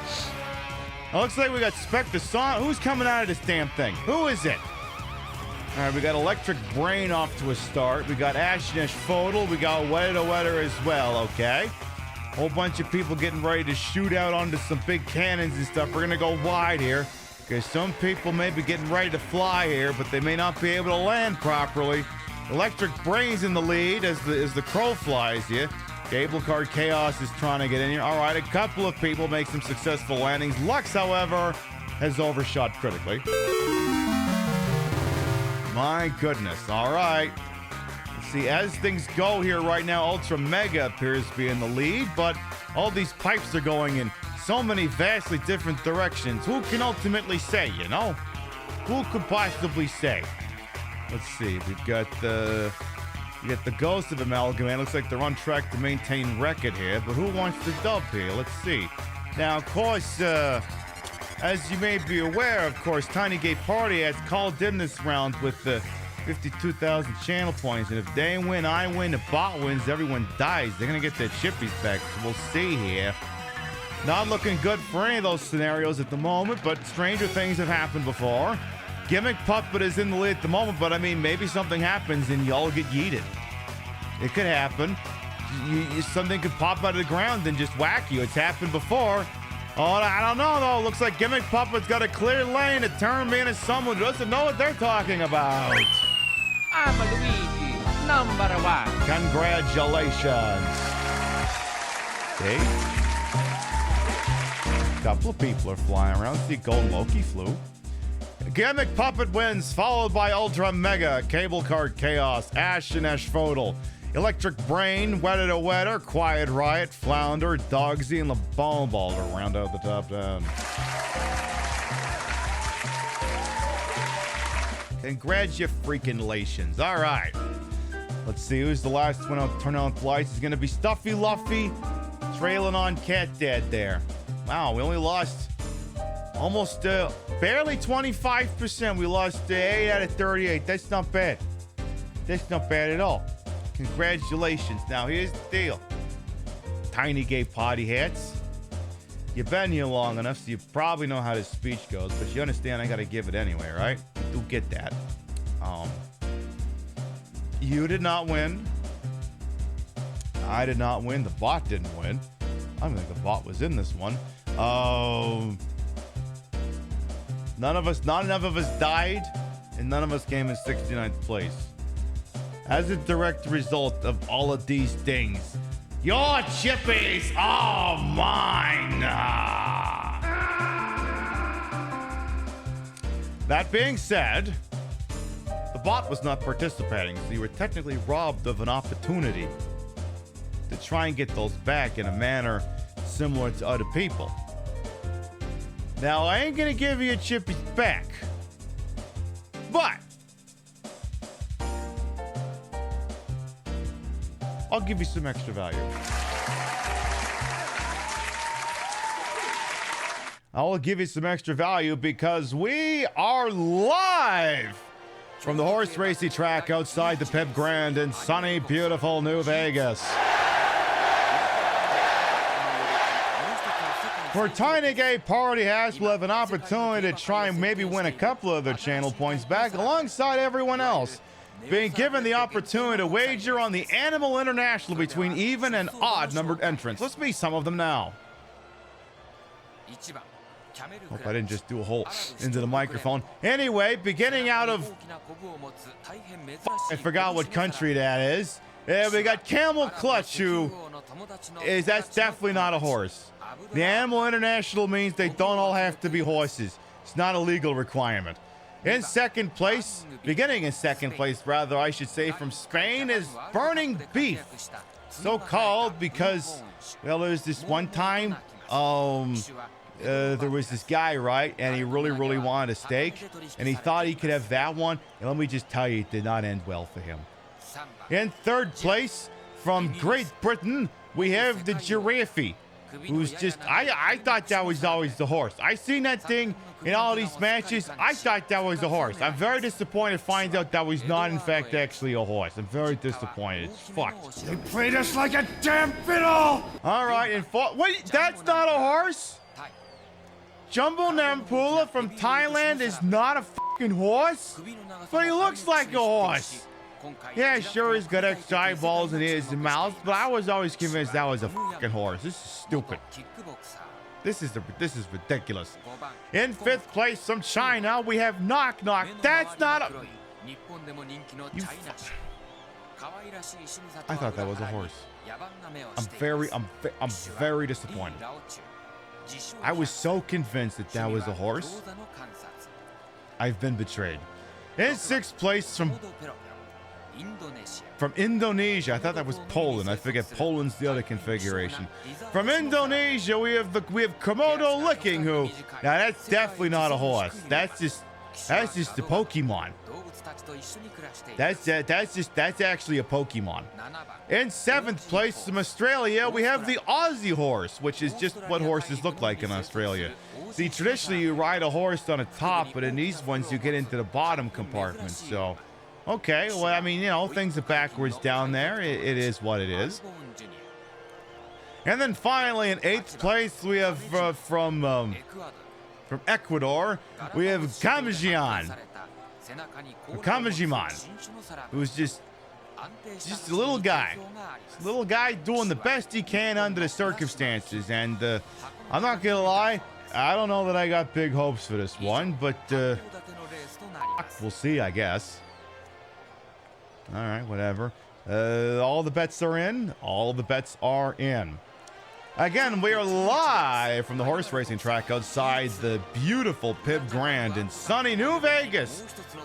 It looks like we got Spectre Song. Who's coming out of this damn thing? Who is it? All right, we got Electric Brain off to a start. We got Ashnesh Fodal. We got Wetter as well, okay? Whole bunch of people getting ready to shoot out onto some big cannons and stuff. We're going to go wide here. Because some people may be getting ready to fly here, but they may not be able to land properly. Electric Brain's in the lead as the crow flies here. Cable Card Chaos is trying to get in here. All right, a couple of people make some successful landings. Lux, however, has overshot critically. My goodness. All right. Let's see, as things go here right now, Ultra Mega appears to be in the lead, but all these pipes are going in so many vastly different directions. Who can ultimately say, you know? Who could possibly say? Let's see. We've got the Ghost of Amalgamate. Looks like they're on track to maintain record here, but who wants the dub here? Let's see. Now, of course, as you may be aware, of course, Tiny Gay Party has called in this round with the 52,000 channel points, and if they win, I win, the bot wins, everyone dies. They're gonna get their chippies back, so we'll see here. Not looking good for any of those scenarios at the moment, but stranger things have happened before. Gimmick Puppet is in the lead at the moment, but I mean, maybe something happens and y'all get yeeted. It could happen. Something could pop out of the ground and just whack you. It's happened before. Oh, I don't know, though. Looks like Gimmick Puppet's got a clear lane to turn me into someone who doesn't know what they're talking about. I'm a Luigi, #1. Congratulations. See? A couple of people are flying around. See, Golden Loki flew. Gimmick Puppet wins, followed by Ultra Mega, Cable Card Chaos, Ash and Asphodel, Electric Brain, Wetter to Wetter, Quiet Riot, Flounder, Dogsy, and the Ball Ball to round out the top 10. Congratulations. All right. Let's see who's the last one to turn on the lights. It's going to be Stuffy Luffy, trailing on Cat Dad there. Wow, we only lost almost barely 25%. We lost 8 out of 38. That's not bad. That's not bad at all. Congratulations. Now, here's the deal. Tiny Gay Party hats. You've been here long enough, so you probably know how this speech goes, but you understand I got to give it anyway, right? You do get that. You did not win. I did not win. The bot didn't win. I don't think the bot was in this one. Not enough of us died, and none of us came in 69th place. As a direct result of all of these things, your chippies are mine. That being said, the bot was not participating, so you were technically robbed of an opportunity to try and get those back in a manner similar to other people. Now, I ain't gonna give you your chippies back, but I'll give you some extra value. I will give you some extra value because we are live from the horse racing track outside the Pep Grand in sunny, beautiful New Vegas. For Tiny Gay Party Hats, we'll have an opportunity to try and maybe win a couple of their channel points back alongside everyone else, being given the opportunity to wager on the Animal International between even and odd numbered entrants. Let's meet some of them now. Hope I didn't just do a hole into the microphone. Anyway, beginning out of, I forgot what country that is. We got Camel Clutch, that's definitely not a horse. The Animal International means they don't all have to be horses. It's not a legal requirement. In second place, beginning in second place, rather, I should say, from Spain is Burning Beef. So called because, well, there's this one time, there was this guy, right, and he really wanted a steak, and he thought he could have that one, and let me just tell you, it did not end well for him. In third place, from Great Britain, we have the Giraffe, who's just, I thought that was always the horse. I seen that thing in all these matches. I thought that was a horse. I'm very disappointed to find out that was not, in fact, actually a horse. I'm very disappointed. It's fucked. They played us like a damn fiddle! All right, and wait, that's not a horse? Jumbo Nampula from Thailand is not a fucking horse? But he looks like a horse. Yeah, sure, he's got extra eyeballs and ears and mouths, but I was always convinced that was a fucking horse. This is stupid. This is ridiculous. In 5th place from China, we have Knock Knock. That's not a... I thought that was a horse. I'm very disappointed. I was so convinced that that was a horse. I've been betrayed. In 6th place from Indonesia. I thought that was Poland. I forget Poland's the other configuration. From Indonesia, we have Komodo licking. Who? Now that's definitely not a horse. That's just a Pokemon. That's actually a Pokemon. In 7th place from Australia, we have the Aussie horse, which is just what horses look like in Australia. See, traditionally you ride a horse on the top, but in these ones you get into the bottom compartment. So, okay, well, I mean, you know, things are backwards down there. It is what it is. And then finally, in 8th place, we have from Ecuador, we have Kamajiman, who's just a little guy. Just a little guy doing the best he can under the circumstances. And I'm not gonna lie, I don't know that I got big hopes for this one, but we'll see, I guess. All right, whatever. All the bets are in. All the bets are in. Again, we are live from the horse racing track outside the beautiful Pib Grand in sunny New Vegas.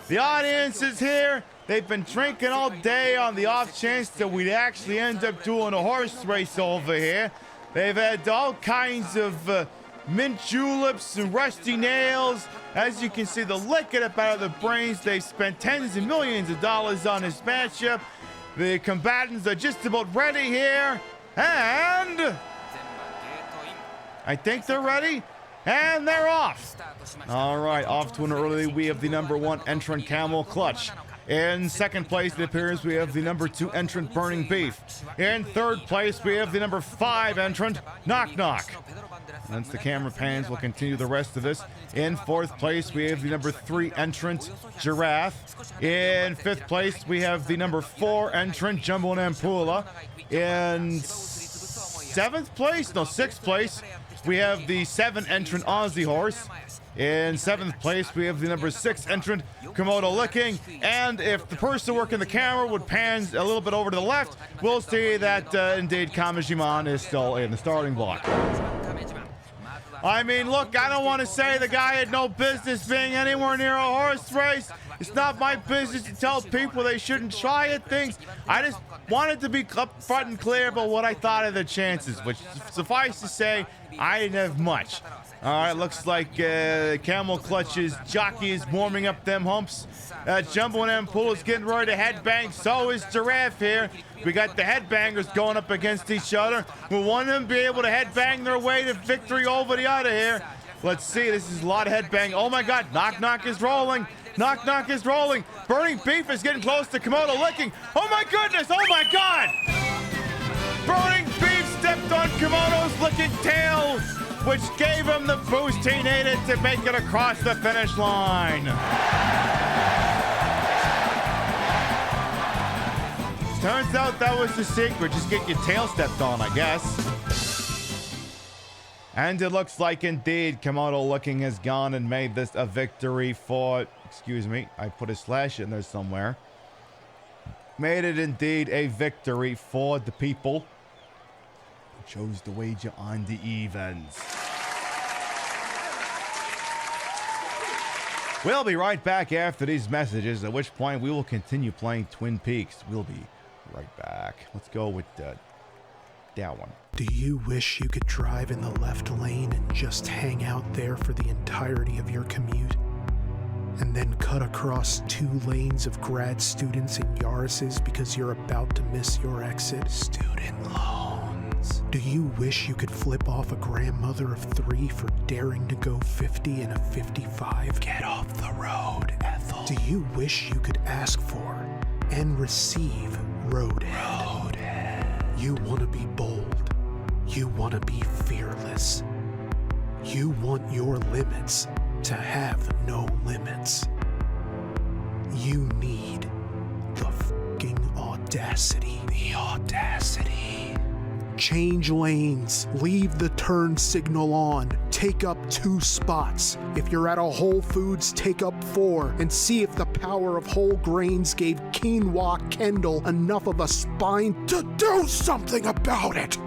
The audience is here. They've been drinking all day on the off chance that we'd actually end up doing a horse race over here. They've had all kinds of mint juleps and rusty nails. As you can see, the liquor up out of the brains. They've spent tens of millions of dollars on this matchup. The combatants are just about ready here. And I think they're ready, and they're off. All right, off to an early. We have the #1 entrant, Camel Clutch. In 2nd place, it appears we have the #2 entrant, Burning Beef. In 3rd place, we have the #5 entrant, Knock Knock. Once the camera pans, we'll continue the rest of this. In 4th place, we have the #3 entrant, Giraffe. In 5th place, we have the #4 entrant, Jumbo Nampula. In 6th place, we have the 7 entrant Aussie horse. In 7th place, we have the #6 entrant, Komodo Licking. And if the person working the camera would pan a little bit over to the left, we'll see that indeed Kamajiman is still in the starting block. I mean, look, I don't want to say the guy had no business being anywhere near a horse race. It's not my business to tell people they shouldn't try at things. I just wanted to be upfront and clear about what I thought of the chances, which suffice to say, I didn't have much. All right, looks like Camel Clutch's jockey is warming up them humps. Jumbo and Pool is getting ready to headbang. So is Giraffe here. We got the headbangers going up against each other. Will one of them be able to headbang their way to victory over the other here? Let's see. This is a lot of headbang. Oh, my God. Knock Knock is rolling. Knock Knock is rolling. Burning Beef is getting close to Komodo Licking. Oh, my goodness. Oh, my God. Burning Beef stepped on Komodo's licking tail, which gave him the boost he needed to make it across the finish line. Turns out that was the secret. Just get your tail stepped on, I guess. And it looks like indeed Komodo Licking has gone and made this a victory for... Excuse me, I put a slash in there somewhere. Made it indeed a victory for the people who chose to wager on the evens. We'll be right back after these messages, at which point we will continue playing Twin Peaks. We'll be right back. Let's go with that one. Do you wish you could drive in the left lane and just hang out there for the entirety of your commute? And then cut across 2 lanes of grad students in Yaris's because you're about to miss your exit? Student loans. Do you wish you could flip off a grandmother of 3 for daring to go 50 in a 55? Get off the road, Ethel. Do you wish you could ask for and receive Roadhead? You want to be bold. You want to be fearless. You want your limits to have no limits. You need the fucking audacity. The audacity. Change lanes. Leave the turn signal on. Take up 2 spots. If you're at a Whole Foods, take up 4 and see if the power of whole grains gave Quinoa Kendall enough of a spine to do something about it.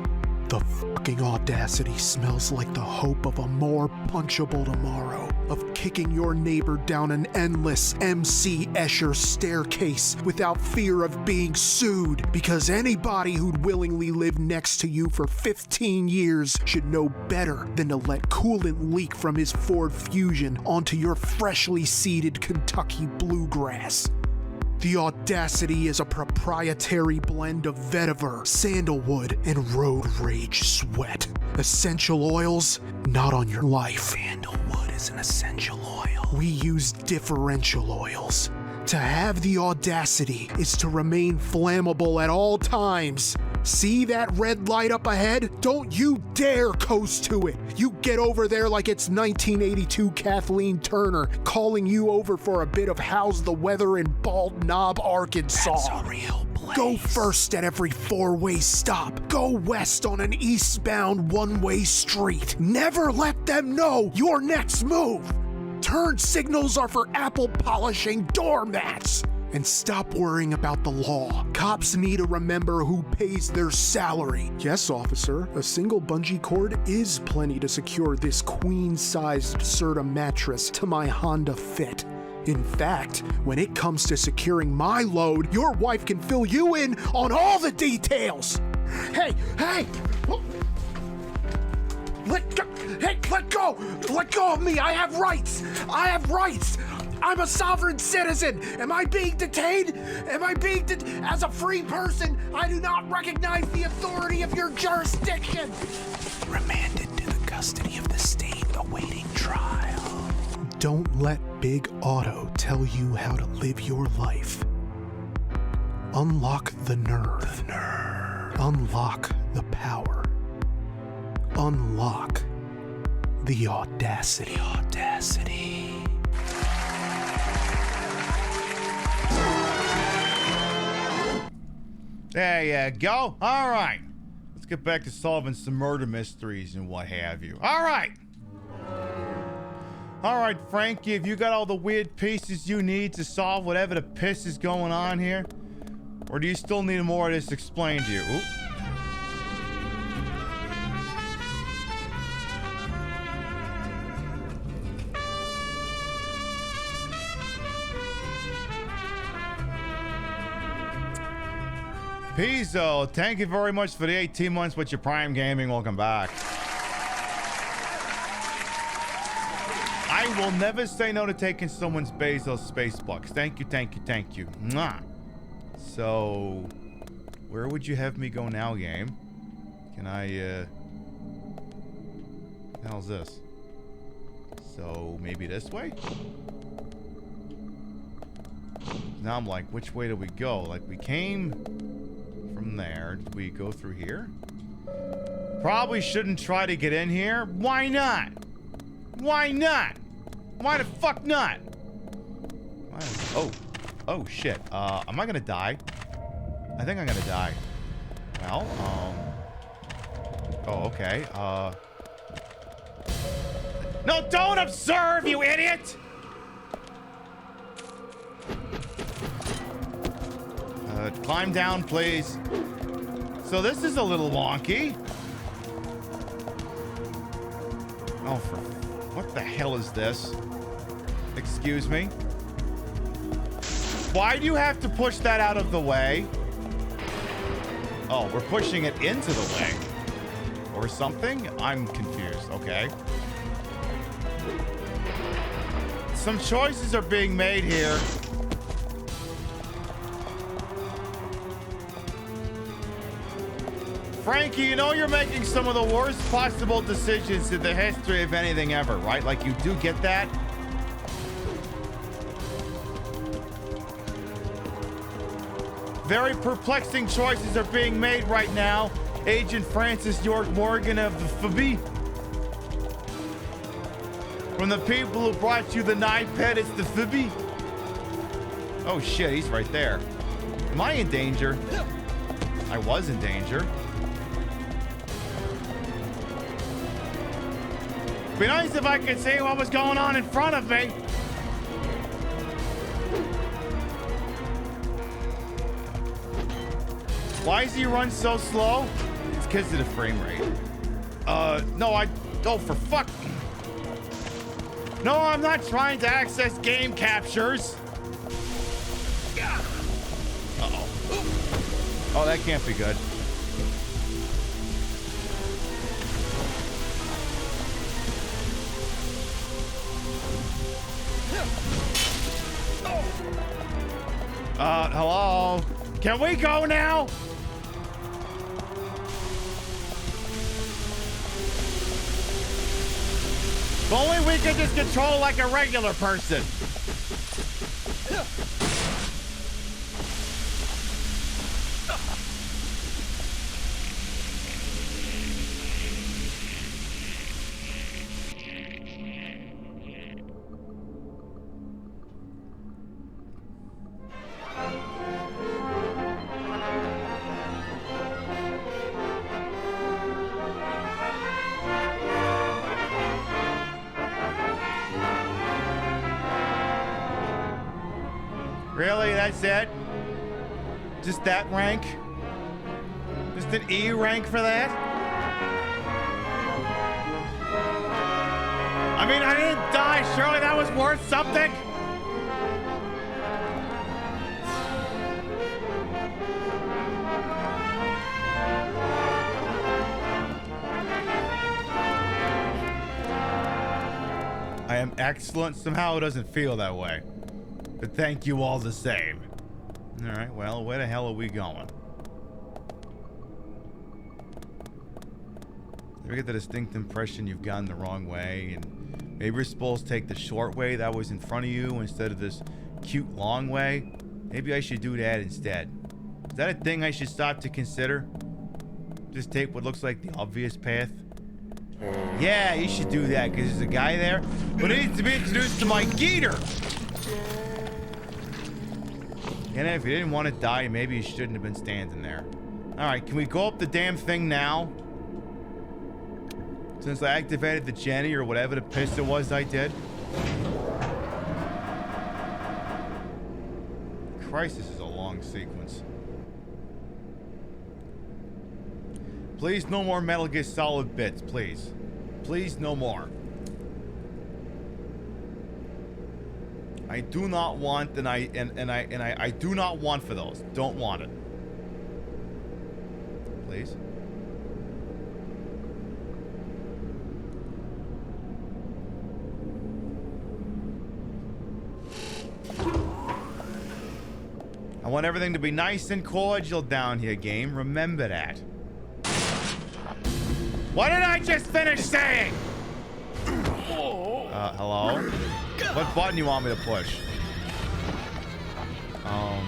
The fucking audacity smells like the hope of a more punchable tomorrow, of kicking your neighbor down an endless MC Escher staircase without fear of being sued, because anybody who'd willingly live next to you for 15 years should know better than to let coolant leak from his Ford Fusion onto your freshly seeded Kentucky bluegrass. The Audacity is a proprietary blend of vetiver, sandalwood, and road rage sweat. Essential oils, not on your life. Sandalwood is an essential oil. We use differential oils. To have the audacity is to remain flammable at all times. See that red light up ahead? Don't you dare coast to it. You get over there like it's 1982 Kathleen Turner calling you over for a bit of How's the Weather in Bald Knob, Arkansas. That's a real place. Go first at every 4-way stop. Go west on an eastbound 1-way street. Never let them know your next move. Turn signals are for apple polishing doormats. And stop worrying about the law. Cops need to remember who pays their salary. Yes, officer, a single bungee cord is plenty to secure this queen-sized Serta mattress to my Honda Fit. In fact, when it comes to securing my load, your wife can fill you in on all the details. Hey! Let go! Let go of me! I have rights! I'm a sovereign citizen! Am I being detained? As a free person, I do not recognize the authority of your jurisdiction! Remanded to the custody of the state awaiting trial. Don't let Big Auto tell you how to live your life. Unlock the nerve. Unlock the power. Unlock the audacity. There you go. All right. Let's get back to solving some murder mysteries and what have you. All right. All right, Frankie, have you got all the weird pieces you need to solve whatever the piss is going on here? Or do you still need more of this explained to you? Oop. Pizzo, thank you very much for the 18 months with your Prime Gaming. Welcome back. I will never say no to taking someone's Bezos space bucks. Thank you. Mwah. So, where would you have me go now, game? Can I, what the hell's this? So, maybe this way? Now I'm like, which way do we go? Like, we came from there. Did we go through here? Probably shouldn't try to get in here. Why not? Why the fuck not? Oh shit. Am I gonna die? I think I'm gonna die. Well, oh, okay. No, don't observe, you idiot! Climb down, please. So this is a little wonky. Oh, what the hell is this? Excuse me? Why do you have to push that out of the way? Oh, we're pushing it into the way. Or something? I'm confused. Okay. Some choices are being made here. Frankie, you know you're making some of the worst possible decisions in the history of anything ever, right? Like, you do get that? Very perplexing choices are being made right now. Agent Francis York Morgan of the FB. From the people who brought you the iPad, it's the FB. Oh shit, he's right there. Am I in danger? I was in danger. Be nice if I could see what was going on in front of me. Why does he run so slow? It's because of the frame rate. Oh, for fuck. No, I'm not trying to access game captures. Uh-oh. Oh, that can't be good. Hello? Can we go now? If only we could just control like a regular person. Really? That's it? Just that rank? Just an E rank for that? I mean, I didn't die. Surely that was worth something? I am excellent. Somehow it doesn't feel that way. But thank you all the same. Alright, well, where the hell are we going? I get the distinct impression you've gone the wrong way, and maybe you're supposed to take the short way that was in front of you instead of this cute long way. Maybe I should do that instead. Is that a thing I should stop to consider? Just take what looks like the obvious path? Yeah, you should do that, because there's a guy there who needs to be introduced to my Geeter! And if you didn't want to die, maybe you shouldn't have been standing there. Alright, can we go up the damn thing now? Since I activated the Jenny or whatever the piss it was I did. Christ, this is a long sequence. Please, no more Metal Gear Solid bits, please. Please, no more. I do not want, and I do not want for those. Don't want it. Please. I want everything to be nice and cordial down here, game. Remember that. What did I just finish saying? Hello? What button you want me to push? Oh.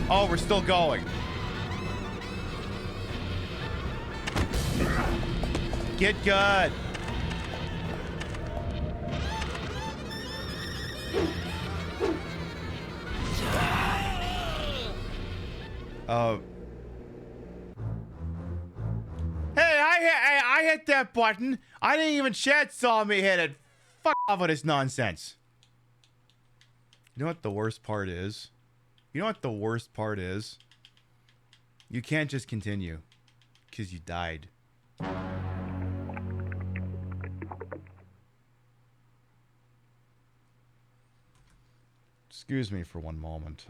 Oh, we're still going. Get good. Hey, I hit that button. I didn't even chat saw me hit it. Fuck off with this nonsense. You know what the worst part is? You know what the worst part is? You can't just continue. Because you died. Excuse me for one moment.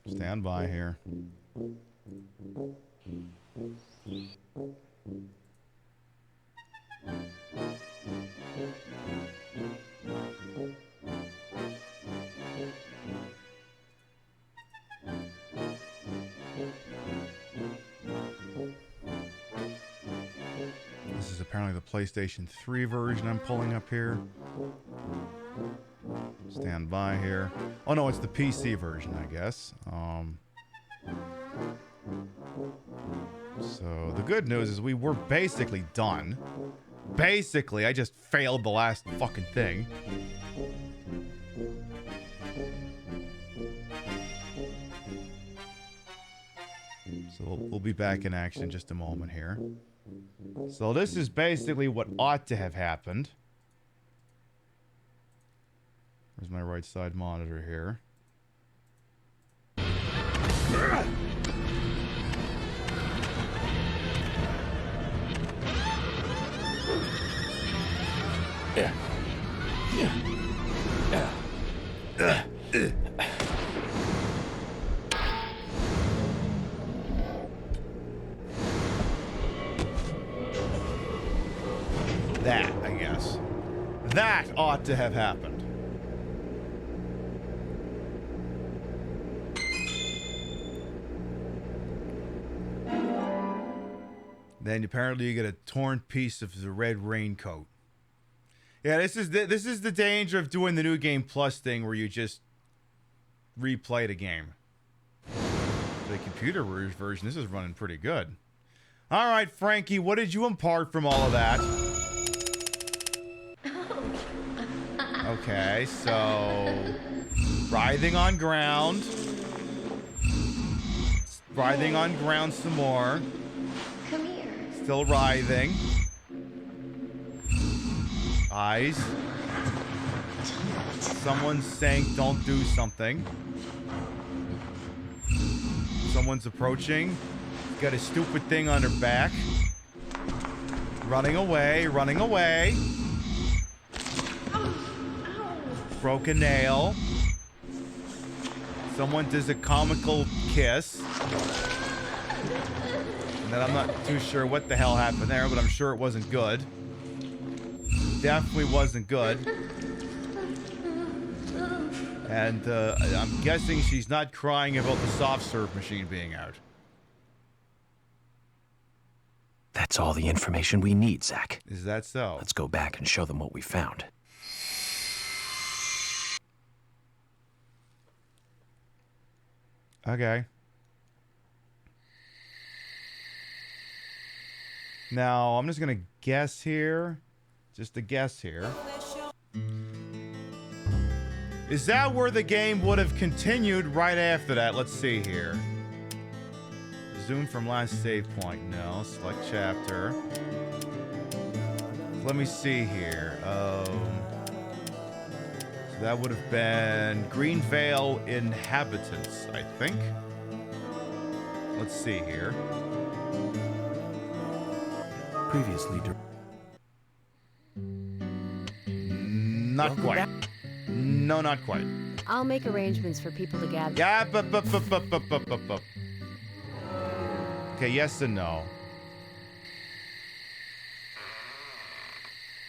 Stand by here. This is apparently the PlayStation 3 version I'm pulling up here. Stand by here. Oh no, it's the PC version, I guess. So the good news is we were basically done. Basically, I just failed the last fucking thing. So we'll be back in action in just a moment here. So this is basically what ought to have happened. Where's my right side monitor here? Yeah. That, I guess. That ought to have happened. Then apparently you get a torn piece of the red raincoat. Yeah, this is the danger of doing the New Game Plus thing where you just replay the game. The computer version, this is running pretty good. All right, Frankie, what did you impart from all of that? Okay, so writhing on ground. Writhing on ground some more. Come here. Still writhing. Eyes. Someone's saying don't do something. Someone's approaching. Got a stupid thing on her back. Running away, running away. Broken nail. Someone does a comical kiss. And then I'm not too sure what the hell happened there, but I'm sure it wasn't good. Definitely wasn't good. And I'm guessing she's not crying about the soft serve machine being out. That's all the information we need, Zach. Is that so? Let's go back and show them what we found. Okay. Now, I'm just gonna guess here. Just a guess here. Is that where the game would have continued right after that? Let's see here. Zoom from last save point. No. Select chapter. Let me see here. So that would have been Greenvale Inhabitants, I think. Let's see here. Previously... Not quite. No, not quite. I'll make arrangements for people to gather. Yeah, but. Okay, yes and no.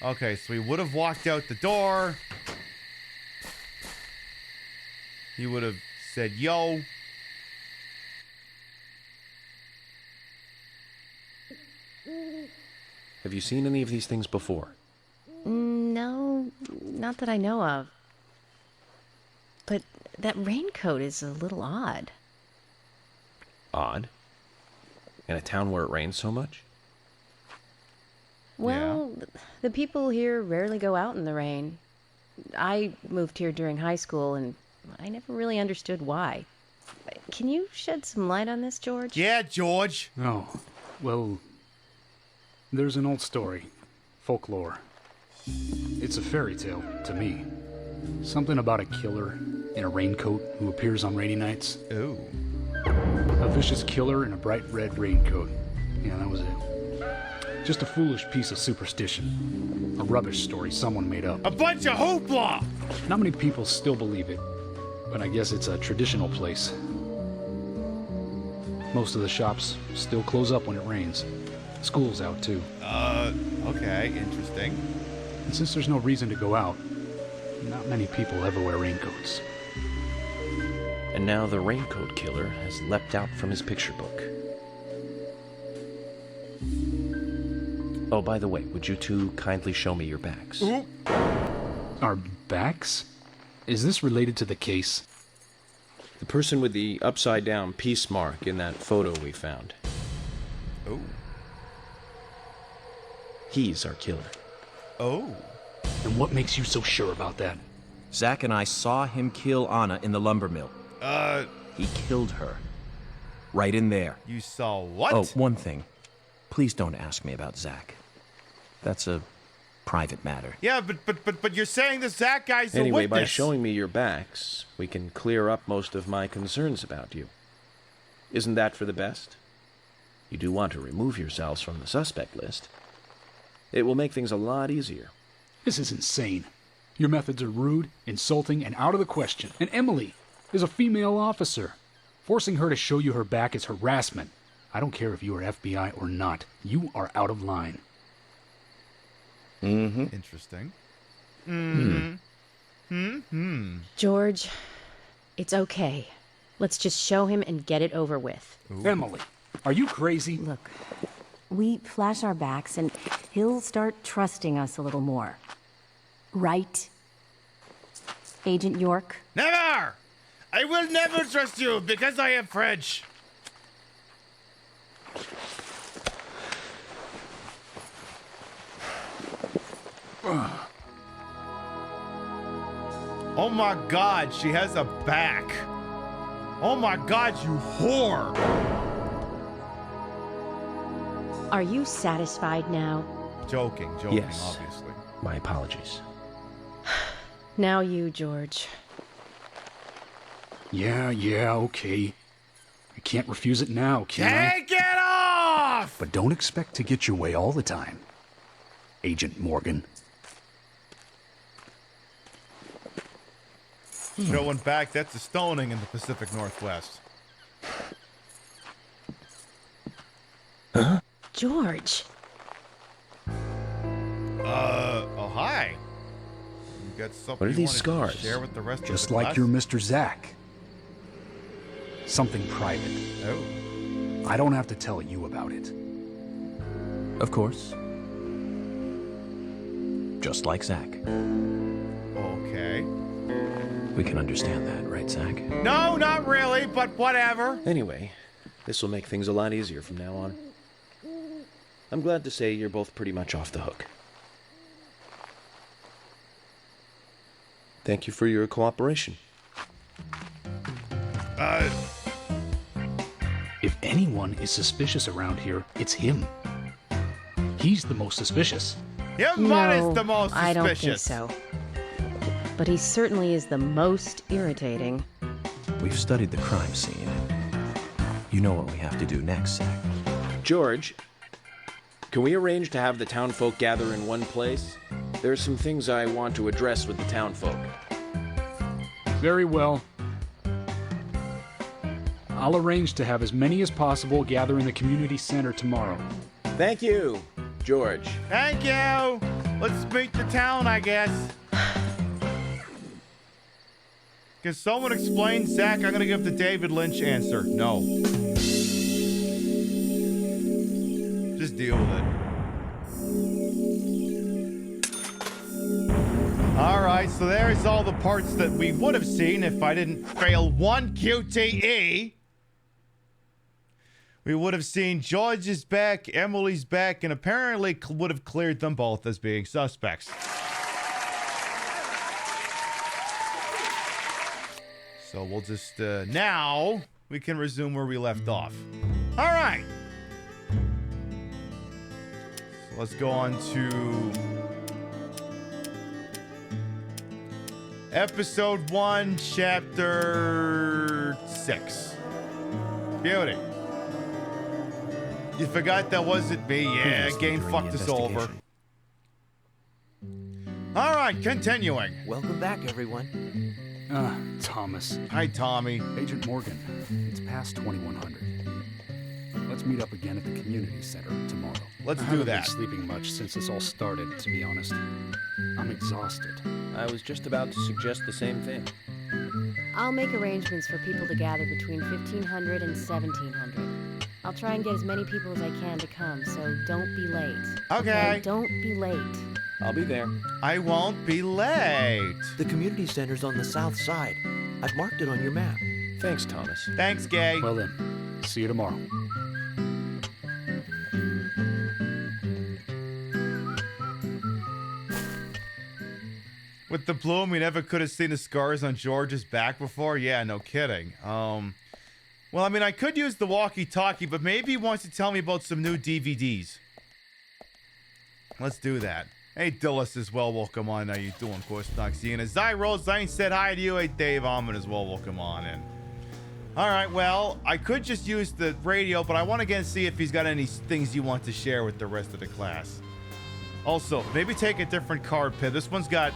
Okay, so he would have walked out the door. He would have said, yo. Have you seen any of these things before? No, not that I know of. But that raincoat is a little odd. Odd? In a town where it rains so much? Well, the people here rarely go out in the rain. I moved here during high school, and I never really understood why. Can you shed some light on this, George? Yeah, George. Oh, well, there's an old story. Folklore. It's a fairy tale, to me. Something about a killer in a raincoat who appears on rainy nights. Ooh. A vicious killer in a bright red raincoat. Yeah, that was it. Just a foolish piece of superstition. A rubbish story someone made up. A bunch of hoopla! Not many people still believe it, but I guess it's a traditional place. Most of the shops still close up when it rains. School's out, too. Okay, interesting. And since there's no reason to go out, not many people ever wear raincoats. And now the raincoat killer has leapt out from his picture book. Oh, by the way, would you two kindly show me your backs? Ooh. Our backs? Is this related to the case? The person with the upside-down peace mark in that photo we found. Oh. He's our killer. Oh. And what makes you so sure about that? Zach and I saw him kill Anna in the lumber mill. He killed her. Right in there. You saw what? Oh, one thing. Please don't ask me about Zach. That's a private matter. Yeah, but you're saying the Zach guy's a Anyway, by witness. showing me your backs, we can clear up most of my concerns about you. Isn't that for the best? You do want to remove yourselves from the suspect list. It will make things a lot easier. This is insane. Your methods are rude, insulting, and out of the question. And Emily is a female officer. Forcing her to show you her back is harassment. I don't care if you are FBI or not. You are out of line. Mm-hmm. Interesting. George, it's okay. Let's just show him and get it over with. Emily, are you crazy? Look, we flash our backs and he'll start trusting us a little more. Right? Agent York? Never! I will never trust you because I have French. Oh my God, she has a back. Oh my God, you whore. Are you satisfied now? Joking, Yes. obviously. My apologies. Now you, George. Yeah, okay. I can't refuse it now, can I? Take it off! But don't expect to get your way all the time, Agent Morgan. Showing back, that's a stoning in the Pacific Northwest. Huh? George. Oh, hi. You got something What are you these wanted to scars? share with the rest Just of the like class? your Mr. Zach. Something private. Oh. I don't have to tell you about it. Of course. Just like Zach. Okay. We can understand that, right, Zach? No, not really, but whatever. Anyway, this will make things a lot easier from now on. I'm glad to say you're both pretty much off the hook. Thank you for your cooperation. If anyone is suspicious around here, it's him. He's the most suspicious. Your mom is the most suspicious. I don't think so. But he certainly is the most irritating. We've studied the crime scene. You know what we have to do next, Zach. George, can we arrange to have the townfolk gather in one place? There are some things I want to address with the townfolk. Very well. I'll arrange to have as many as possible gather in the community center tomorrow. Thank you, George. Thank you. Let's meet the town, I guess. Can someone explain, Zach? I'm gonna give the David Lynch answer. No. Just deal with it. Alright, so there's all the parts that we would have seen if I didn't fail one QTE. We would have seen George's back, Emily's back, and apparently would have cleared them both as being suspects. So we'll just, now we can resume where we left off. All right. So let's go on to episode 1, chapter 6. Beauty. You forgot that wasn't me. Yeah, game fucked us over. All right, continuing. Welcome back, everyone. Thomas. Hi, Tommy. Agent Morgan, it's past 2100. Let's meet up again at the community center tomorrow. Let's I do haven't that. been sleeping much since this all started, to be honest. I'm exhausted. I was just about to suggest the same thing. I'll make arrangements for people to gather between 1500 and 1700. I'll try and get as many people as I can to come, so don't be late. Okay. Don't be late. I'll be there. I won't be late. The community center's on the south side. I've marked it on your map. Thanks, Thomas. Thanks, Gay. Well then, see you tomorrow. With the bloom, we never could have seen the scars on George's back before. Yeah, no kidding. Well, I mean, I could use the walkie-talkie, but maybe he wants to tell me about some new DVDs. Let's do that. Hey, Dillis as well. Welcome on. How you doing? Of course, Noxiana. Zyro Zine said hi to you. Hey, Dave Almond as well. Welcome on in. All right, well, I could just use the radio, but I want to again see if he's got any things you want to share with the rest of the class. Also, maybe take a different card, Pip. This one's got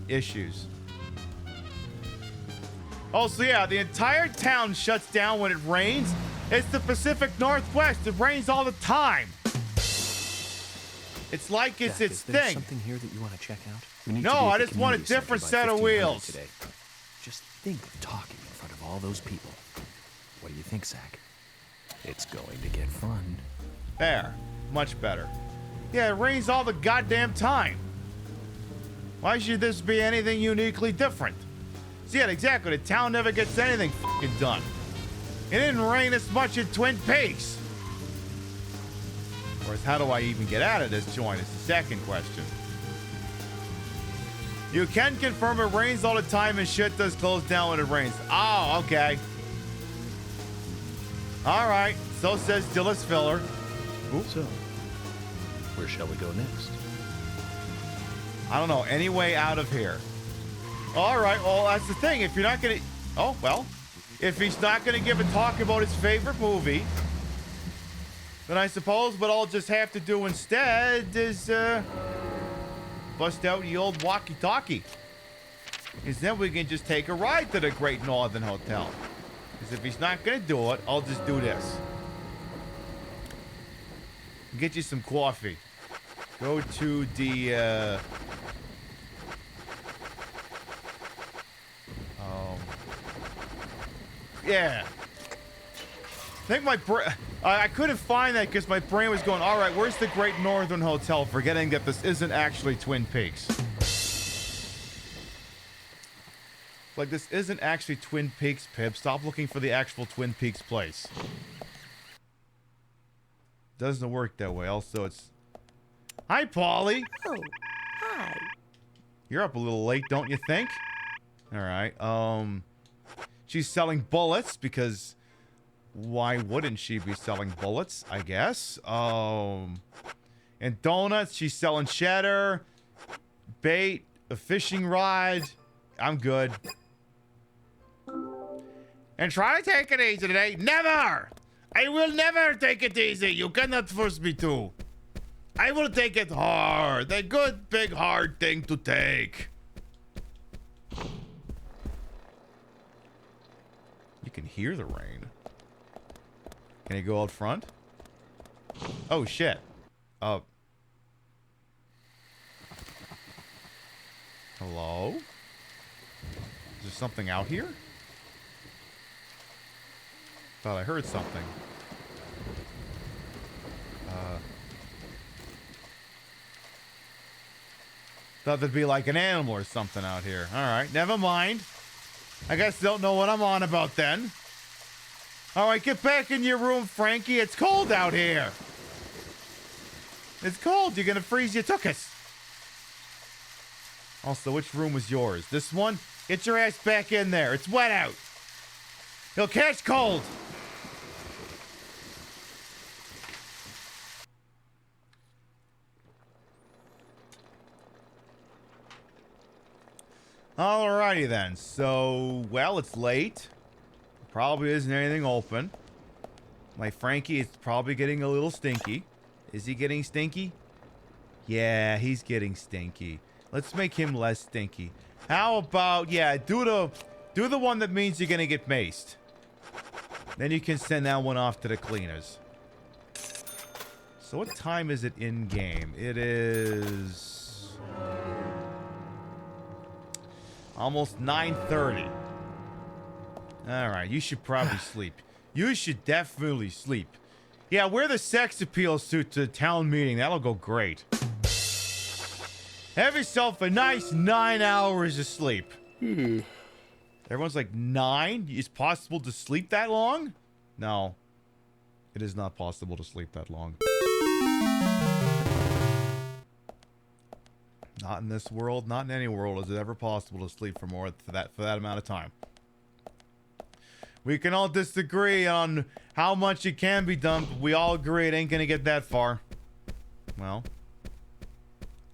issues. Also, yeah, the entire town shuts down when it rains. It's the Pacific Northwest. It rains all the time. It's like it's Jack, its is there thing. something here that you want to check out? We need No, to be at I the just want a community center different by set of 1500 wheels. Today. Just think of talking in front of all those people. What do you think, Zach? It's going to get fun. There. Much better. Yeah, it rains all the goddamn time. Why should this be anything uniquely different? See, yeah, exactly. The town never gets anything fucking done. It didn't rain as much in Twin Peaks. Of course, how do I even get out of this joint is the second question. You can confirm it rains all the time and shit does close down when it rains. Oh, okay. All right. So says Dillis Filler. Ooh. So, where shall we go next? I don't know. Any way out of here. All right. Well, that's the thing. If you're not going to... Oh, well. If he's not going to give a talk about his favorite movie, then I suppose what I'll just have to do instead is bust out the old walkie-talkie. Because then we can just take a ride to the Great Northern Hotel. Because if he's not going to do it, I'll just do this. Get you some coffee. Go to the... Yeah. I think my brain... I couldn't find that because my brain was going, all right, where's the Great Northern Hotel? Forgetting that this isn't actually Twin Peaks. Like, this isn't actually Twin Peaks, Pip. Stop looking for the actual Twin Peaks place. Doesn't work that way. Also, it's... Hi, Polly. Oh, hi. You're up a little late, don't you think? All right. She's selling bullets because why wouldn't she be selling bullets, I guess? And donuts, she's selling cheddar, bait, a fishing rod. I'm good. And try to take it easy today. Never! I will never take it easy. You cannot force me to. I will take it hard. A good, big, hard thing to take. You can hear the rain. Can you go out front? Oh, shit. Hello? Is there something out here? Thought I heard something. Thought there'd be like an animal or something out here. Alright, never mind. I guess you don't know what I'm on about then. Alright, get back in your room, Frankie. It's cold out here. It's cold. You're gonna freeze your tuchus. Also, which room was yours? This one? Get your ass back in there. It's wet out. He'll catch cold. Alrighty then. So, well, it's late. Probably isn't anything open. My Frankie is probably getting a little stinky. Is he getting stinky? Yeah, he's getting stinky. Let's make him less stinky. How about, yeah, do the one that means you're gonna get maced. Then you can send that one off to the cleaners. So what time is it in game? It is almost 9:30. All right, you should probably sleep. You should definitely sleep. Yeah, wear the sex appeal suit to the town meeting. That'll go great. Have yourself a nice 9 hours of sleep. Everyone's like, 9? It's possible to sleep that long? No. It is not possible to sleep that long. Not in this world, not in any world is it ever possible to sleep for that amount of time. We can all disagree on how much it can be done, but we all agree it ain't gonna get that far. Well,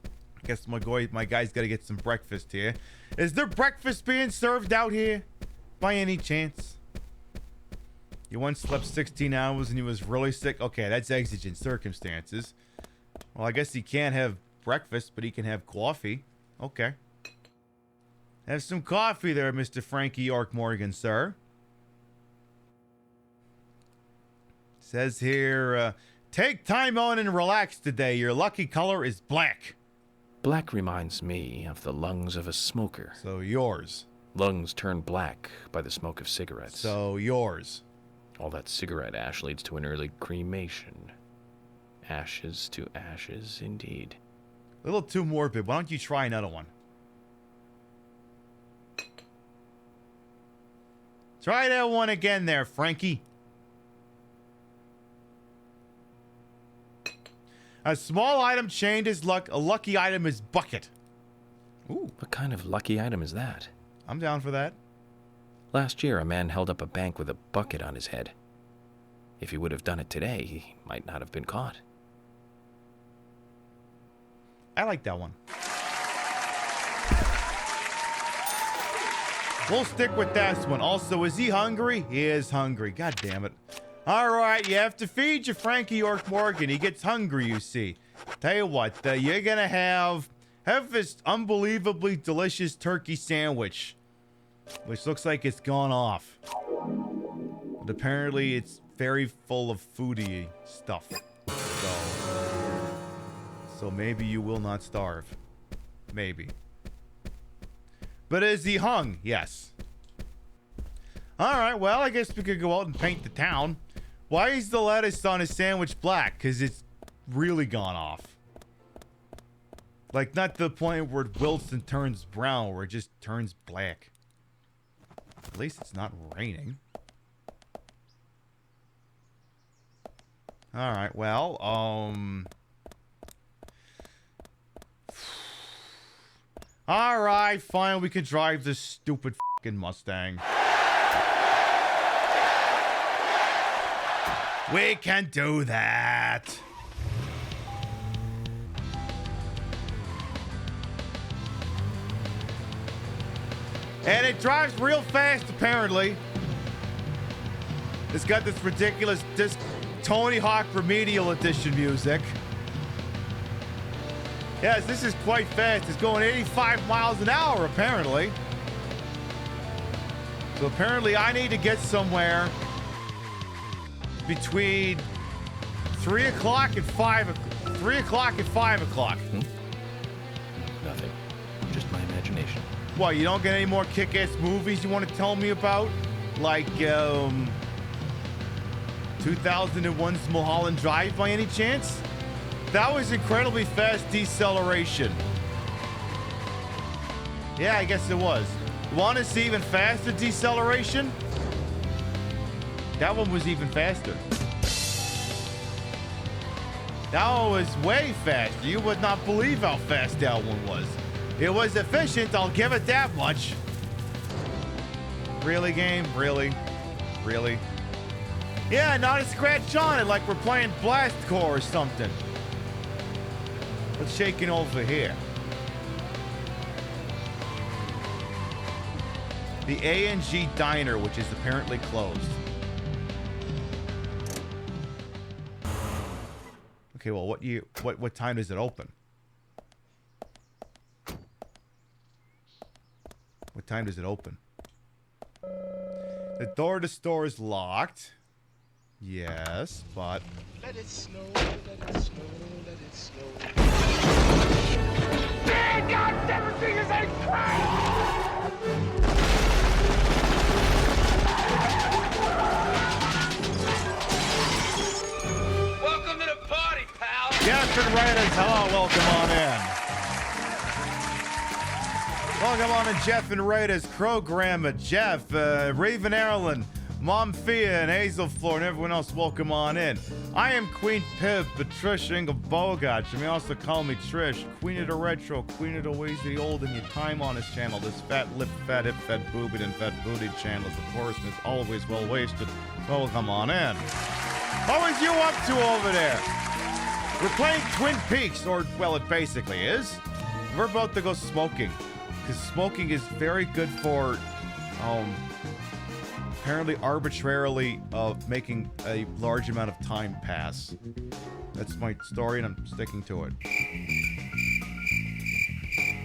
I guess my guy's gotta get some breakfast here. Is there breakfast being served out here by any chance? You once slept 16 hours and you was really sick. Okay, that's exigent circumstances. Well, I guess he can't have breakfast, but he can have coffee. Okay. Have some coffee there, Mr. Frankie York Morgan, sir. Says here, take time on and relax today. Your lucky color is black. Black reminds me of the lungs of a smoker. So yours. Lungs turn black by the smoke of cigarettes. So yours. All that cigarette ash leads to an early cremation. Ashes to ashes, indeed. A little too morbid. Why don't you try another one? Try that one again there, Frankie. A small item chained is luck. A lucky item is bucket. Ooh. What kind of lucky item is that? I'm down for that. Last year, a man held up a bank with a bucket on his head. If he would have done it today, he might not have been caught. I like that one. We'll stick with that one. Also, is he hungry? He is hungry. God damn it. All right, you have to feed your Frankie York Morgan. He gets hungry, you see. Tell you what, you're going to have this unbelievably delicious turkey sandwich, which looks like it's gone off. But apparently, it's very full of foodie stuff. So maybe you will not starve. Maybe. But is he hung? Yes. Alright, well, I guess we could go out and paint the town. Why is the lettuce on his sandwich black? Because it's really gone off. Like, not to the point where it wilts and turns brown, where it just turns black. At least it's not raining. Alright, well, alright, fine, we can drive this stupid fucking Mustang. We can do that. And it drives real fast, apparently. It's got this ridiculous Tony Hawk Remedial Edition music. Yes, this is quite fast. It's going 85 miles an hour, apparently. So apparently I need to get somewhere between 3 o'clock and 5 o'clock. 3 o'clock and 5 o'clock. Nothing. Just my imagination. What, you don't get any more kick-ass movies you want to tell me about? Like, 2001's Mulholland Drive by any chance? That was incredibly fast deceleration. Yeah, I guess it was. Want to see even faster deceleration? That one was even faster. That one was way faster. You would not believe how fast that one was. It was efficient, I'll give it that much. Really, game? Really? Really? Yeah, not a scratch on it like we're playing Blastcore or something. What's shaking over here? The A&G Diner, which is apparently closed. Okay, well, what time does it open? What time does it open? The door to the store is locked. Yes, but... Let it snow, let it snow, let it snow. Damn, God, everything is a crap! Welcome to the party, pal! Jeff and Raiders, hello, welcome on in. Welcome on to Jeff and Raiders programmer. Jeff, Raven Erlin, Mom Fia and Hazel Floor and everyone else, welcome on in. I am Queen Pib, Patricia Inga Bogart. You may also call me Trish, Queen of the Retro, Queen of the Ways of the Old, and your time on this channel. This fat lip, fat hip, fat boobied, and fat bootied channel is, of course, and is always well wasted. Welcome on in. What was you up to over there? We're playing Twin Peaks, or, well, it basically is. We're about to go smoking, because smoking is very good for, apparently arbitrarily making a large amount of time pass. That's my story, and I'm sticking to it.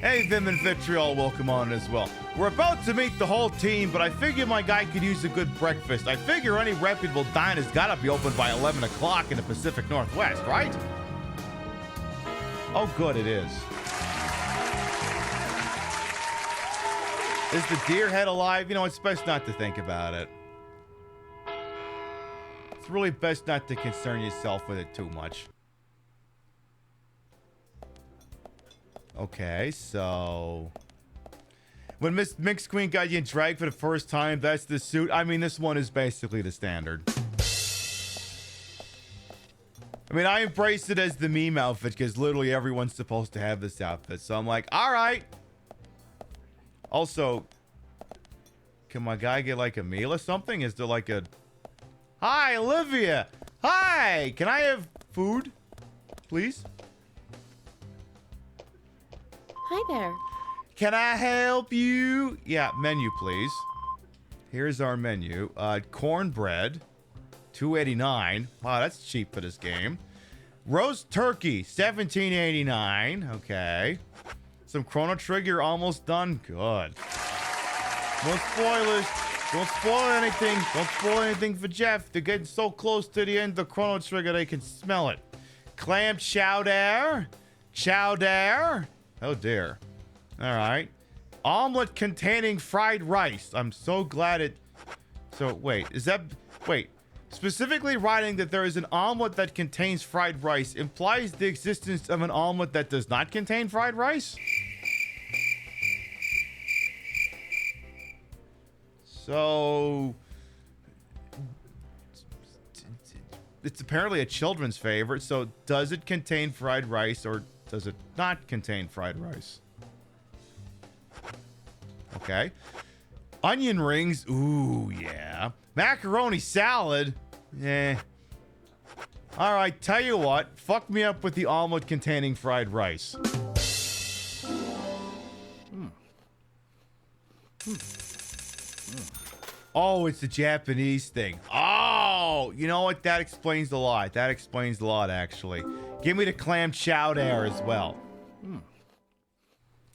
Hey, Vim and Vitriol, welcome on as well. We're about to meet the whole team, but I figure my guy could use a good breakfast. I figure any reputable diner's gotta be open by 11 o'clock in the Pacific Northwest, right? Oh, good, it is. Is the deer head alive? You know, it's best not to think about it. It's really best not to concern yourself with it too much. Okay, so... When Miss Mix Queen got you in drag for the first time, that's the suit. I mean, this one is basically the standard. I mean, I embraced it as the meme outfit because literally everyone's supposed to have this outfit. So I'm like, all right. Also, can my guy get like a meal or something? Is there like a... Hi, Olivia. Hi. Can I have food, please? Hi there. Can I help you? Yeah, menu, please. Here's our menu. Cornbread, $2.89. Wow, that's cheap for this game. Roast turkey, $17.89. Okay. Some Chrono Trigger, almost done. Good. No spoilers. Don't spoil anything. Don't spoil anything for Jeff. They're getting so close to the end of Chrono Trigger they can smell it. Clam chowder. Chowder. Oh dear. All right. Omelet containing fried rice. I'm so glad it... So, wait. Is that... Wait. Specifically writing that there is an omelet that contains fried rice implies the existence of an omelet that does not contain fried rice? So... It's apparently a children's favorite, so does it contain fried rice or does it not contain fried rice? Okay. Onion rings. Ooh, yeah. Macaroni salad. Eh. All right, tell you what. Fuck me up with the omelet containing fried rice. Oh, it's the Japanese thing. Oh, you know what? That explains a lot. That explains a lot, actually. Give me the clam chowder as well.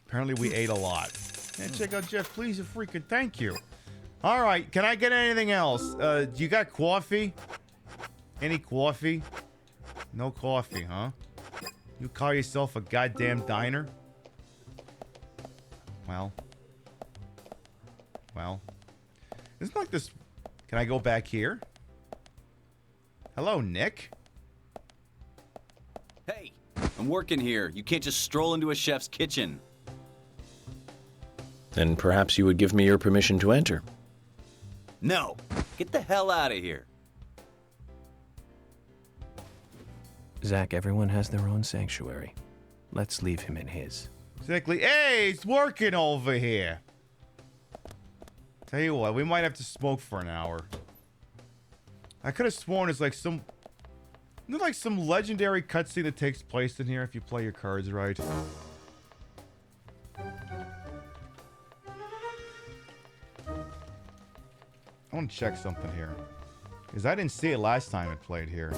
Apparently, we ate a lot. Yeah, check out Jeff, please, and freaking thank you. All right, can I get anything else? You got coffee? Any coffee? No coffee, huh? You call yourself a goddamn diner? Well. Isn't like this... Can I go back here? Hello, Nick? Hey, I'm working here. You can't just stroll into a chef's kitchen. Then perhaps you would give me your permission to enter. No, get the hell out of here. Zach, everyone has their own sanctuary. Let's leave him in his. Exactly. Hey, it's working over here. Tell you what, we might have to smoke for an hour. I could have sworn it's like some... Isn't there like some legendary cutscene that takes place in here if you play your cards right? I want to check something here. Because I didn't see it last time it played here.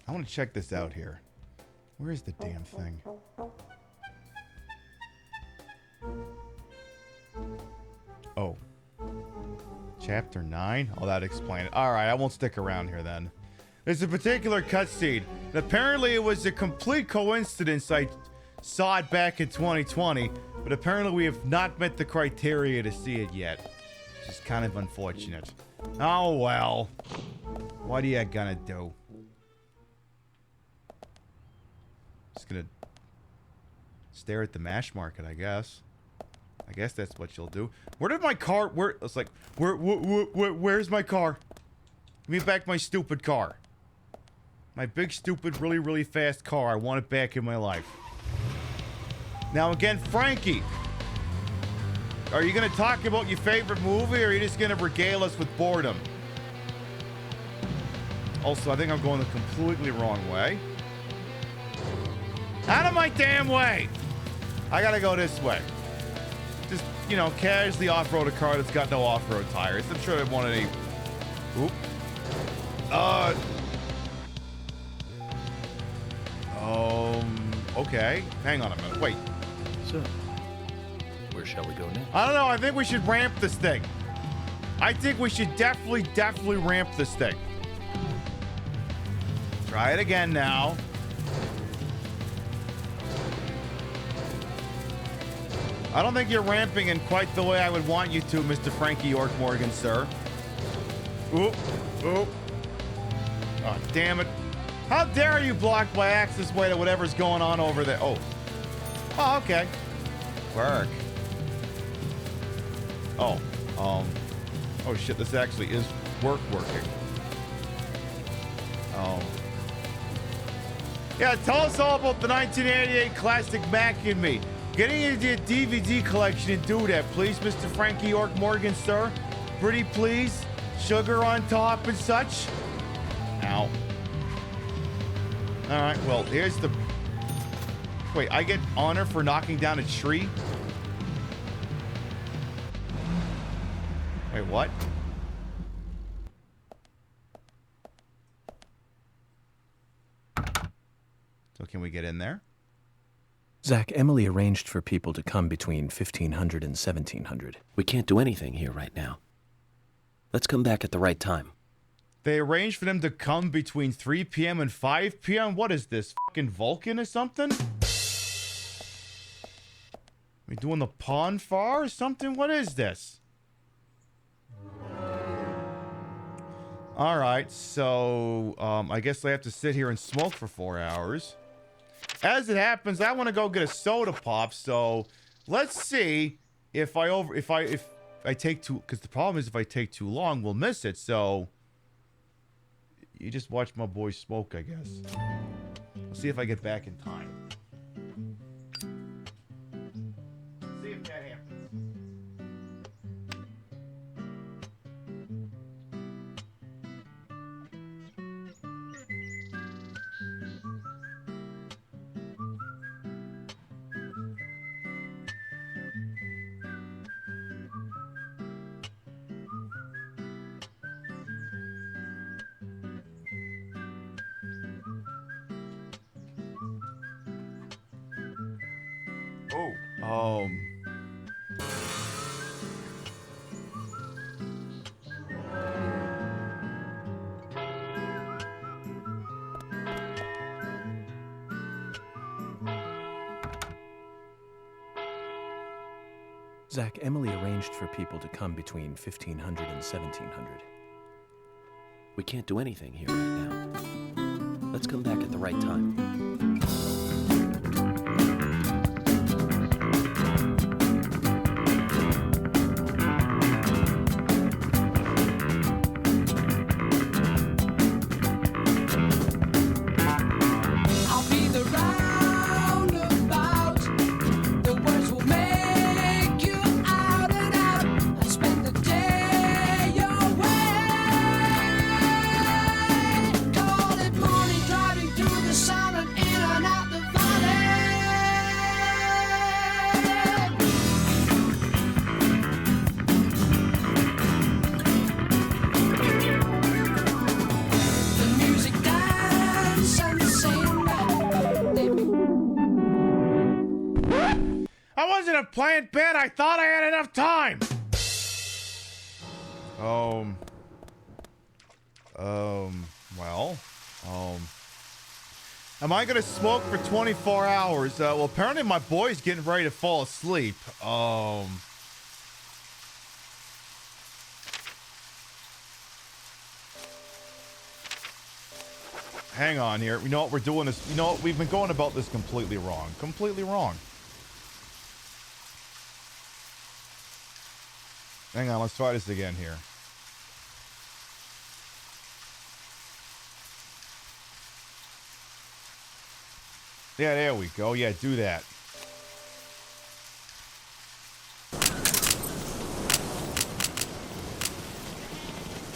I want to check this out here. Where is the damn thing? Oh. Chapter 9? Oh, that explains it. Alright, I won't stick around here then. There's a particular cutscene. Apparently it was a complete coincidence I saw it back in 2020, but apparently we have not met the criteria to see it yet. Which is kind of unfortunate. Oh, well. What are you gonna do? Just gonna stare at the mash market, I guess. I guess that's what you'll do. Where did my car... It's like... Where's my car? Give me back my stupid car. My big, stupid, really, really fast car. I want it back in my life. Now, again, Frankie. Are you going to talk about your favorite movie, or are you just going to regale us with boredom? Also, I think I'm going the completely wrong way. Out of my damn way! I gotta go this way. Just, you know, casually off-road a car that's got no off-road tires. I'm sure they want any... Oop. Okay. Hang on a minute. Wait. So, where shall we go next? I don't know. I think we should ramp this thing. I think we should definitely ramp this thing. Try it again now. I don't think you're ramping in quite the way I would want you to, Mr. Frankie York Morgan, sir. Oop. Oop. Oh, damn it. How dare you block my access way to whatever's going on over there? Oh. Oh, okay. Work. Oh. Oh, shit. This actually is working. Oh. Yeah, tell us all about the 1988 classic Mac and Me. Getting into your DVD collection and do that, please, Mr. Frankie York Morgan, sir. Pretty please. Sugar on top and such. Ow. All right, well, here's the... Wait, I get honor for knocking down a tree? Wait, what? So can we get in there? Zach, Emily arranged for people to come between 1500 and 1700. We can't do anything here right now. Let's come back at the right time. They arranged for them to come between 3 p.m. and 5 p.m.? What is this, fucking Vulcan or something? We doing the pawn far or something? What is this? Alright, so I guess I have to sit here and smoke for 4 hours. As it happens, I want to go get a soda pop, so let's see if I take too, because the problem is if I take too long, we'll miss it, so you just watch my boy smoke, I guess. We'll see if I get back in time. See if that happens. Zach, Emily arranged for people to come between 1500 and 1700. We can't do anything here right now. Let's come back at the right time. Playing bad, I thought I had enough time. Am I gonna smoke for 24 hours? Well, apparently my boy's getting ready to fall asleep. Hang on here. You know what? We're doing this. You know what? We've been going about this completely wrong. Completely wrong. Hang on. Let's try this again here. Yeah, there we go. Yeah, do that.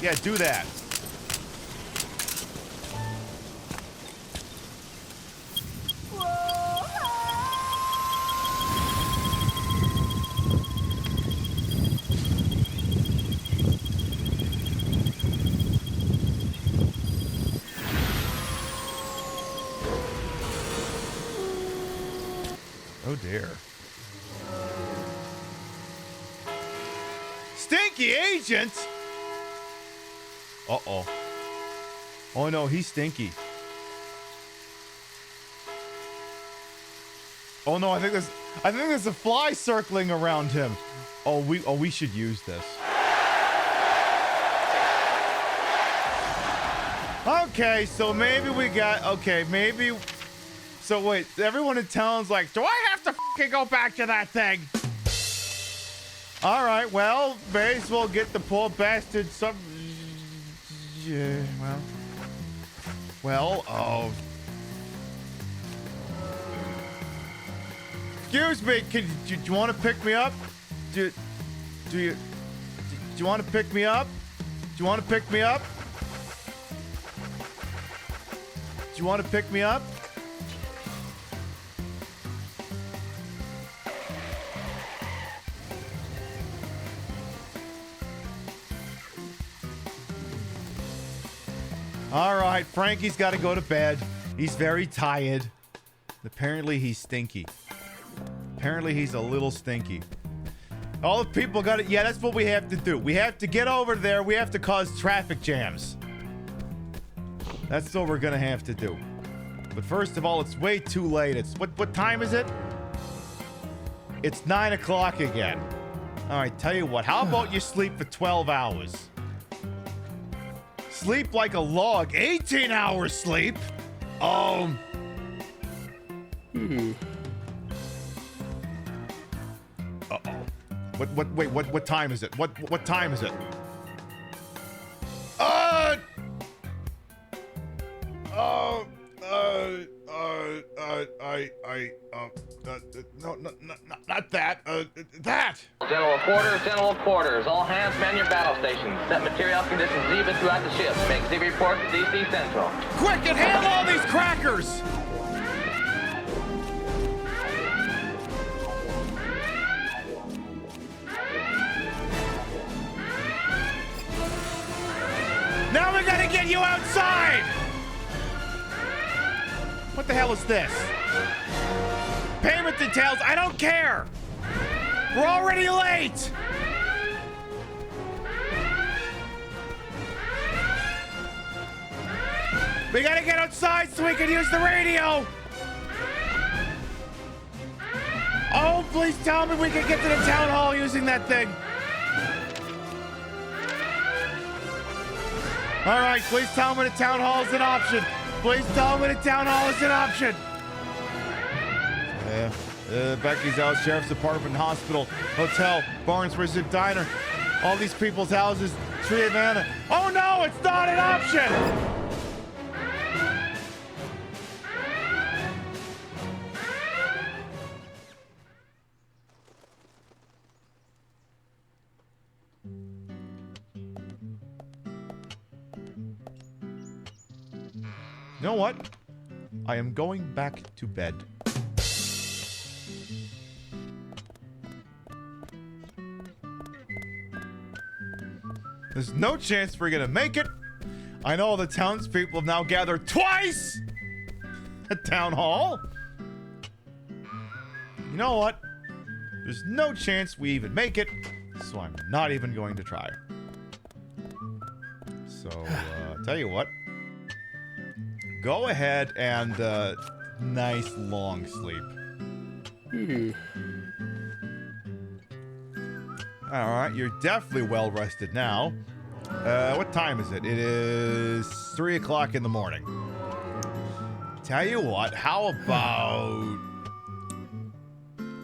Yeah, do that. Oh dear. Stinky agent? Uh-oh. Oh no, he's stinky. Oh no, I think there's a fly circling around him. Oh, we should use this. Okay, so maybe we got, okay, maybe, so wait, everyone in town's like, do I have to fucking go back to that thing? All right, well, may as well get the poor bastard some, yeah, well, excuse me, do you want to pick me up? Do you want to pick me up? Do you want to pick me up? Do you want to pick me up? All right, Frankie's got to go to bed. He's very tired. Apparently, he's stinky. Apparently, he's a little stinky. All the people got it. Yeah, that's what we have to do. We have to get over there. We have to cause traffic jams. That's what we're gonna have to do. But first of all, it's way too late. It's what time is it? It's 9 o'clock again. All right, tell you what. How about you sleep for 12 hours? Sleep like a log. 18 hours sleep. Uh-oh. What time is it? What time is it? No, not that. That! General quarters. All hands man your battle stations. Set material conditions even throughout the ship. Make Z report to DC Central. Quick and handle all these crackers! Now we gotta get you outside! What the hell is this? Payment details, I don't care! We're already late! We gotta get outside so we can use the radio! Oh, please tell me we can get to the town hall using that thing! All right, please tell me the town hall is an option. Please tell me the town hall is an option. Becky's house, sheriff's department, hospital, hotel, Barnes Reserve Diner, all these people's houses, Tree of Anna. Oh no, it's not an option! You know what? I am going back to bed. There's no chance we're gonna make it. I know the townspeople have now gathered twice at town hall. You know what? There's no chance we even make it, so I'm not even going to try. So, tell you what. Go ahead and, nice long sleep. Alright, you're definitely well rested now. What time is it? It is 3 o'clock in the morning. Tell you what, how about...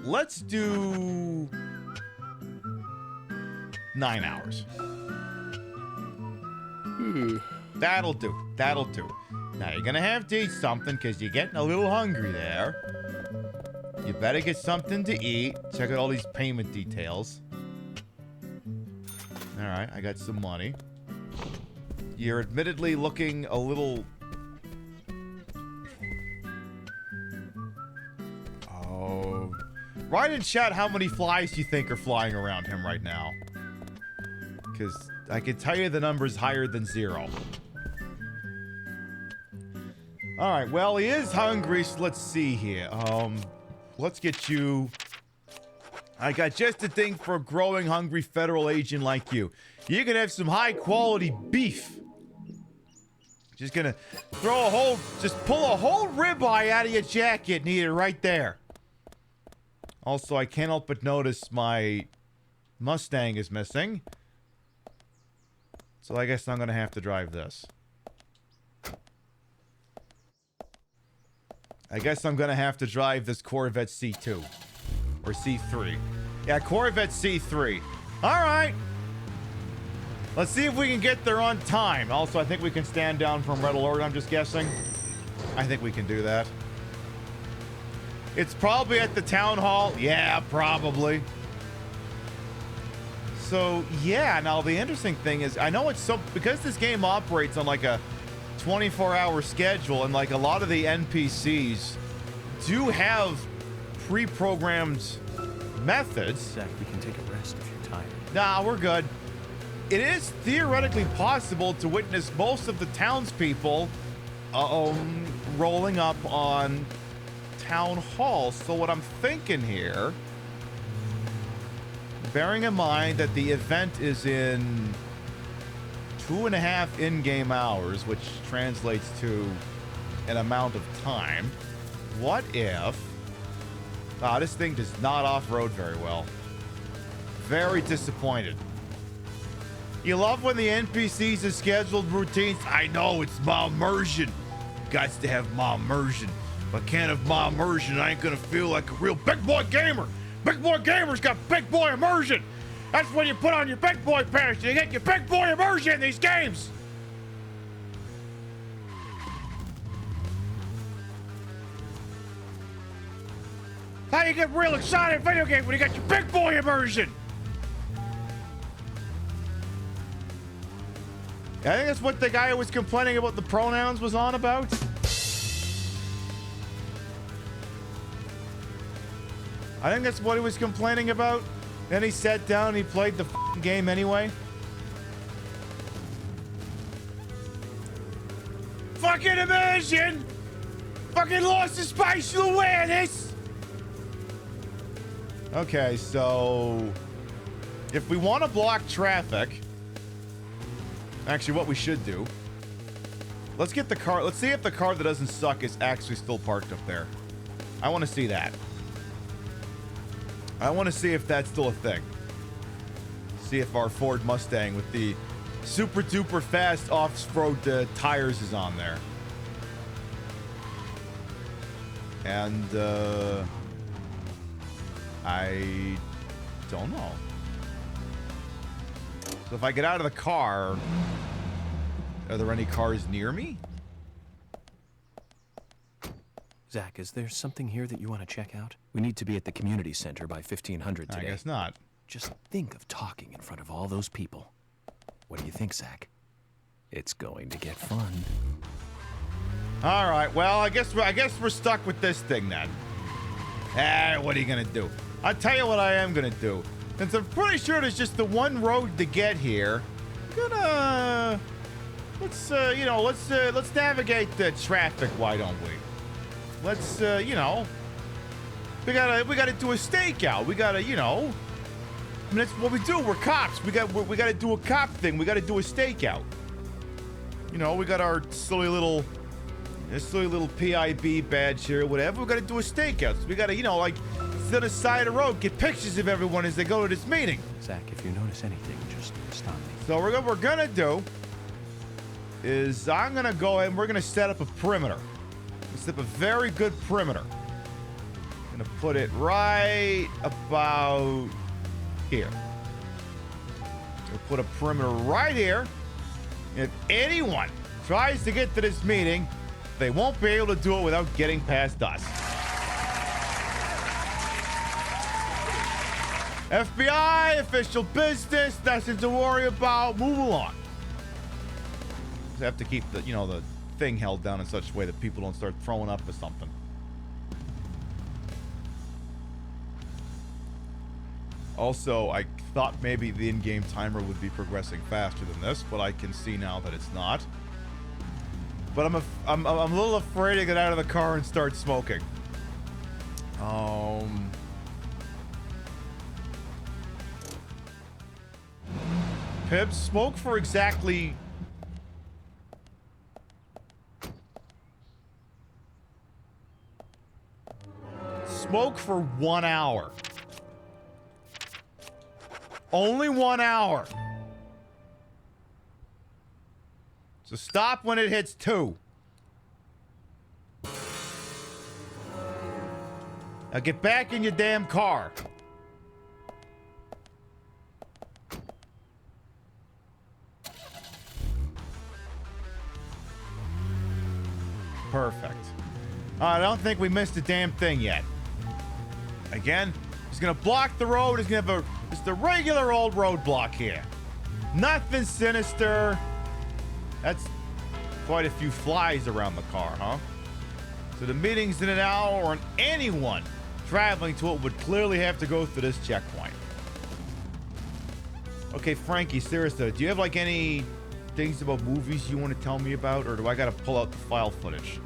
Let's do 9 hours. That'll do. That'll do. Now, you're gonna have to eat something because you're getting a little hungry there. You better get something to eat. Check out all these payment details. All right, I got some money. You're admittedly looking a little... Oh... Write in chat how many flies you think are flying around him right now. Because I can tell you the number's higher than 0. Alright, well, he is hungry, so let's see here. Let's get you... I got just a thing for a growing, hungry federal agent like you. You can have some high-quality beef. Just gonna throw a whole... Just pull a whole ribeye out of your jacket and eat it right there. Also, I can't help but notice my Mustang is missing. So I guess I'm going to have to drive this. I guess I'm going to have to drive this Corvette C2. Or C3. Yeah, Corvette C3. Alright. Let's see if we can get there on time. Also, I think we can stand down from red alert, I'm just guessing. I think we can do that. It's probably at the town hall. Yeah, probably. So, yeah, now the interesting thing is, I know it's so, because this game operates on like a 24-hour schedule, and like a lot of the NPCs do have pre-programmed methods. Zach, we can take a rest if you're tired. Nah, we're good. It is theoretically possible to witness most of the townspeople rolling up on town hall. So what I'm thinking here, bearing in mind that the event is in 2.5 in-game hours, which translates to an amount of time, what if... this thing does not off-road very well. Very disappointed. You love when the NPCs have scheduled routines. I know, it's my immersion. Got to have my immersion. If I can't have my immersion, I ain't gonna feel like a real big boy gamer. Big boy gamers got big boy immersion. That's when you put on your big boy pants. You get your big boy immersion in these games. How you get real excited in video games when you got your big boy immersion? I think that's what the guy who was complaining about the pronouns was on about. I think that's what he was complaining about. Then he sat down and he played the f***ing game anyway. Fucking immersion! Fucking lost of spatial awareness! Okay, so... if we want to block traffic... Actually, what we should do... let's get the car... let's see if the car that doesn't suck is actually still parked up there. I want to see that. I want to see if that's still a thing. See if our Ford Mustang with the super duper fast off-road tires is on there. And, I don't know. So if I get out of the car, are there any cars near me? Zach, is there something here that you want to check out? We need to be at the community center by 1500 today. I guess not. Just think of talking in front of all those people. What do you think, Zach? It's going to get fun. All right. Well, I guess we're stuck with this thing then. What are you gonna do? I'll tell you what I am gonna do. Since I'm pretty sure there's just the one road to get here, let's navigate the traffic. Why don't we? Let's, we gotta do a stakeout. We gotta, I mean, that's what we do. We're cops. We gotta do a cop thing. We gotta do a stakeout. We got our silly little PIB badge here, whatever. We gotta do a stakeout. So we gotta, like, sit on the side of the road, get pictures of everyone as they go to this meeting. Zach, if you notice anything, just stop me. So what we're gonna do is I'm gonna go ahead and we're gonna set up a perimeter. Set up a very good perimeter. Gonna put it right about here. We'll put a perimeter right here. If anyone tries to get to this meeting, they won't be able to do it without getting past us. FBI, official business, nothing to worry about. Move along. Just have to keep the, the thing held down in such a way that people don't start throwing up or something. Also, I thought maybe the in-game timer would be progressing faster than this, but I can see now that it's not. But I'm a little afraid to get out of the car and start smoking. Pib, smoke for exactly... Smoke for 1 hour. Only 1 hour. So stop when it hits 2. Now get back in your damn car. Perfect. I don't think we missed a damn thing yet. Again, he's gonna block the road. He's gonna have just a regular old roadblock here. Nothing sinister. That's quite a few flies around the car, huh? So the meeting's in an hour, and anyone traveling to it would clearly have to go through this checkpoint. Okay, Frankie, seriously, do you have like any things about movies you want to tell me about, or do I gotta pull out the file footage?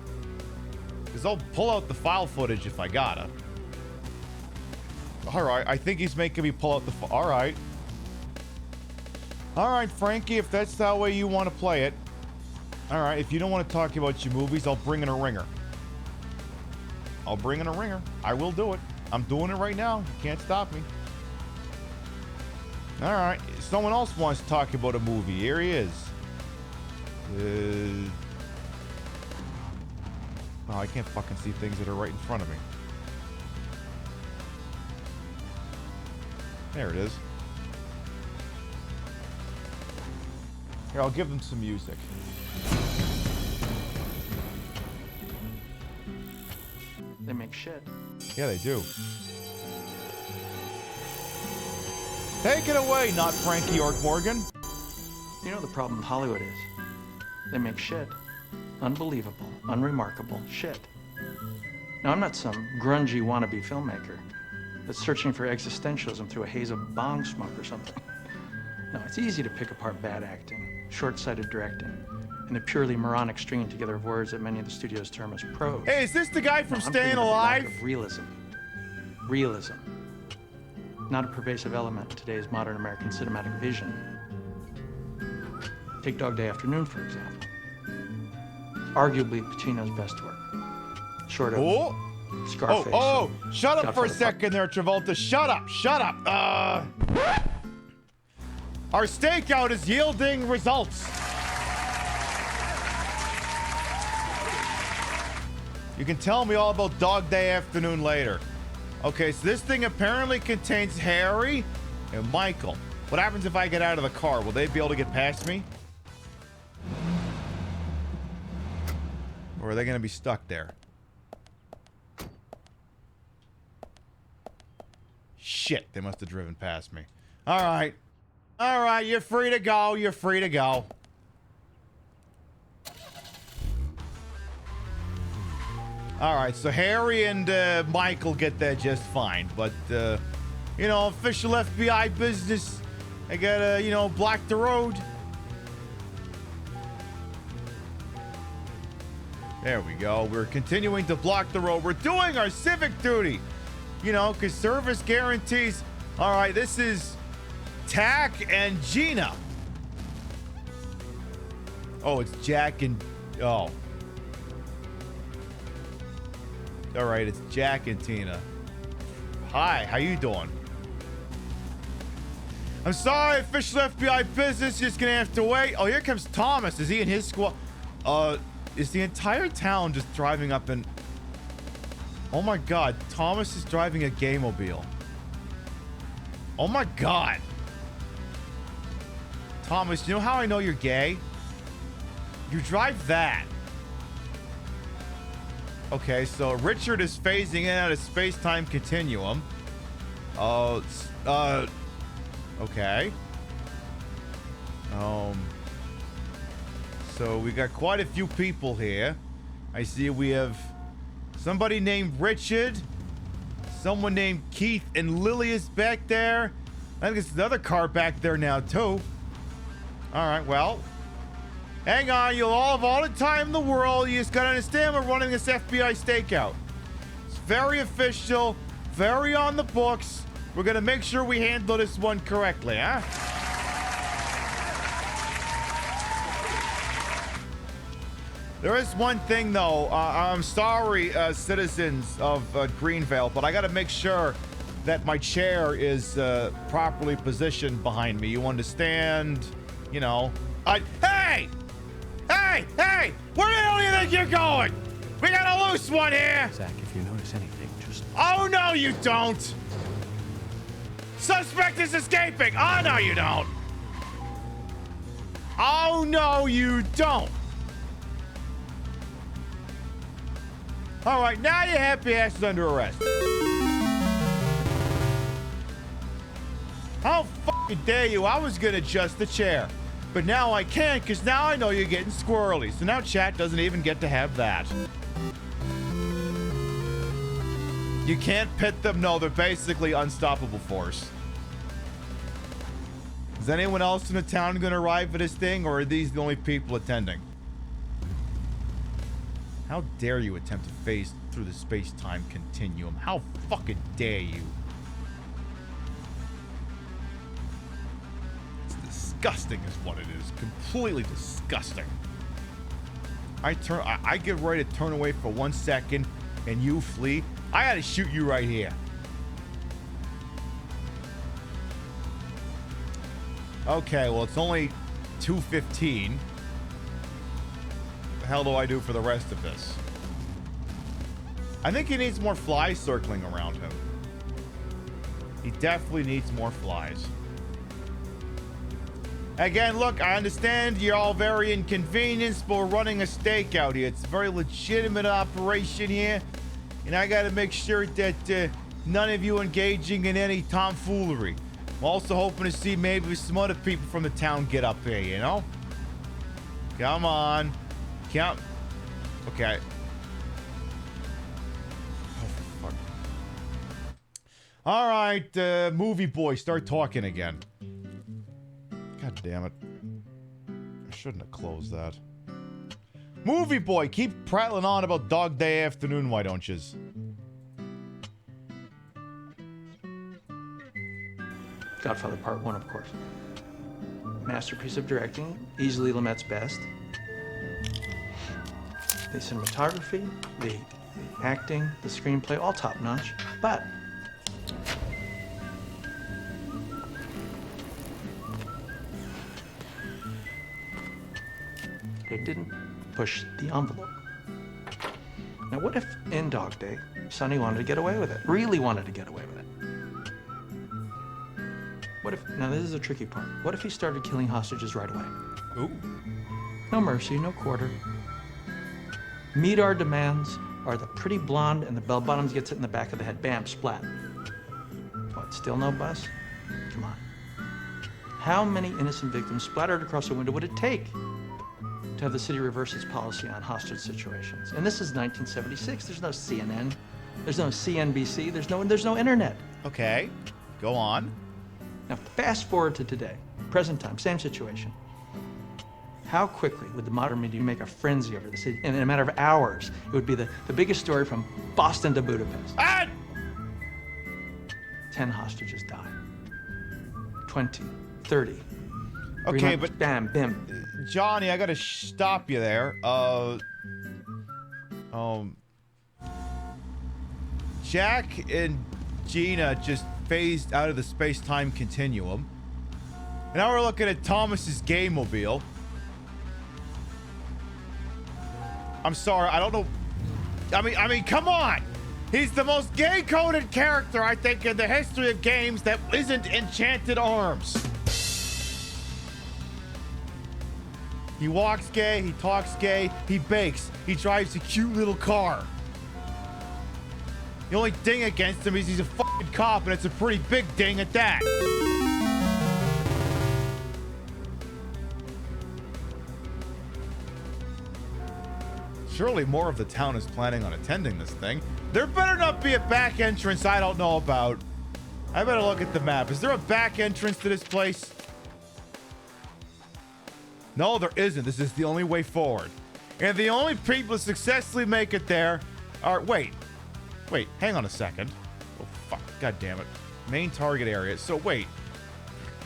Because I'll pull out the file footage if I gotta. Alright, I think he's making me pull out the Alright. Alright, Frankie, if that's the way you want to play it. Alright, if you don't want to talk about your movies, I'll bring in a ringer. I'll bring in a ringer. I will do it. I'm doing it right now. You can't stop me. Alright, someone else wants to talk about a movie. Here he is. Oh, I can't fucking see things that are right in front of me. There it is. Here, I'll give them some music. They make shit. Yeah, they do. Take it away, not Frankie or Morgan. You know the problem with Hollywood is? They make shit. Unbelievable, unremarkable shit. Now, I'm not some grungy wannabe filmmaker that's searching for existentialism through a haze of bong smoke or something. No, it's easy to pick apart bad acting, short-sighted directing, and the purely moronic stringing together of words that many of the studios term as prose. Hey, is this the guy from Staying Alive? Realism. Realism. Not a pervasive element in today's modern American cinematic vision. Take Dog Day Afternoon, for example. Arguably Pacino's best work. Short of Scarface. Shut up for a second there, Travolta. Shut up. Our stakeout is yielding results. You can tell me all about Dog Day Afternoon later. Okay, so this thing apparently contains Harry and Michael. What happens if I get out of the car? Will they be able to get past me? Or are they going to be stuck there? Shit, they must have driven past me. All right, you're free to go. You're free to go. All right, so Harry and Michael get there just fine. But, official FBI business. I gotta, block the road. There we go. We're continuing to block the road. We're doing our civic duty. Because service guarantees. All right, this is Tack and Gina. Oh, it's Jack and... Oh. All right, it's Jack and Tina. Hi, how you doing? I'm sorry, official FBI business. Just gonna have to wait. Oh, here comes Thomas. Is he in his squad? Is the entire town just driving up in... Oh my god, Thomas is driving a gay-mobile. Oh my god. Thomas, you know how I know you're gay? You drive that. Okay, so Richard is phasing in and out of space-time continuum. Okay. So we got quite a few people here. I see we have somebody named Richard, someone named Keith, and Lily is back there. I think it's another car back there now too. All right, well, hang on. You'll all have all the time in the world. You just gotta understand we're running this FBI stakeout. It's very official, very on the books. We're gonna make sure we handle this one correctly, huh? There is one thing, though. I'm sorry, citizens of Greenvale, but I got to make sure that my chair is properly positioned behind me. You understand? You know. Hey! Hey! Hey! Where the hell do you think you're going? We got a loose one here! Zach, if you notice anything, just... Oh, no, you don't! Suspect is escaping! Oh, no, you don't! Oh, no, you don't! All right, now your happy ass is under arrest. How fucking dare you? I was gonna adjust the chair, but now I can't because now I know you're getting squirrely. So now chat doesn't even get to have that. You can't pit them. No, they're basically unstoppable force. Is anyone else in the town gonna arrive for this thing, or are these the only people attending? How dare you attempt to phase through the space-time continuum? How fucking dare you? It's disgusting is what it is. Completely disgusting. I get ready to turn away for 1 second and you flee. I gotta shoot you right here. Okay, well, it's only 2:15. The hell do I do for the rest of this? I think he needs more flies circling around him. He definitely needs more flies. Again, look, I understand you're all very inconvenienced, but we're running a stakeout here. It's a very legitimate operation here, and I gotta make sure that none of you engaging in any tomfoolery. I'm also hoping to see maybe some other people from the town get up here, you know? Come on. Count. Okay. Oh, for fuck. All right, movie boy, start talking again. God damn it. I shouldn't have closed that. Movie boy, keep prattling on about Dog Day Afternoon, why don't yous? Godfather Part 1, of course. Masterpiece of directing, easily Lumet's best. The cinematography, the acting, the screenplay, all top-notch, but it didn't push the envelope. Now, what if in Dog Day, Sonny wanted to get away with it, really wanted to get away with it? What if, now this is a tricky part, what if he started killing hostages right away? Ooh. No mercy, no quarter. Meet our demands are the pretty blonde and the bell-bottoms gets it in the back of the head. Bam, splat. What, still no bus? Come on. How many innocent victims splattered across a window would it take to have the city reverse its policy on hostage situations? And this is 1976. There's no CNN. There's no CNBC. There's no internet. Okay, go on. Now, fast forward to today, present time, same situation. How quickly would the modern media make a frenzy over this? In a matter of hours, it would be the biggest story from Boston to Budapest. 10 hostages die. 20, 30. Okay, but bam, bim. Johnny, I gotta stop you there. Jack and Gina just phased out of the space-time continuum. And now we're looking at Thomas's gay-mobile. I'm sorry, I don't know. I mean, come on. He's the most gay-coded character, I think, in the history of games that isn't Enchanted Arms. He walks gay, he talks gay, he bakes, he drives a cute little car. The only ding against him is he's a fucking cop, and it's a pretty big ding at that. Surely more of the town is planning on attending this thing. There better not be a back entrance I don't know about. I better look at the map. Is there a back entrance to this place? No, there isn't. This is the only way forward. And the only people to successfully make it there are... Wait, hang on a second. Oh, fuck. God damn it. Main target area. So, wait,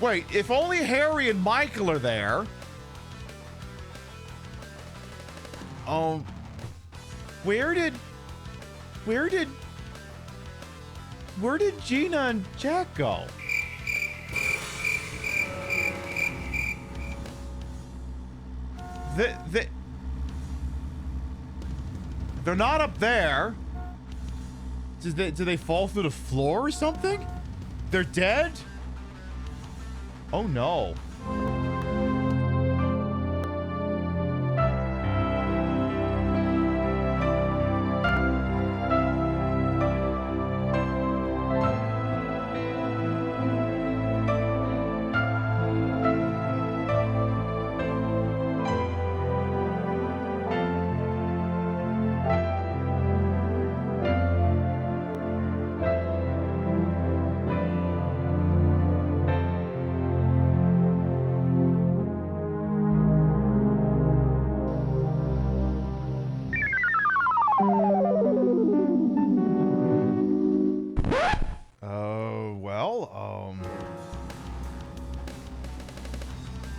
if only Harry and Michael are there... Where did Gina and Jack go? They're not up there. Do they fall through the floor or something? They're dead? Oh no.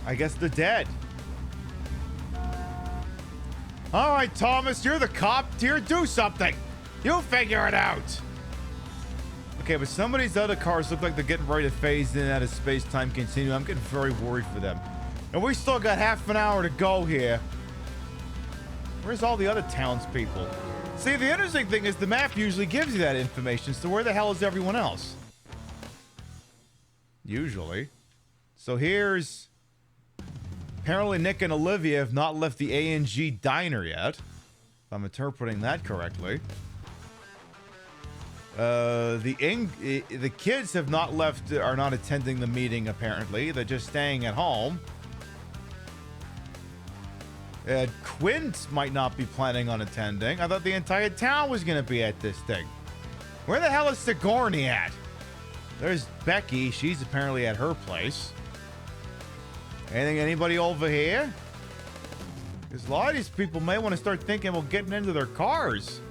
I guess they're dead. All right, Thomas, you're the cop. Here, do something. You figure it out. Okay, but some of these other cars look like they're getting ready to phase in and out of space-time continuum. I'm getting very worried for them. And we still got half an hour to go here. Where's all the other townspeople? See, the interesting thing is the map usually gives you that information, so where the hell is everyone else? Usually. So here's... Apparently Nick and Olivia have not left the A&G diner yet. If I'm interpreting that correctly. The kids have not left, are not attending the meeting apparently. They're just staying at home. Quint might not be planning on attending. I thought the entire town was going to be at this thing. Where the hell is Sigourney at? There's Becky. She's apparently at her place. Anybody over here? Because a lot of these people may want to start thinking about getting into their cars.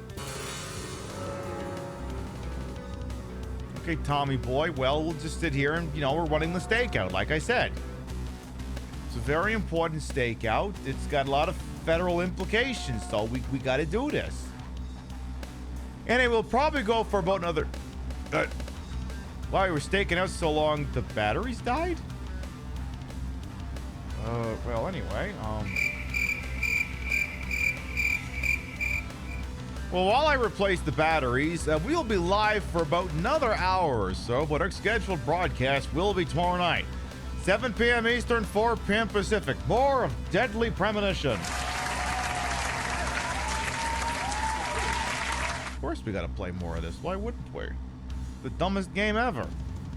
Okay, Tommy boy. Well, we'll just sit here and, we're running the stakeout, like I said. It's a very important stakeout. It's got a lot of federal implications, so we got to do this. And we'll probably go for about another... While we were staking out so long, the batteries died? Well, anyway, Well, while I replace the batteries, we'll be live for about another hour or so, but our scheduled broadcast will be tomorrow night. 7 p.m. Eastern, 4 p.m. Pacific. More of Deadly Premonition. Of course we gotta play more of this. Why wouldn't we? The dumbest game ever.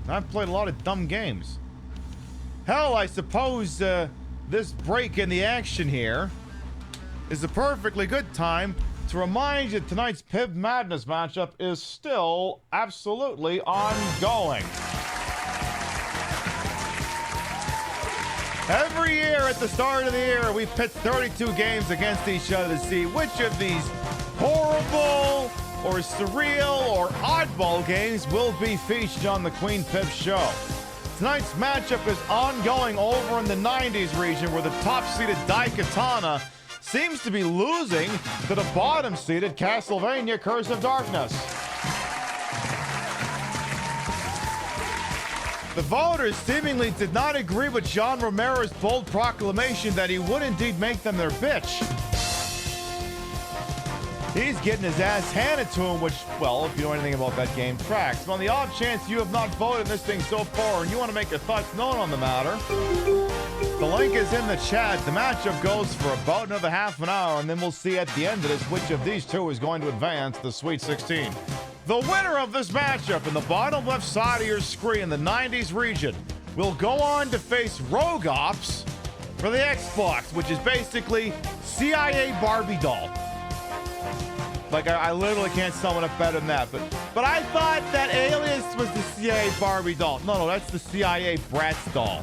I've played a lot of dumb games. Hell, I suppose this break in the action here is a perfectly good time to remind you that tonight's Pib Madness matchup is still absolutely ongoing. Every year at the start of the year, we pit 32 games against each other to see which of these horrible or surreal or oddball games will be featured on the Queen Pip Show. Tonight's matchup is ongoing over in the 90s region, where the top-seeded Daikatana seems to be losing to the bottom-seeded Castlevania Curse of Darkness. The voters seemingly did not agree with John Romero's bold proclamation that he would indeed make them their bitch. He's getting his ass handed to him, which, well, if you know anything about that game, tracks. But on the off chance you have not voted this thing so far and you want to make your thoughts known on the matter, the link is in the chat. The matchup goes for about another half an hour, and then we'll see at the end of this which of these two is going to advance to the Sweet 16. The winner of this matchup in the bottom left side of your screen, the 90s region, will go on to face Rogue Ops for the Xbox, which is basically CIA Barbie doll. Like, I literally can't sum it up better than that. But I thought that Alias was the CIA Barbie doll. No, that's the CIA Bratz doll.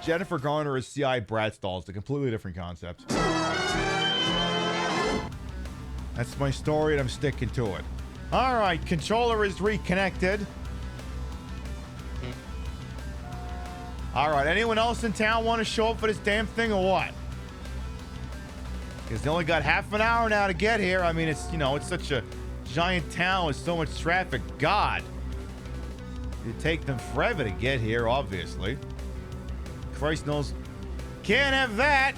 Jennifer Garner is CIA Bratz doll. It's a completely different concept. That's my story, and I'm sticking to it. All right, controller is reconnected. All right, anyone else in town want to show up for this damn thing or what? Because they only got half an hour now to get here. I mean, it's, you know, it's such a giant town with so much traffic. God. It'd take them forever to get here, obviously. Christ knows. Can't have that.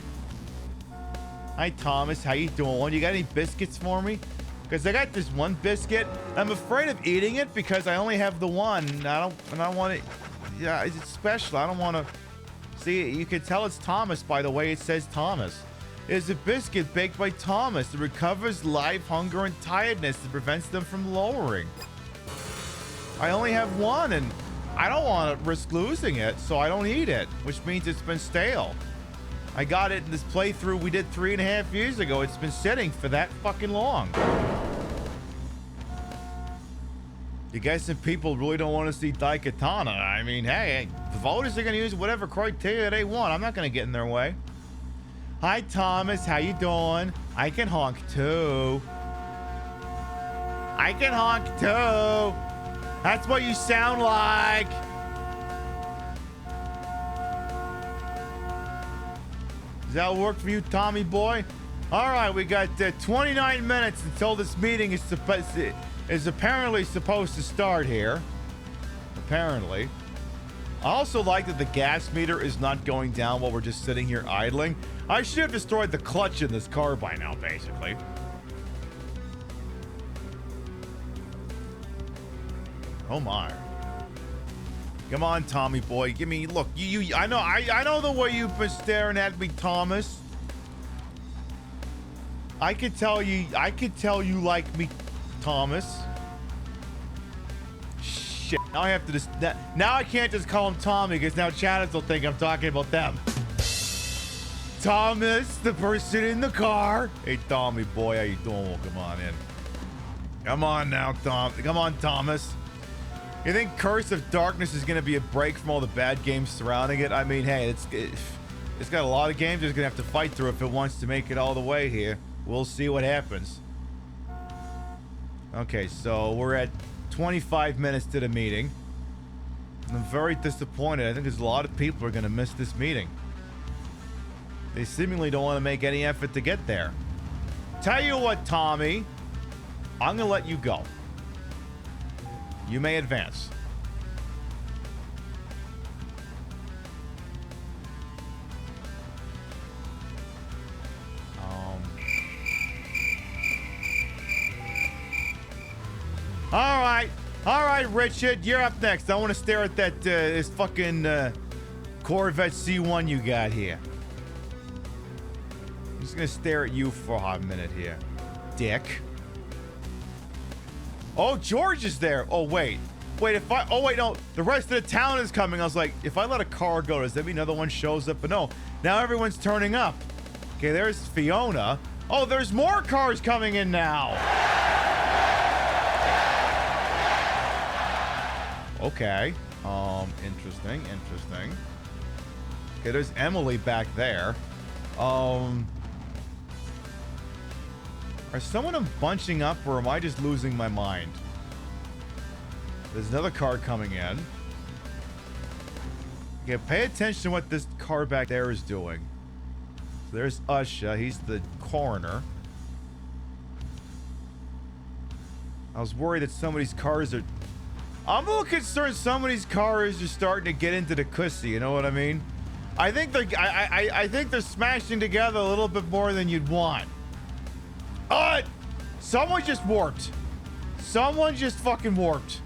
Hi, Thomas. How you doing? You got any biscuits for me? Because I got this one biscuit. I'm afraid of eating it because I only have the one. I don't want it. Yeah, it's special. I don't want to. See, you can tell it's Thomas by the way it says Thomas. It's a biscuit baked by Thomas. It recovers life, hunger, and tiredness. It prevents them from lowering. I only have one, and I don't want to risk losing it, so I don't eat it, which means it's been stale. I got it in this playthrough we did 3.5 years ago. It's been sitting for that fucking long. You guys and people really don't want to see Daikatana. I mean, hey, the voters are going to use whatever criteria they want. I'm not going to get in their way. Hi, Thomas. How you doing? I can honk, too. I can honk, too. That's what you sound like. Does that work for you, Tommy boy? All right, we got 29 minutes until this meeting is apparently supposed to start here. Apparently. I also like that the gas meter is not going down while we're just sitting here idling. I should have destroyed the clutch in this car by now, basically. Oh my. Come on, Tommy boy. Give me, look, I know the way you've been staring at me, Thomas. I could tell you like me, Thomas. Shit. Now I have to just, now I can't just call him Tommy because now Chatters will think I'm talking about them. Thomas, the person in the car. Hey, Tommy boy, how you doing? Well, come on in. Come on now, Tom. Come on, Thomas. You think Curse of Darkness is going to be a break from all the bad games surrounding it? I mean, hey, it's got a lot of games it's going to have to fight through if it wants to make it all the way here. We'll see what happens. Okay, so we're at 25 minutes to the meeting. I'm very disappointed. I think there's a lot of people who are going to miss this meeting. They seemingly don't want to make any effort to get there. Tell you what, Tommy. I'm going to let you go. You may advance. All right, Richard, you're up next. I want to stare at that this fucking Corvette C1 you got here. I'm just gonna stare at you for a minute here, dick. Oh, George is there. Oh, wait. Oh, wait, no. The rest of the town is coming. I was like, if I let a car go, does that mean another one shows up? But no. Now everyone's turning up. Okay, there's Fiona. Oh, there's more cars coming in now. Okay. Interesting. Okay, there's Emily back there. Are some of them bunching up, or am I just losing my mind? There's another car coming in. Okay, pay attention to what this car back there is doing. So there's Usha. He's the coroner. I was worried that some of these cars are... I'm a little concerned some of these cars are starting to get into the cussy, you know what I mean? I think they're smashing together a little bit more than you'd want. Someone just warped. Someone just fucking warped.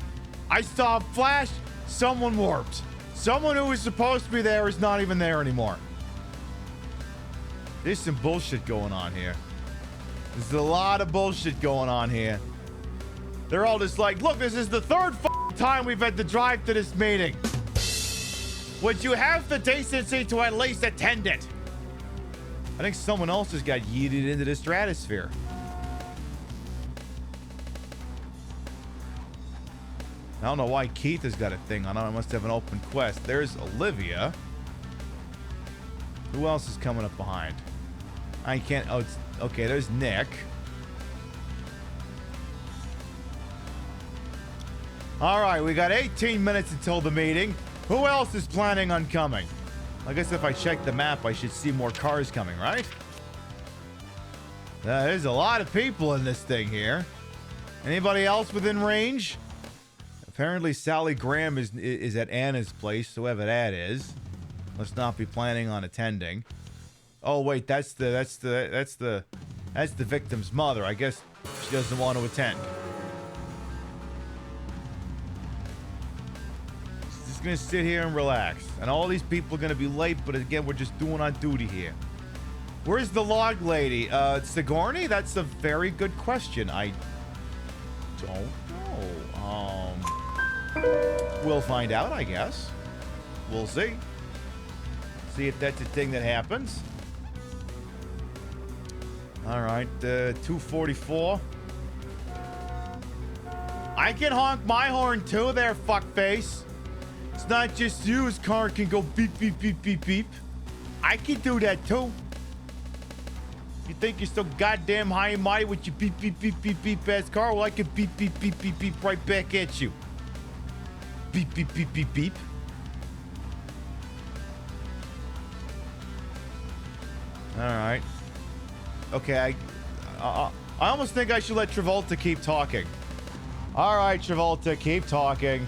I saw a flash. Someone warped. Someone who was supposed to be there is not even there anymore. There's some bullshit going on here. There's a lot of bullshit going on here. They're all just like, look, this is the third time we've had to drive to this meeting. Would you have the decency to at least attend it? I think someone else has got yeeted into the stratosphere. I don't know why Keith has got a thing on it. I must have an open quest. There's Olivia. Who else is coming up behind? I can't. Oh, it's okay. There's Nick. All right, we got 18 minutes until the meeting. Who else is planning on coming? I guess if I check the map, I should see more cars coming, right? There's a lot of people in this thing here. Anybody else within range? Apparently, Sally Graham is at Anna's place, whoever that is. Must not be planning on attending. Oh wait, that's the victim's mother. I guess she doesn't want to attend. She's just gonna sit here and relax. And all these people are gonna be late, but again, we're just doing our duty here. Where's the log lady? Sigourney? That's a very good question. I don't know. We'll find out, I guess. We'll see. See if that's a thing that happens. All right, 244. I can honk my horn too there, fuckface. It's not just you. His car can go beep, beep, beep, beep, beep. I can do that too. You think you're so goddamn high and mighty with your beep, beep, beep, beep, beep ass car? Well, I can beep, beep, beep, beep, beep right back at you. Beep, beep, beep, beep, beep. All right. Okay, I almost think I should let Travolta keep talking. All right, Travolta, keep talking.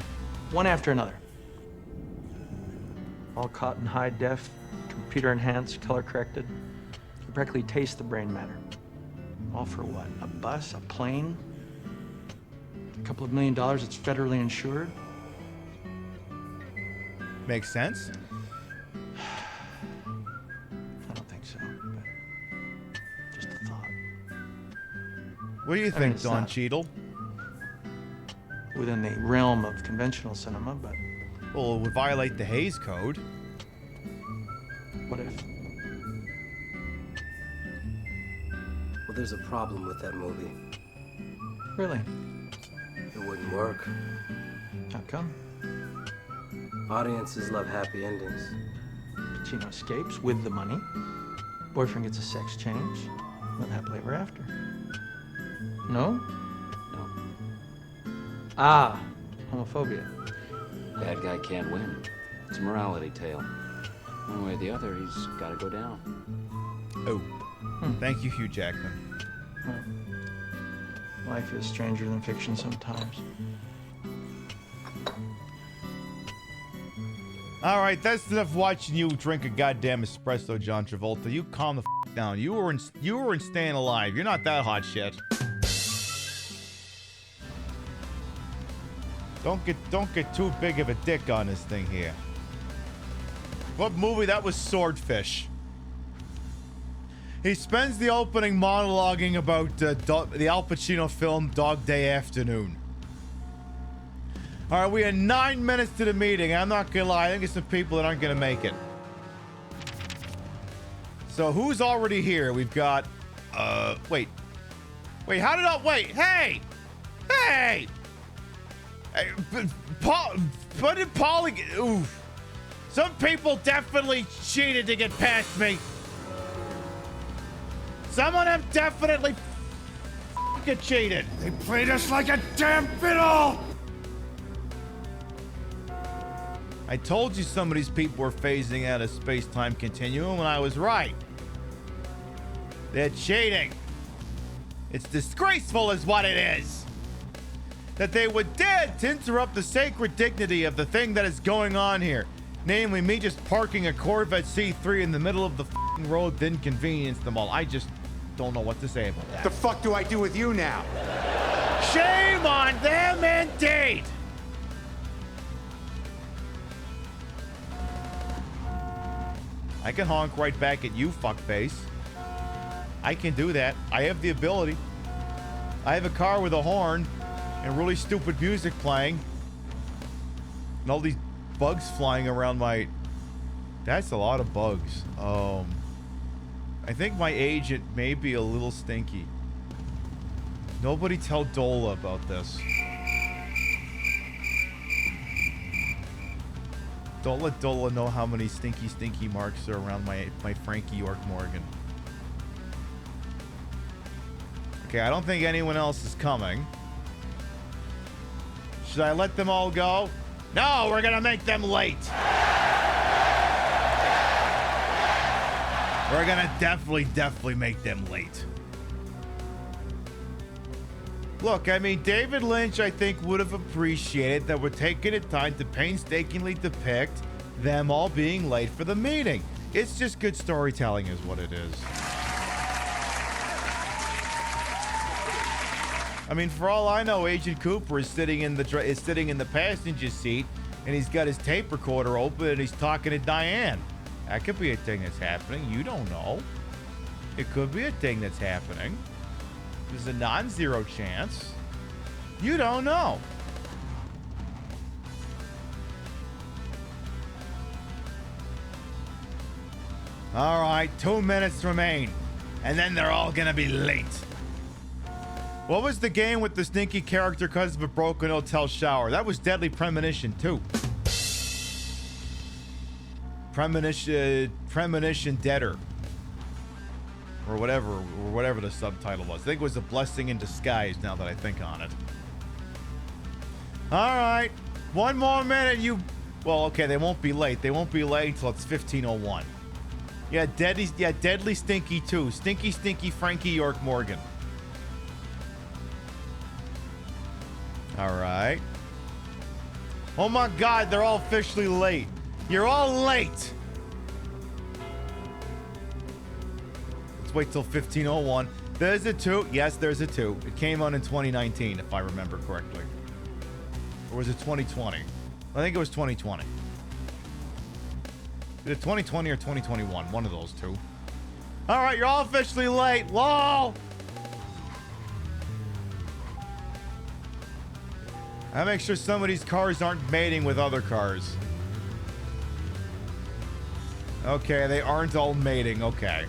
One after another. All caught in high def, computer enhanced, color corrected. You practically taste the brain matter. All for what? A bus? A plane? A couple of $1 million that's federally insured? Makes sense. I don't think so, but just a thought. What do you think, Don Cheadle? Within the realm of conventional cinema, but... Well, it would violate the Hays Code. What if? Well, there's a problem with that movie. Really? It wouldn't work. How come? Audiences love happy endings. Pacino escapes with the money. Boyfriend gets a sex change. Live happily ever after. No? No. Ah, homophobia. Bad guy can't win. It's a morality tale. One way or the other, he's got to go down. Oh. Thank you, Hugh Jackman. Life is stranger than fiction sometimes. All right, that's enough watching you drink a goddamn espresso, John Travolta. You calm the down. You were in Staying Alive. You're not that hot shit. Don't get too big of a dick on this thing here. What movie? That was Swordfish. He spends the opening monologuing about the Al Pacino film Dog Day Afternoon. All right, we are 9 minutes to the meeting. I'm not gonna lie, I think there's some people that aren't gonna make it. So who's already here? We've got, wait, how did I, wait, hey! What did Paulie get? Oof. Some people definitely cheated to get past me. Some of them definitely f***ing cheated. They played us like a damn fiddle! I told you some of these people were phasing out of space-time continuum, and I was right. They're cheating. It's disgraceful is what it is. That they would dare to interrupt the sacred dignity of the thing that is going on here. Namely, me just parking a Corvette C3 in the middle of the f***ing road didn't inconvenience them all. I just don't know what to say about that. The fuck do I do with you now? Shame on them indeed! I can honk right back at you, fuckface. I can do that. I have the ability. I have a car with a horn and really stupid music playing. And all these bugs flying around my... That's a lot of bugs. I think my agent may be a little stinky. Nobody tell Dola about this. Don't let Dola know how many stinky marks are around my Frankie York Morgan. Okay, I don't think anyone else is coming. Should I let them all go? No, we're gonna make them late. We're gonna definitely make them late. Look, I mean, David Lynch, I think, would have appreciated that we're taking the time to painstakingly depict them all being late for the meeting. It's just good storytelling is what it is. I mean, for all I know, Agent Cooper is sitting in the passenger seat, and he's got his tape recorder open, and he's talking to Diane. That could be a thing that's happening. You don't know. It could be a thing that's happening. There's a non-zero chance. You don't know. All right, 2 minutes remain, and then they're all gonna be late. What was the game with the sneaky character because of a broken hotel shower? That was Deadly Premonition 2. Premonition Deader. Or whatever the subtitle was. I think it was A Blessing in Disguise, now that I think on it. All right. 1 more minute, you... Well, okay, they won't be late. They won't be late until it's 15:01. Yeah, Deadly Stinky 2. Stinky Frankie York Morgan. All right. Oh my God, they're all officially late. You're all late. Let's wait till 15:01. There's a 2. Yes, there's a 2. It came on in 2019, if I remember correctly. Or was it 2020? I think it was 2020. Either 2020 or 2021. One of those two. All right, you're all officially late. LOL. I make sure some of these cars aren't mating with other cars. Okay, they aren't all mating. Okay.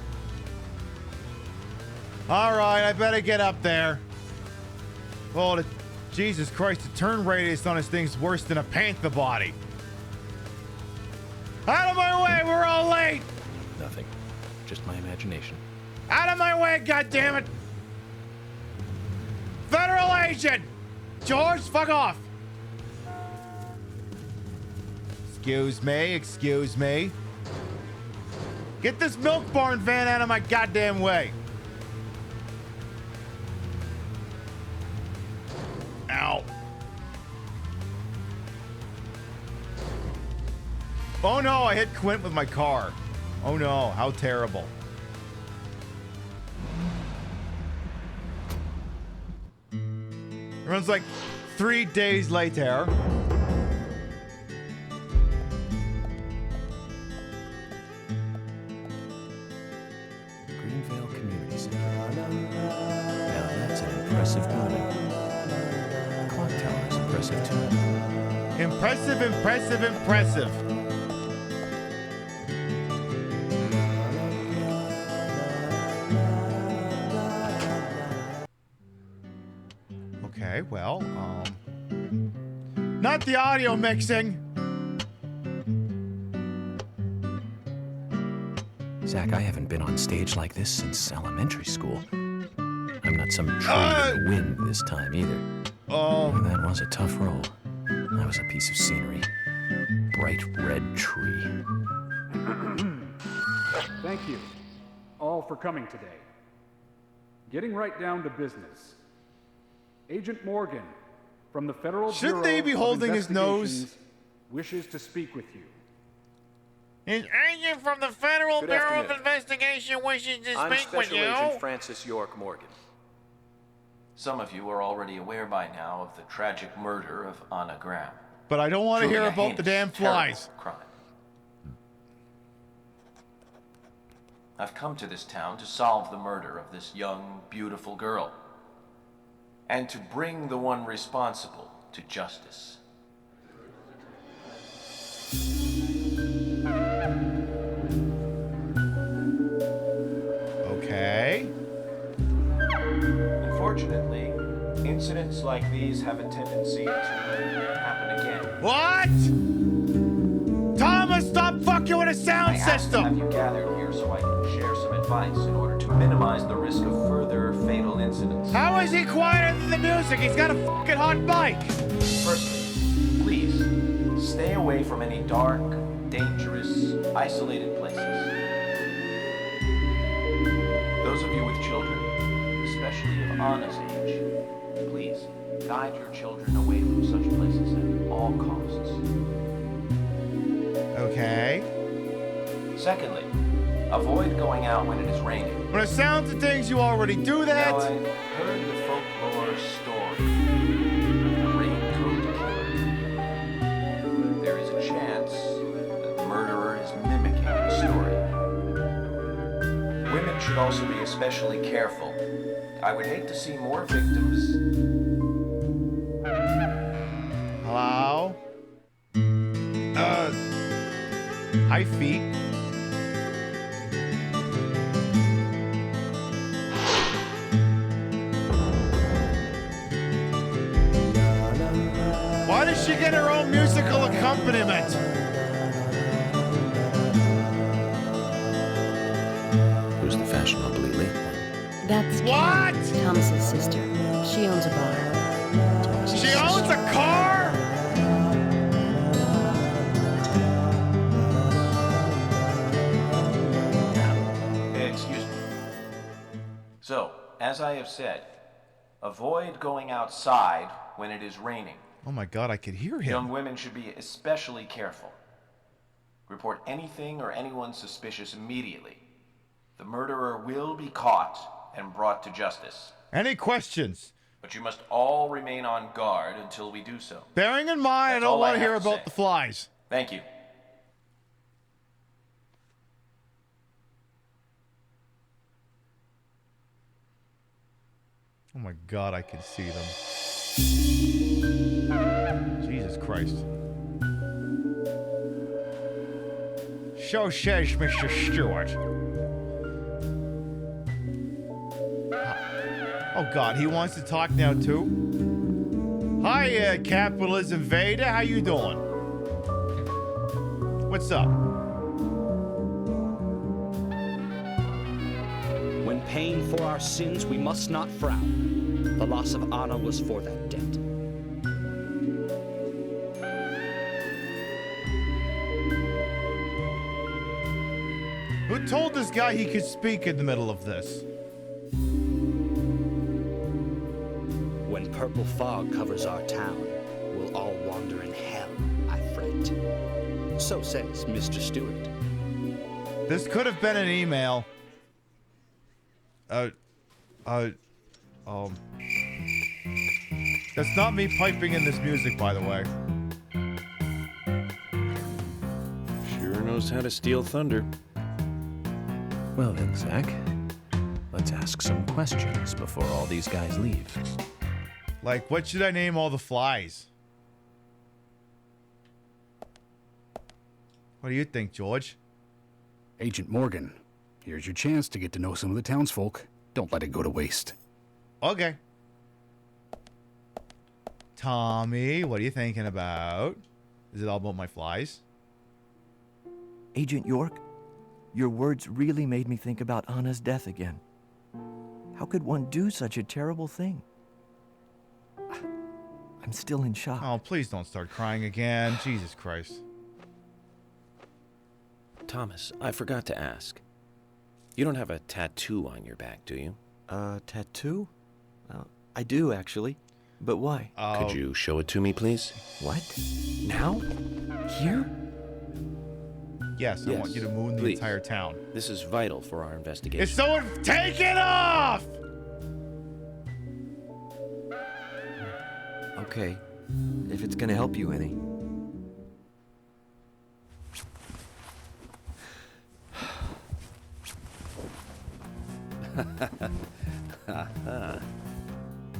All right, I better get up there. Oh, Jesus Christ, the turn radius on this thing's worse than a panther body. Out of my way, we're all late. Nothing. Just my imagination. Out of my way, goddammit. Federal agent. George, fuck off. Excuse me. Get this milk barn van out of my goddamn way. Ow. Oh no, I hit Quint with my car. Oh no, how terrible. Everyone's like 3 days later. Greenvale Community Center. Now that's an impressive building. Clock tower is impressive too. Impressive. Okay, well, not the audio mixing. Zach, I haven't been on stage like this since elementary school. I'm not some tree in the wind this time either. Oh. That was a tough role. That was a piece of scenery. Bright red tree. Thank you all for coming today. Getting right down to business. Agent Morgan from the Federal Shouldn't Bureau they be of holding his nose? Investigations wishes to speak with you. An agent from the Federal Good Bureau of afternoon. Investigation wishes to I'm speak with Special you. Agent Francis York Morgan. Some of you are already aware by now of the tragic murder of Anna Graham. But I don't want to Truly hear a about the damn heinous, terrible flies. crime. I've come to this town to solve the murder of this young, beautiful girl. And to bring the one responsible to justice. Okay. Unfortunately, incidents like these have a tendency to happen again. What? Thomas, stop fucking with a sound I have system! you gathered here so I can share some advice in order to minimize the risk of further fatal incidents. How is he quieter than the music? He's got a fucking hot bike! Firstly, please, stay away from any dark, dangerous, isolated places. Those of you with children, especially of Anna's age, please guide your children away from such places at all costs. Okay. Secondly, avoid going out when it is raining. When it sounds to things, you already do that. Now, I've heard the folklore story of the raincoat killer. There is a chance that the murderer is mimicking the story. Women should also be especially careful. I would hate to see more victims. Hello? Hi, feet. Why does she get her own musical accompaniment? Who's the fashionably late one? That's What? Thomas's sister. She owns a bar. She owns a car? Excuse me. So, as I have said, avoid going outside when it is raining. Oh my god, I could hear him. Young women should be especially careful. Report anything or anyone suspicious immediately. The murderer will be caught and brought to justice. Any questions? But you must all remain on guard until we do so. Bearing in mind, I That's don't all want to have hear to about say. the flies. Thank you. Oh my god, I can see them. Jesus Christ. So says Mr. Stewart. Oh god, he wants to talk now too? Hi, Capitalism Vader, how you doing? What's up? When paying for our sins, we must not frown. The loss of Anna was for that debt. Who told this guy he could speak in the middle of this? When purple fog covers our town, we'll all wander in hell, I fret. So says Mr. Stewart. This could have been an email. That's not me piping in this music, by the way. Sure knows how to steal thunder. Well then, Zach, let's ask some questions before all these guys leave. Like, what should I name all the flies? What do you think, George? Agent Morgan, here's your chance to get to know some of the townsfolk. Don't let it go to waste. Okay. Tommy, what are you thinking about? Is it all about my flies? Agent York, your words really made me think about Anna's death again. How could one do such a terrible thing? I'm still in shock. Oh, please don't start crying again. Jesus Christ. Thomas, I forgot to ask. You don't have a tattoo on your back, do you? Tattoo? I do, actually. But why? Could you show it to me, please? What? Now? Here? Yes, I want you to moon the please. entire town. This is vital for our investigation. Is someone take it off? Okay, if it's gonna help you any.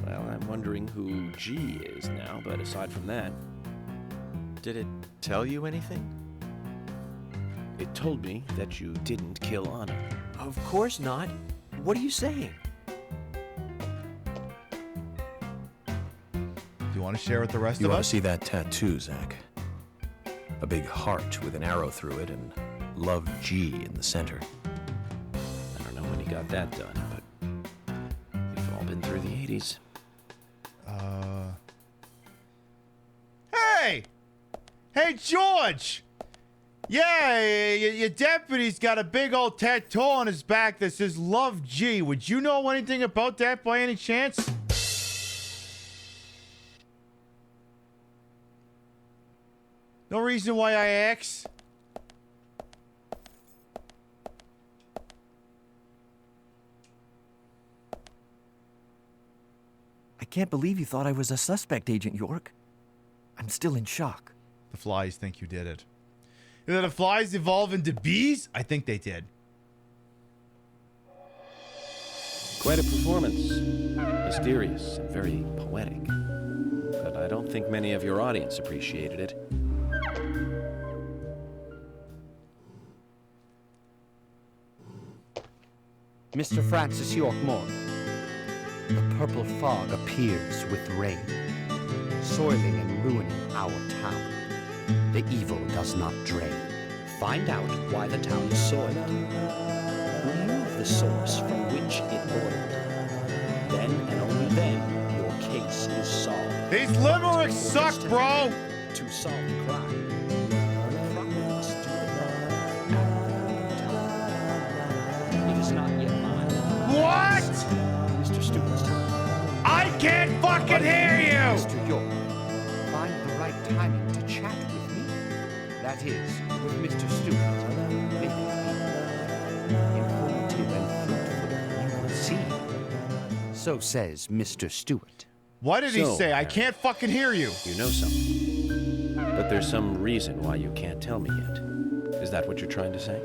Well, I'm wondering who G is now, but aside from that... Did it tell you anything? It told me that you didn't kill Anna. Of course not. What are you saying? Do you want to share with the rest You of ought to us? see that tattoo, Zach. A big heart with an arrow through it and Love G in the center. I don't know when he got that done, but we've all been through the 80s. Hey! Hey, George! Yeah, your deputy's got a big old tattoo on his back that says Love G. Would you know anything about that by any chance? No reason why I ask. I can't believe you thought I was a suspect, Agent York. I'm still in shock. The flies think you did it. Did the flies evolve into bees? I think they did. Quite a performance. Mysterious and very poetic. But I don't think many of your audience appreciated it. Mr. Francis York Moore. The purple fog appears with rain, soiling and ruining our town. The evil does not drain. Find out why the town is soiled. Remove the source from which it boiled. Then and only then, your case is solved. These limericks suck, bro! To solve the crime, the crime must do the crime. It is not yet mine. What? Mr. Stewart's time. I can't fucking hear you! Mr. York, find the right timing to chat with me. That is, with Mr. Stewart. May it be informative and fruitful, you will see. So says Mr. Stewart. What did he say? I can't fucking hear you. You know something. But there's some reason why you can't tell me yet. Is that what you're trying to say?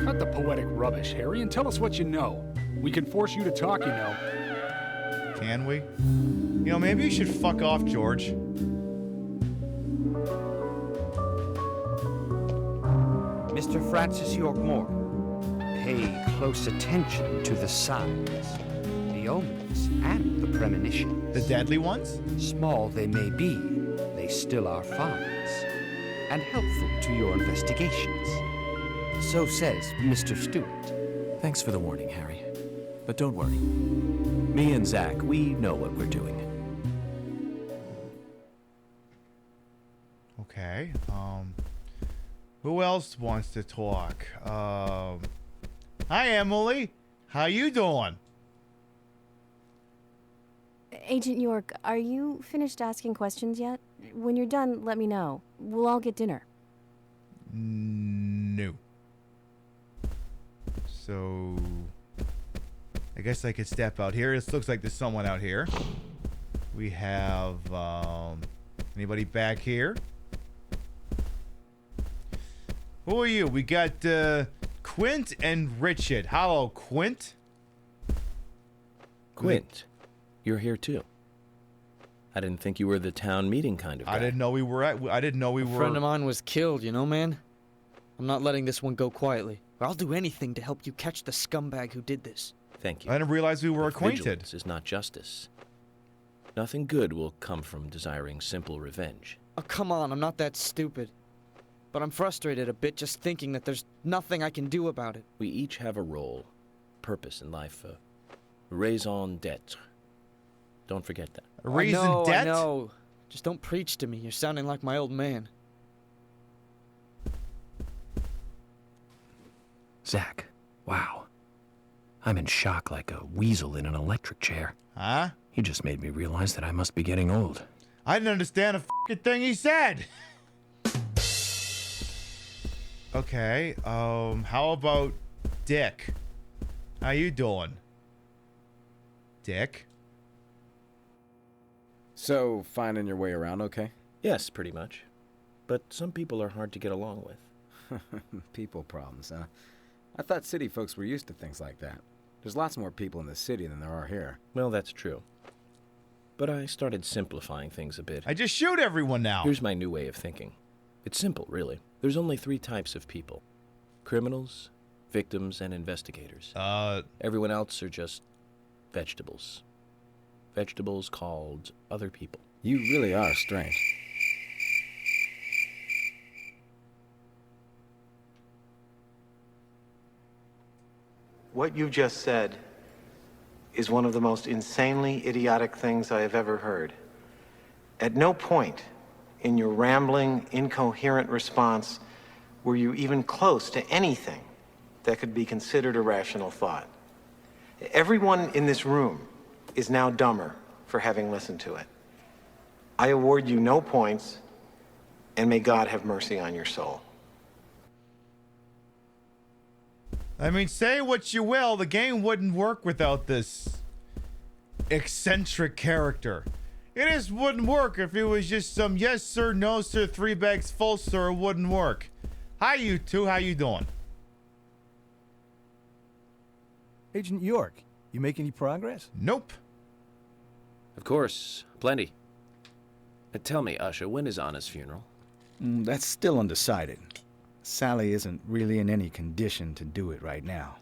Cut the poetic rubbish, Harry, and tell us what you know. We can force you to talk, you know. Can we? You know, maybe you should fuck off, George. Mr. Francis York Moore, pay close attention to the signs, the omens, and the premonition. The deadly ones? Small they may be, they still are finds, and helpful to your investigations. So says Mr. Stewart. Thanks for the warning, Harry. But don't worry. Me and Zach, we know what we're doing. Okay, who else wants to talk? Hi, Emily. How you doing? Agent York, are you finished asking questions yet? When you're done, let me know. We'll all get dinner. No. So, I guess I could step out here. This looks like there's someone out here. We have, anybody back here? Who are you? We got, Quint and Richard. Hello, Quint. Quint, you're here too. I didn't think you were the town meeting kind of guy. I didn't know we were A friend of mine was killed, you know, man? I'm not letting this one go quietly. I'll do anything to help you catch the scumbag who did this. Thank you. I didn't realize we were But acquainted. vigilance is not justice. Nothing good will come from desiring simple revenge. Oh, come on, I'm not that stupid. But I'm frustrated a bit just thinking that there's nothing I can do about it. We each have a role, purpose in life, raison d'etre. Don't forget that. I know. Just don't preach to me. You're sounding like my old man. Zach, wow. I'm in shock like a weasel in an electric chair. Huh? He just made me realize that I must be getting old. I didn't understand a fucking thing he said. Okay. How about Dick? How you doing? Dick? So, finding your way around okay? Yes, pretty much. But some people are hard to get along with. People problems, huh? I thought city folks were used to things like that. There's lots more people in the city than there are here. Well, that's true. But I started simplifying things a bit. I just shoot everyone now. Here's my new way of thinking. It's simple, really. There's only 3 types of people. Criminals, victims, and investigators. Everyone else are just vegetables. Vegetables called other people. You really are strange. What you just said is one of the most insanely idiotic things I have ever heard. At no point in your rambling, incoherent response were you even close to anything that could be considered a rational thought. Everyone in this room is now dumber for having listened to it. I award you no points, and may God have mercy on your soul. I mean, say what you will, the game wouldn't work without this eccentric character. It just wouldn't work if it was just some yes sir, no sir, 3 bags full sir, it wouldn't work. Hi you two, how you doing? Agent York, you make any progress? Nope. Of course, plenty. Tell me, Usha, when is Anna's funeral? That's still undecided. Sally isn't really in any condition to do it right now.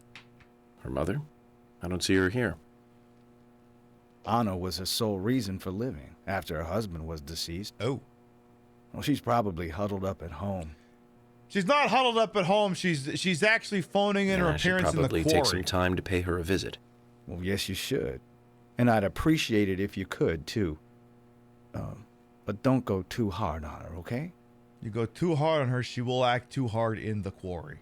Her mother? I don't see her here. Anna was her sole reason for living after her husband was deceased. Oh. Well, she's probably huddled up at home. She's not huddled up at home. She's actually phoning in her appearance in the quarry. I should probably take some time to pay her a visit. Well, yes, you should. And I'd appreciate it if you could, too. But don't go too hard on her, okay? You go too hard on her, she will act too hard in the quarry.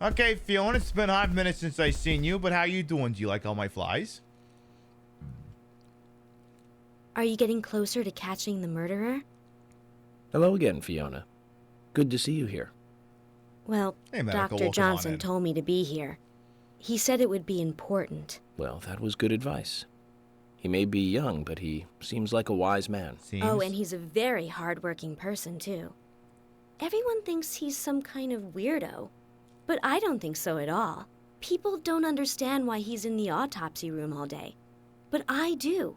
Okay, Fiona, it's been 5 minutes since I've seen you, but how you doing? Do you like all my flies? Are you getting closer to catching the murderer? Hello again, Fiona. Good to see you here. Well, Hey, Medical, Dr. welcome on Johnson in. told me to be here. He said it would be important. Well, that was good advice. He may be young, but he seems like a wise man. Oh, and he's a very hard-working person, too. Everyone thinks he's some kind of weirdo, but I don't think so at all. People don't understand why he's in the autopsy room all day, but I do.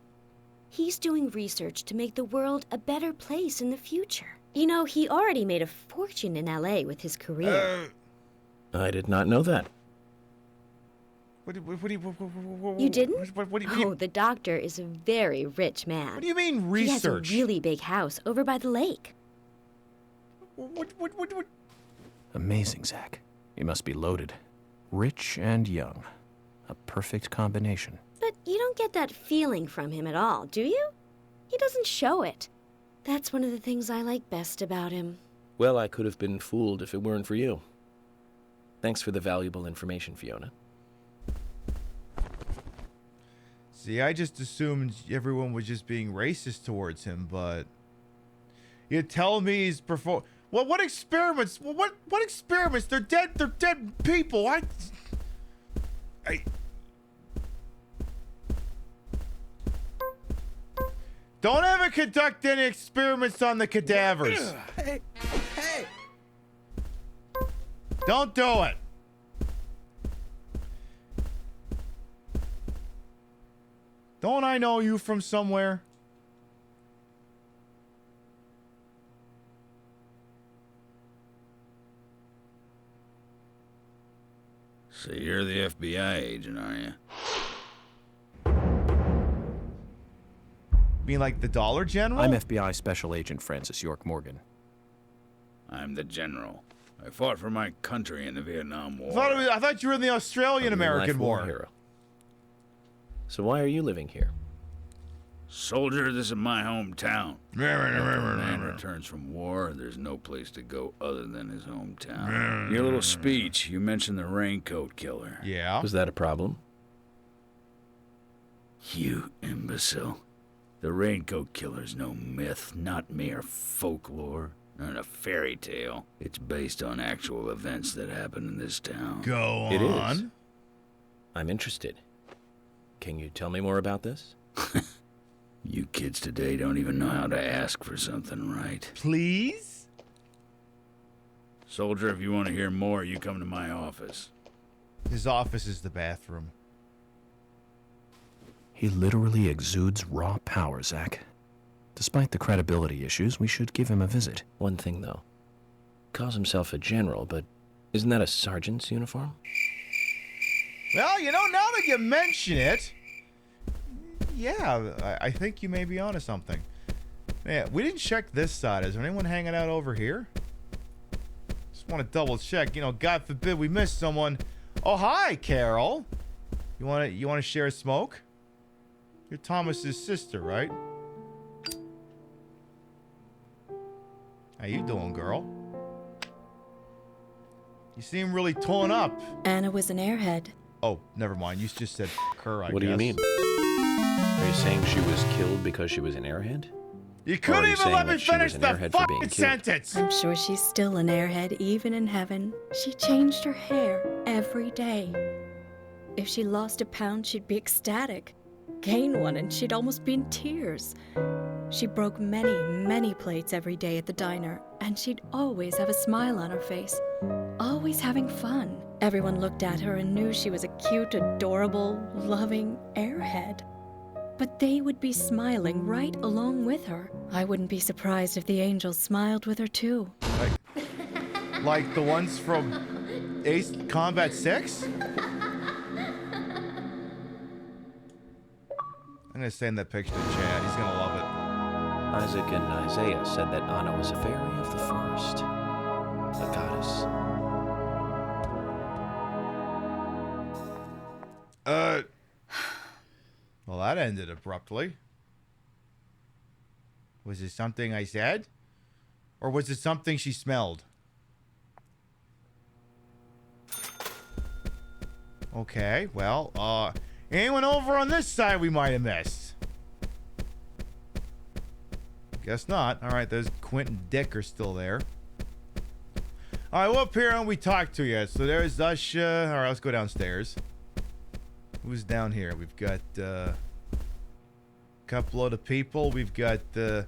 He's doing research to make the world a better place in the future. You know, he already made a fortune in LA with his career. I did not know that. You didn't? Oh, the doctor is a very rich man. What do you mean research? He has a really big house over by the lake. What? Amazing, Zach. He must be loaded. Rich and young. A perfect combination. But you don't get that feeling from him at all, do you? He doesn't show it. That's one of the things I like best about him. Well, I could have been fooled if it weren't for you. Thanks for the valuable information, Fiona. See, I just assumed everyone was just being racist towards him, but you tell me he's Well, what experiments? Well, what experiments? They're dead people. I don't ever conduct any experiments on the cadavers. Hey! Don't do it. Don't I know you from somewhere? So you're the FBI agent, are you? Mean like the Dollar General? I'm FBI Special Agent Francis York Morgan. I'm the general. I fought for my country in the Vietnam War. I thought you were in the Australian-American War. Hero. So why are you living here? Soldier, this is my hometown. After a man returns from war, there's no place to go other than his hometown. Your little speech, you mentioned the raincoat killer. Yeah? Was that a problem? You imbecile. The raincoat killer's no myth, not mere folklore. and a fairy tale. It's based on actual events that happened in this town. Go on. It is. I'm interested. Can you tell me more about this? You kids today don't even know how to ask for something right. Please? Soldier, if you want to hear more, you come to my office. His office is the bathroom. He literally exudes raw power, Zach. Despite the credibility issues, we should give him a visit. One thing, though. Calls himself a general, but isn't that a sergeant's uniform? Well, you know, now that you mention it, yeah, I think you may be onto something. Yeah, we didn't check this side. Is there anyone hanging out over here? Just want to double check. You know, God forbid we miss someone. Oh, hi, Carol. You want to share a smoke? You're Thomas's sister, right? How you doing, girl? You seem really torn up. Anna was an airhead. Oh, never mind. You just said her, I guess. What do you mean? Are you saying she was killed because she was an airhead? You couldn't even let me finish the fucking sentence! I'm sure she's still an airhead, even in heaven. She changed her hair every day. If she lost a pound, she'd be ecstatic. Gain one, and she'd almost be in tears. She broke many, many plates every day at the diner, and she'd always have a smile on her face. Always having fun. Everyone looked at her and knew she was a cute, adorable, loving airhead. But they would be smiling right along with her. I wouldn't be surprised if the angels smiled with her too. Like the ones from Ace Combat 6? I'm gonna send that picture to Chad. He's gonna love it. Isaac and Isaiah said that Anna was a fairy of the forest. A goddess. Well, that ended abruptly. Was it something I said? Or was it something she smelled? Okay, well, anyone over on this side we might have missed? Guess not. All right, there's Quint and Dick are still there. All right, well, up here and we talked to you. So there's Usha. All right, let's go downstairs. Who's down here? We've got a couple of the people. We've got we'll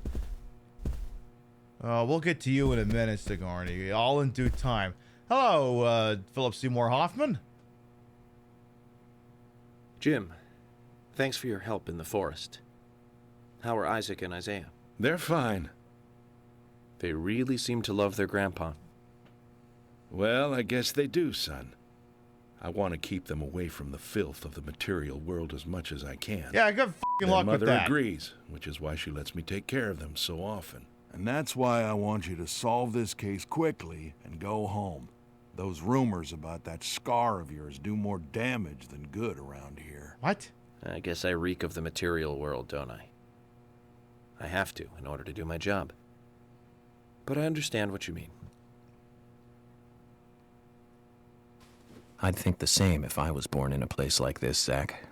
get to you in a minute, Sigourney. All in due time. Hello, Philip Seymour Hoffman. Jim, thanks for your help in the forest. How are Isaac and Isaiah? They're fine. They really seem to love their grandpa. Well, I guess they do, son. I want to keep them away from the filth of the material world as much as I can. Yeah, good fucking luck with that. Their mother agrees, which is why she lets me take care of them so often. And that's why I want you to solve this case quickly and go home. Those rumors about that scar of yours do more damage than good around here. What? I guess I reek of the material world, don't I? I have to, in order to do my job. But I understand what you mean. I'd think the same if I was born in a place like this, Zach.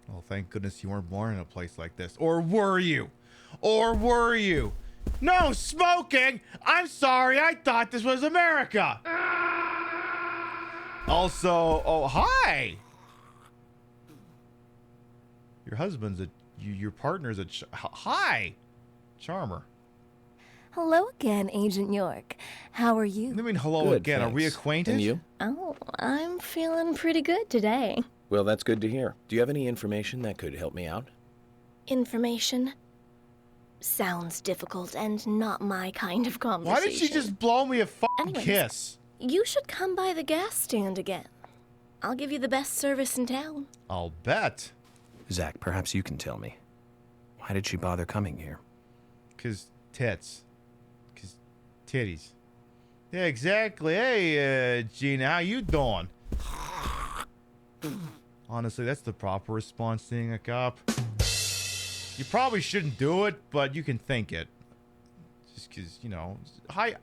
Well, thank goodness you weren't born in a place like this. Or were you? Or were you? No smoking! I'm sorry, I thought this was America! Also, oh, hi! Your husband's your partner's hi! Charmer. Hello again, Agent York. How are you? I mean, hello Good, again. thanks. Are we acquainted? And you? Oh, I'm feeling pretty good today. Well, that's good to hear. Do you have any information that could help me out? Information? Sounds difficult and not my kind of conversation. Why did she just blow me a fucking Anyways, kiss? You should come by the gas stand again. I'll give you the best service in town. I'll bet. Zach, perhaps you can tell me. Why did she bother coming here? 'Cause tits. 'Cause titties. Yeah, exactly. Hey, Gina, how you doing? Honestly, that's the proper response to being a cop. You probably shouldn't do it, but you can think it. Just because, you know, hide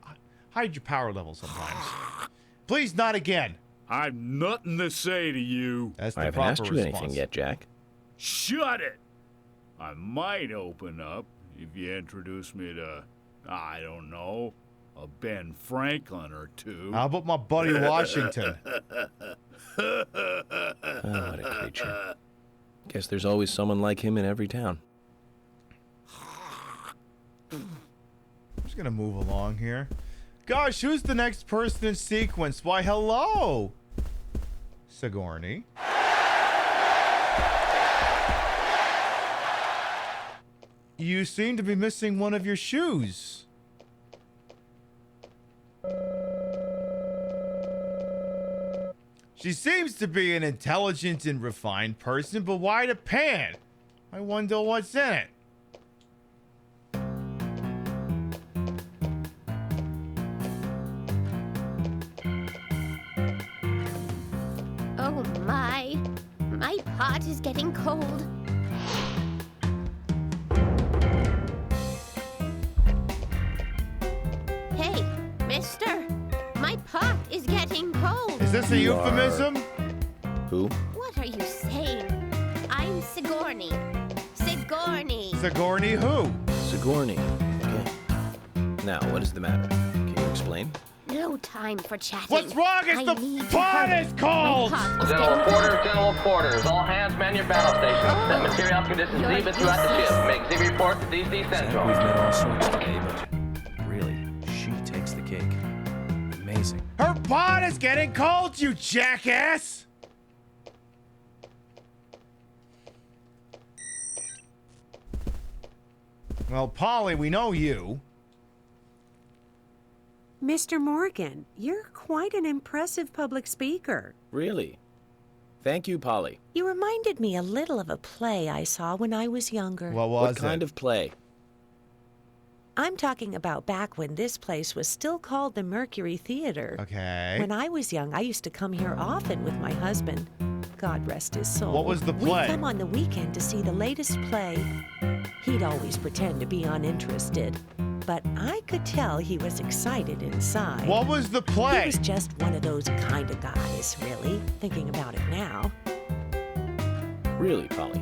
your power level sometimes. Please, not again. I've nothing to say to you. That's the I haven't proper asked you response. anything yet, Jack. Shut it! I might open up if you introduce me to, I don't know, A Ben Franklin or two. How about my buddy Washington? Oh, what a creature. Guess there's always someone like him in every town. I'm just gonna move along here. Gosh, who's the next person in sequence? Why, hello, Sigourney. You seem to be missing one of your shoes. She seems to be an intelligent and refined person, but why the pan? I wonder what's in it. Oh my pot is getting cold. Hey, mister, my pot is getting cold. Is this a euphemism? Who? What are you saying? I'm Sigourney. Sigourney. Sigourney who? Sigourney. Okay. Now, what is the matter? Can you explain? No time for chatting. What's wrong? It's the pot is cold! General quarters. All hands man your battle stations. Set material conditions even throughout the ship. Make Z report to DC Central. We've met all sorts today, but really, she takes the cake. Amazing. Her pot is getting cold, you jackass! Well, Polly, we know you. Mr. Morgan, you're quite an impressive public speaker. Really? Thank you, Polly. You reminded me a little of a play I saw when I was younger. What kind of play? I'm talking about back when this place was still called the Mercury Theater. Okay. When I was young, I used to come here often with my husband. God rest his soul. What was the play? We'd come on the weekend to see the latest play. He'd always pretend to be uninterested, but I could tell he was excited inside. What was the play? He was just one of those kind of guys, really, thinking about it now. Really, Polly?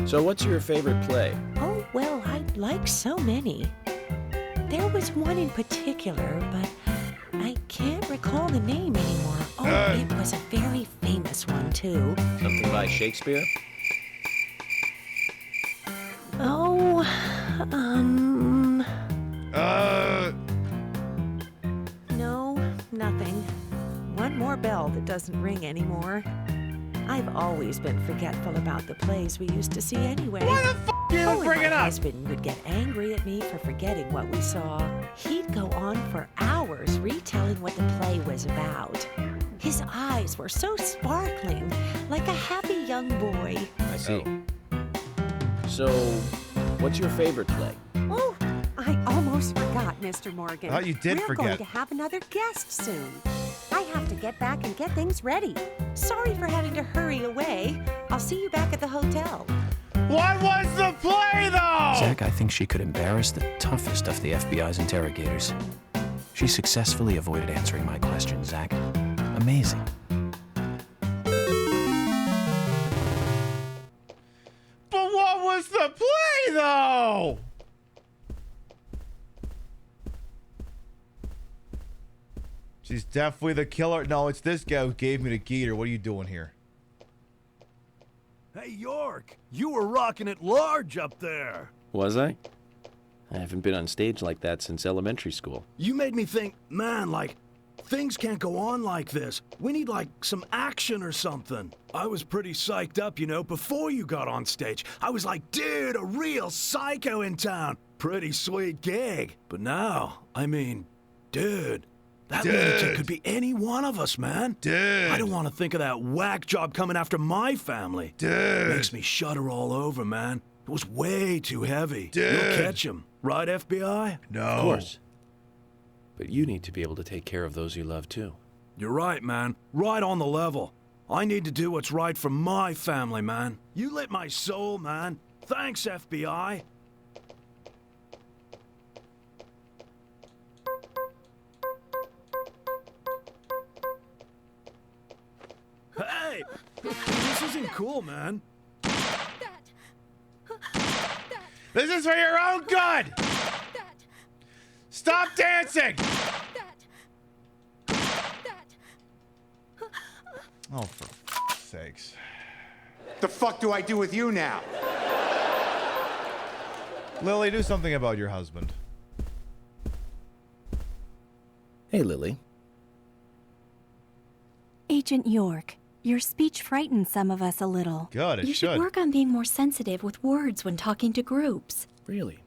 So what's your favorite play? Oh, well, I like so many. There was one in particular, but I can't recall the name anymore. Oh, it was a very famous one, too. Something by Shakespeare? Oh, No, nothing. One more bell that doesn't ring anymore. I've always been forgetful about the plays we used to see anyway. Why the f*** you and bring it my up? husband would get angry at me for forgetting what we saw. He'd go on for hours retelling what the play was about. His eyes were so sparkling, like a happy young boy. I see. So, what's your favorite play? Oh, I almost forgot, Mr. Morgan. Oh, you did We're forget. going to have another guest soon. I have to get back and get things ready. Sorry for having to hurry away. I'll see you back at the hotel. What was the play, though? Zach, I think she could embarrass the toughest of the FBI's interrogators. She successfully avoided answering my questions, Zach. Amazing. But what was the play, though? She's definitely the killer. No, it's this guy who gave me the Geeter. What are you doing here? Hey, York, you were rocking it large up there. Was I? I haven't been on stage like that since elementary school. You made me think, man, like, things can't go on like this. We need, like, some action or something. I was pretty psyched up, you know, before you got on stage. I was like, dude, a real psycho in town. Pretty sweet gig. But now, I mean, dude, that lunatic could be any one of us, man. Dude. I don't want to think of that whack job coming after my family. Dude. Makes me shudder all over, man. It was way too heavy. Dude. You'll catch him. Right, FBI? No. Of course. But you need to be able to take care of those you love, too. You're right, man. Right on the level. I need to do what's right for my family, man. You lit my soul, man. Thanks, FBI. Hey! This isn't cool, man. This is for your own good! Stop dancing! Oh, for f***'s sakes. The fuck do I do with you now? Lily, do something about your husband. Hey, Lily. Agent York, your speech frightens some of us a little. Good, it You should work on being more sensitive with words when talking to groups. Really?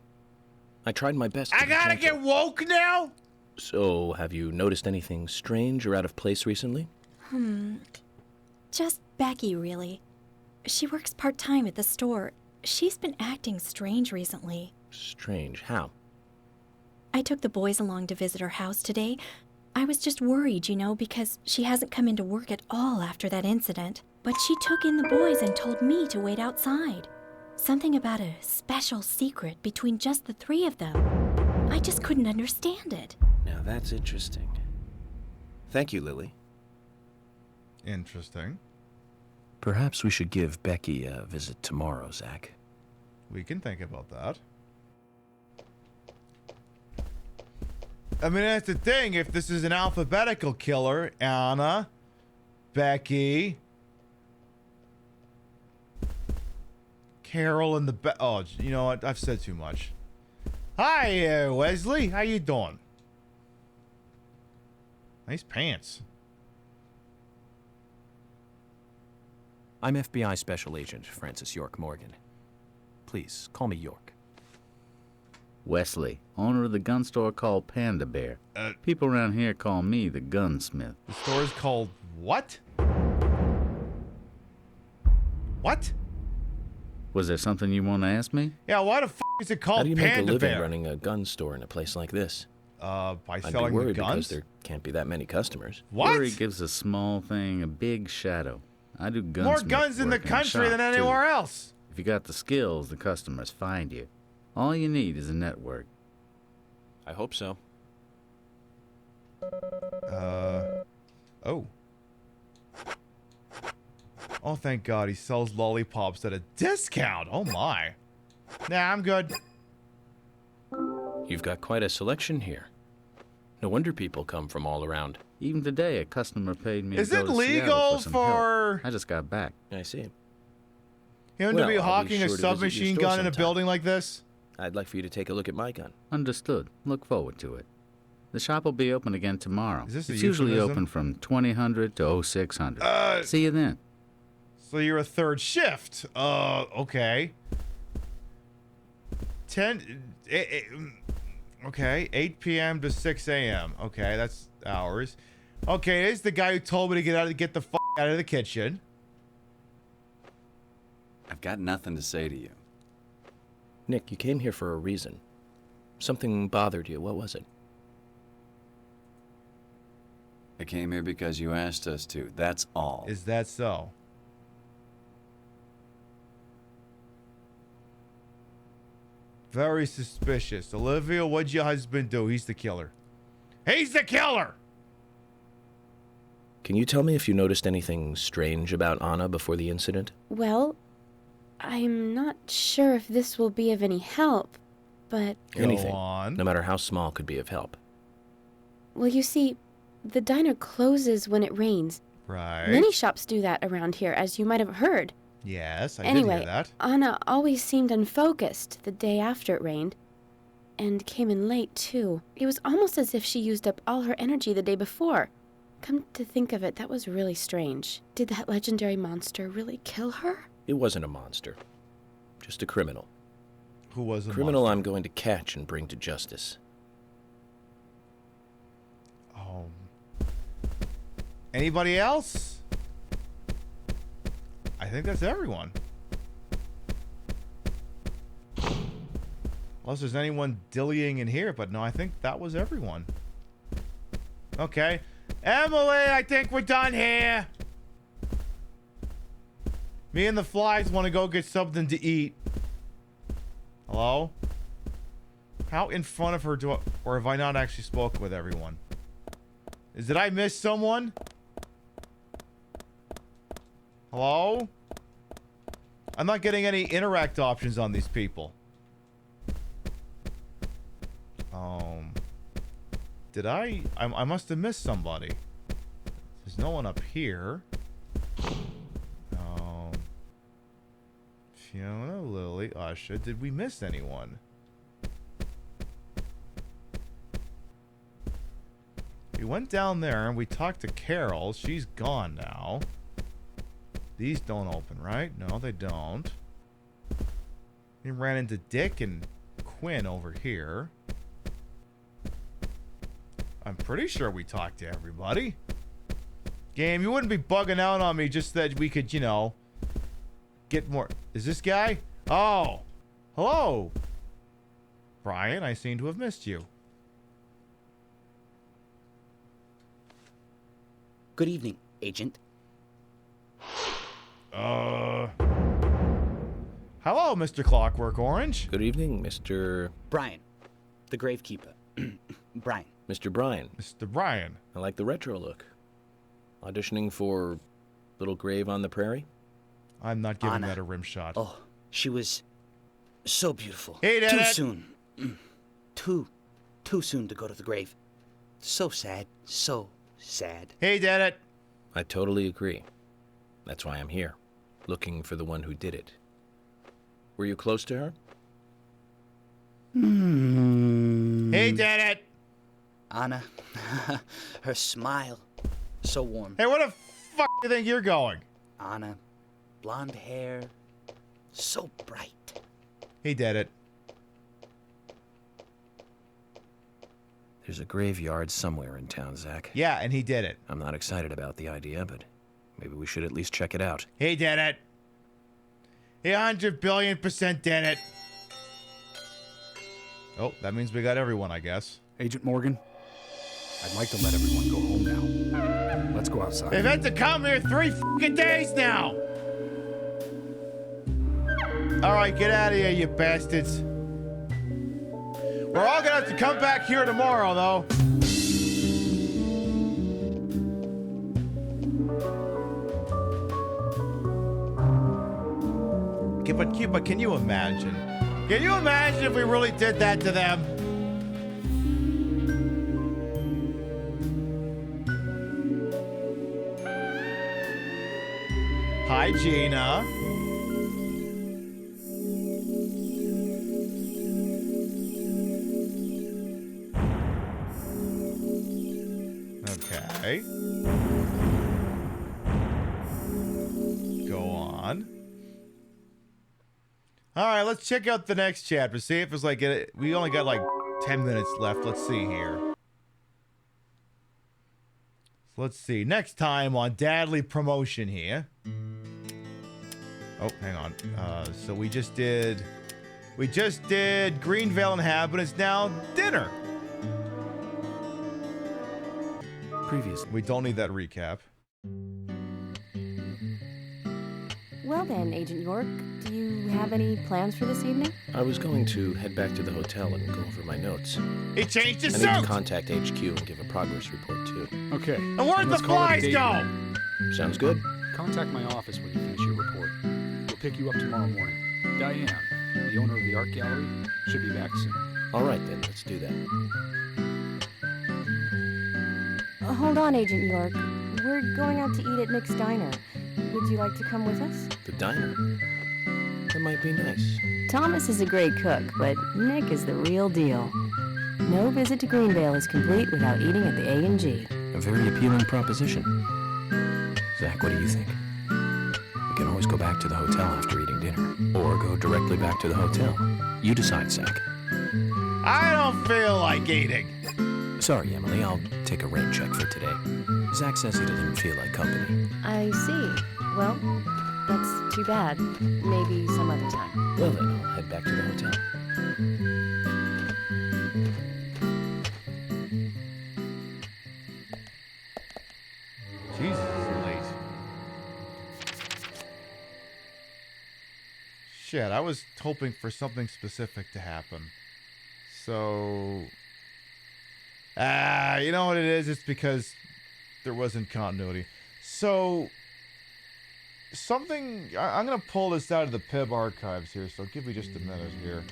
I tried my best to I be gotta gentle. get woke now? So, have you noticed anything strange or out of place recently? Just Becky, really. She works part-time at the store. She's been acting strange recently. Strange. How? I took the boys along to visit her house today. I was just worried, because she hasn't come into work at all after that incident. But she took in the boys and told me to wait outside. Something about a special secret between just the three of them. I just couldn't understand it. Now that's interesting. Thank you, Lily. Interesting. Perhaps we should give Becky a visit tomorrow, Zach. We can think about that. I mean, that's the thing. If this is an alphabetical killer, Anna, Becky, Carol, and the oh, you know what? I've said too much. Hi, Wesley. How you doing? Nice pants. I'm FBI Special Agent Francis York Morgan. Please, call me York. Wesley, owner of the gun store called Panda Bear. People around here call me the gunsmith. The store's called what? What? Was there something you want to ask me? Yeah, why the f*** is it called How do you make a Panda living Bear? running a gun store in a place like this? By I'd selling be worried the guns? because there can't be that many customers. What? Worry gives a small thing a big shadow. I do gunsmith More guns in the work a country than shop, anywhere too. else. If you got the skills, the customers find you. All you need is a network. I hope so. Oh. Oh, thank God, he sells lollipops at a discount. Oh, my. Nah, I'm good. You've got quite a selection here. No wonder people come from all around. Even today, a customer paid me Is to go it to legal Seattle for some for- help. I just got back. I see. Him Well, to be I'll be hawking sure a to visit your submachine store gun in a sometime. building like this? I'd like for you to take a look at my gun. Understood. Look forward to it. The shop will be open again tomorrow. Is this a It's usually euphemism? open from 2000 to 0600. See you then. So you're a third shift. Okay. 8 p.m. to 6 a.m. Okay, that's hours. Okay, it's the guy who told me to get the f*** out of the kitchen. I've got nothing to say to you. Nick, you came here for a reason. Something bothered you. What was it? I came here because you asked us to. That's all. Is that so? Very suspicious. Olivia, what'd your husband do? He's the killer. He's the killer! Can you tell me if you noticed anything strange about Anna before the incident? Well, I'm not sure if this will be of any help, but... Anything, no matter how small, could be of help. Well, you see, the diner closes when it rains. Right. Many shops do that around here, as you might have heard. Yes, I did Anyway, hear that. Anna always seemed unfocused the day after it rained. And came in late, too. It was almost as if she used up all her energy the day before. Come to think of it, that was really strange. Did that legendary monster really kill her? It wasn't a monster. Just a criminal. Who was a criminal monster? I'm going to catch and bring to justice. Anybody else? I think that's everyone. Unless there's anyone dillying in here, but no, I think that was everyone. Okay. Emily, I think we're done here. Me and the flies want to go get something to eat. Hello? How in front of her do I, or have I not actually spoken with everyone? Did I miss someone? Hello? I'm not getting any interact options on these people. Did I must have missed somebody. There's no one up here. Fiona, Lily, Usha. Did we miss anyone? We went down there and we talked to Carol. She's gone now. These don't open, right? No, they don't. We ran into Dick and Quinn over here. I'm pretty sure we talked to everybody. Game, you wouldn't be bugging out on me just that we could, you know, get more. Is this guy? Oh. Hello. Brian, I seem to have missed you. Good evening, Agent. Hello, Mr. Clockwork Orange. Good evening, Mr. Brian, the gravekeeper. Brian. Mr. Brian. Mr. Brian. I like the retro look. Auditioning for Little Grave on the Prairie? I'm not giving Anna. that a rim shot. Oh, she was so beautiful. Hey, Dad. Too soon. Too soon to go to the grave. So sad. So sad. Hey, did it. I totally agree. That's why I'm here, looking for the one who did it. Were you close to her? Hey, did it. Anna, her smile, so warm. Hey, where the fuck do you think you're going? Anna, blonde hair, so bright. He did it. There's a graveyard somewhere in town, Zach. Yeah, and he did it. I'm not excited about the idea, but maybe we should at least check it out. He did it. He 100 billion% did it. Oh, that means we got everyone, I guess. Agent Morgan, I'd like to let everyone go home now. Let's go outside. They've had to come here 3 fucking days now. All right, get out of here, you bastards. We're all gonna have to come back here tomorrow, though. But can you imagine? Can you imagine if we really did that to them? Hi, Gina. Okay. Go on. All right, let's check out the next chapter. See if it's like we only got like 10 minutes left. Let's see here. Let's see. Next time on Dadly Promotion here. Oh, hang on. So we just did Greenvale Inhabitants. Now dinner. Previously. We don't need that recap. Well then, Agent York, do you have any plans for this evening? I was going to head back to the hotel and go over my notes. He changed his I suit! need to contact HQ and give a progress report, too. Okay. And where'd the flies go? Sounds good. Contact my office when you finish your report. We'll pick you up tomorrow morning. Diane, the owner of the art gallery, should be back soon. All right, then. Let's do that. Hold on, Agent York. We're going out to eat at Nick's Diner. Would you like to come with us? The diner? That might be nice. Thomas is a great cook, but Nick is the real deal. No visit to Greenvale is complete without eating at the A&G. A very appealing proposition. Zach, what do you think? We can always go back to the hotel after eating dinner, or go directly back to the hotel. You decide, Zach. I don't feel like eating. Sorry, Emily, I'll take a rain check for today. Zach says he doesn't feel like company. I see. Well, that's too bad. Maybe some other time. Well then, I'll head back to the hotel. Jesus, it's late. Shit, I was hoping for something specific to happen. So... you know what it is? It's because there wasn't continuity. So... Something... I'm going to pull this out of the PIB archives here, so give me just a minute here.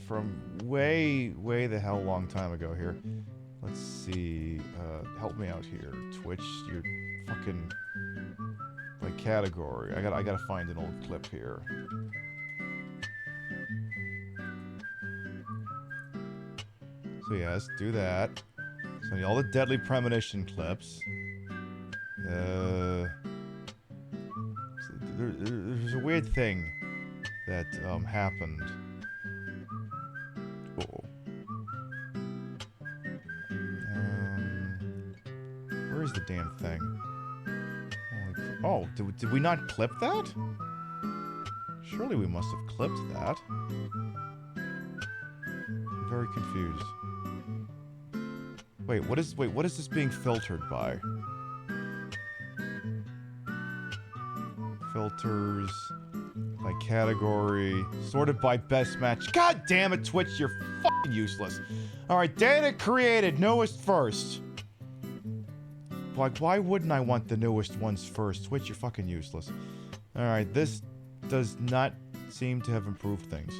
from way the hell long time ago here. Let's see. Help me out here, Twitch. You're fucking like category. I gotta find an old clip here. So yeah, let's do that. So all the deadly premonition clips. There's a weird thing that happened. Oh. Where is the damn thing? Oh, did we not clip that? Surely we must have clipped that. I'm very confused. Wait, what is this being filtered by? Filters by category, sorted by best match. God damn it, Twitch, you're fucking useless. Alright, data created, newest first. Like, why wouldn't I want the newest ones first? Twitch, you're fucking useless. Alright, this does not seem to have improved things.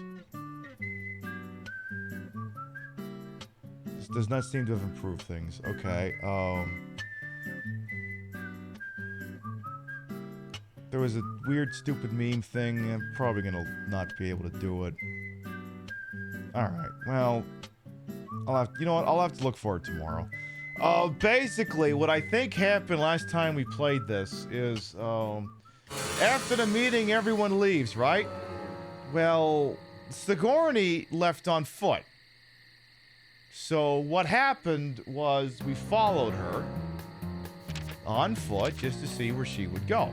This does not seem to have improved things. Okay, there was a weird, stupid meme thing. I'm probably gonna not be able to do it. Alright, well, you know what? I'll have to look for it tomorrow. Basically, what I think happened last time we played this is, after the meeting, everyone leaves, right? Well, Sigourney left on foot. So what happened was we followed her on foot just to see where she would go.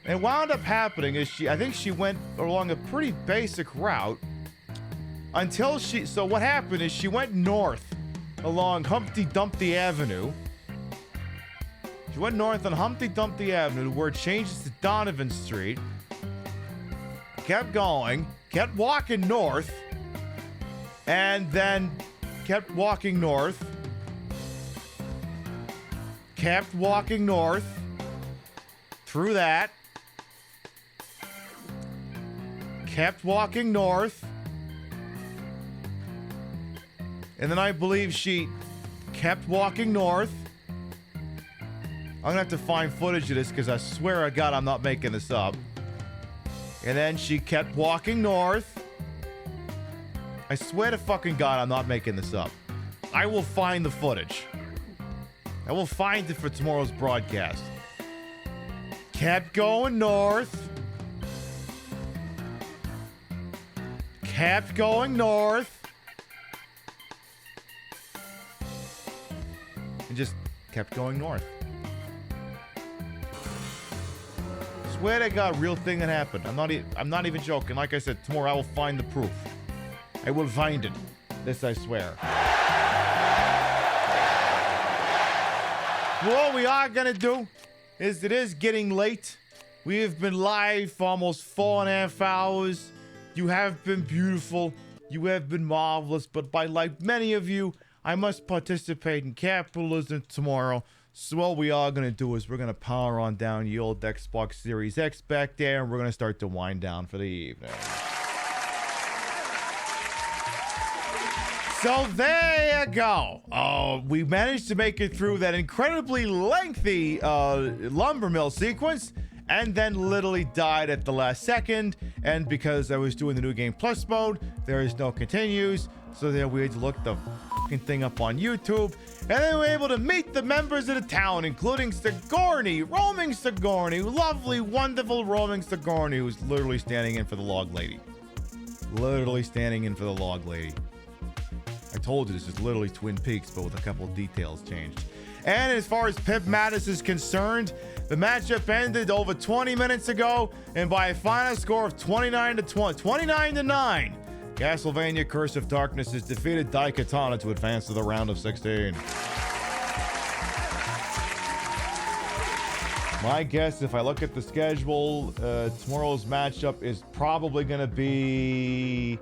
And what wound up happening is I think she went along a pretty basic route until so what happened is she went north along Humpty Dumpty Avenue. She went north on Humpty Dumpty Avenue where it changes to Donovan Street. Kept going, kept walking north, and then kept walking north. Kept walking north through that. Kept walking north. And then I believe she kept walking north. I'm gonna have to find footage of this because I swear to God I'm not making this up. And then she kept walking north. I swear to fucking God I'm not making this up. I will find the footage. I will find it for tomorrow's broadcast. Kept going north. Kept going north. And just kept going north. Swear to God, real thing that happened. I'm not even joking. Like I said, tomorrow I will find the proof. I will find it. This I swear. What we are gonna do is it is getting late. We have been live for almost 4.5 hours. You have been beautiful. You have been marvelous. But like many of you, I must participate in capitalism tomorrow. So what we are going to do is we're going to power on down the old Xbox Series X back there, and we're going to start to wind down for the evening. So there you go. We managed to make it through that incredibly lengthy lumber mill sequence, and then literally died at the last second. And because I was doing the New Game Plus mode, there is no continues. So then we had to look the fucking thing up on YouTube. And then we were able to meet the members of the town, including Sigourney, roaming Sigourney, lovely, wonderful roaming Sigourney, who's literally standing in for the log lady. Literally standing in for the log lady. I told you this is literally Twin Peaks, but with a couple of details changed. And as far as Pip Mattis is concerned, the matchup ended over 20 minutes ago, and by a final score of 29 to 9. Castlevania Curse of Darkness has defeated Daikatana to advance to the round of 16. My guess, if I look at the schedule, tomorrow's matchup is probably going to be...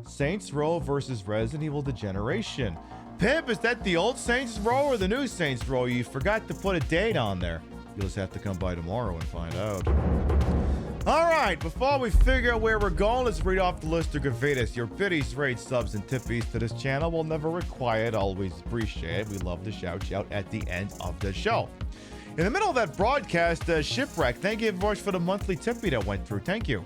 Saints Row versus Resident Evil Degeneration. Pip, is that the old Saints Row or the new Saints Row? You forgot to put a date on there. You'll just have to come by tomorrow and find out. All right. right, before we figure out where we're going, let's read off the list of gravitas. Your biddies, rates, subs, and tippies to this channel will never require it. Always appreciate it. We love to shout you out at the end of the show. In the middle of that broadcast, Shipwreck, thank you very much for the monthly tippy that went through. Thank you.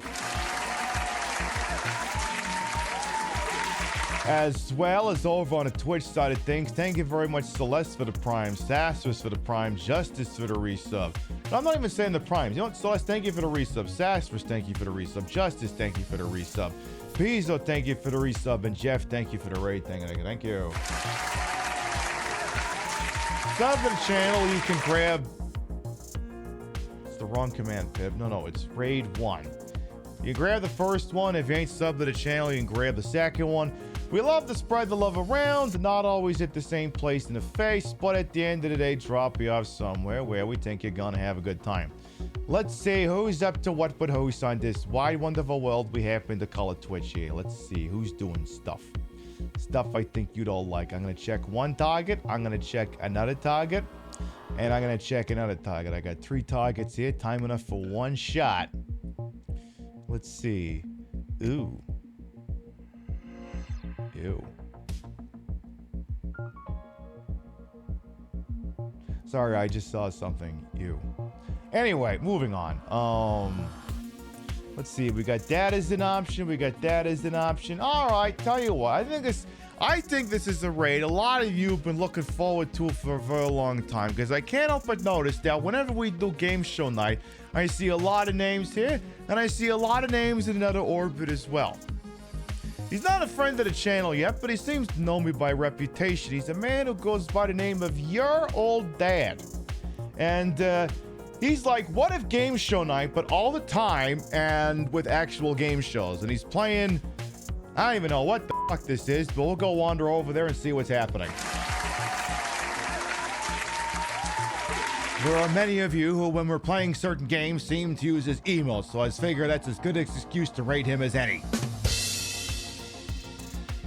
As well as over on the Twitch side of things, thank you very much, Celeste, for the Prime, Sassus for the Prime, Justice for the resub. No, I'm not even saying the Primes. You know what, Celeste, thank you for the resub. Sassus, thank you for the resub. Justice, thank you for the resub. Pizzo, thank you for the resub. And Jeff, thank you for the raid. Thank you. Sub to the channel, you can grab... It's the wrong command, Pib. No, it's raid 1. You grab the first one. If you ain't subbed to the channel, you can grab the second one. We love to spread the love around, not always at the same place in the face, but at the end of the day, drop you off somewhere where we think you're gonna have a good time. Let's see who's up to what but who's on this wide, wonderful world we happen to call it Twitch here. Let's see who's doing stuff. Stuff I think you'd all like. I'm gonna check one target, I'm gonna check another target, and I'm gonna check another target. I got 3 targets here, time enough for one shot. Let's see. Ooh. Ew. Sorry, I just saw something. Ew. Anyway, moving on. Let's see. We got that as an option. All right, tell you what. I think this is a raid a lot of you have been looking forward to for a very long time, because I can't help but notice that whenever we do game show night, I see a lot of names here, and I see a lot of names in another orbit as well. He's not a friend of the channel yet, but he seems to know me by reputation. He's a man who goes by the name of Your Old Dad. And he's like, what if game show night, but all the time and with actual game shows? And he's playing, I don't even know what the fuck this is, but we'll go wander over there and see what's happening. There are many of you who, when we're playing certain games, seem to use his emails, so I figure that's as good an excuse to rate him as any.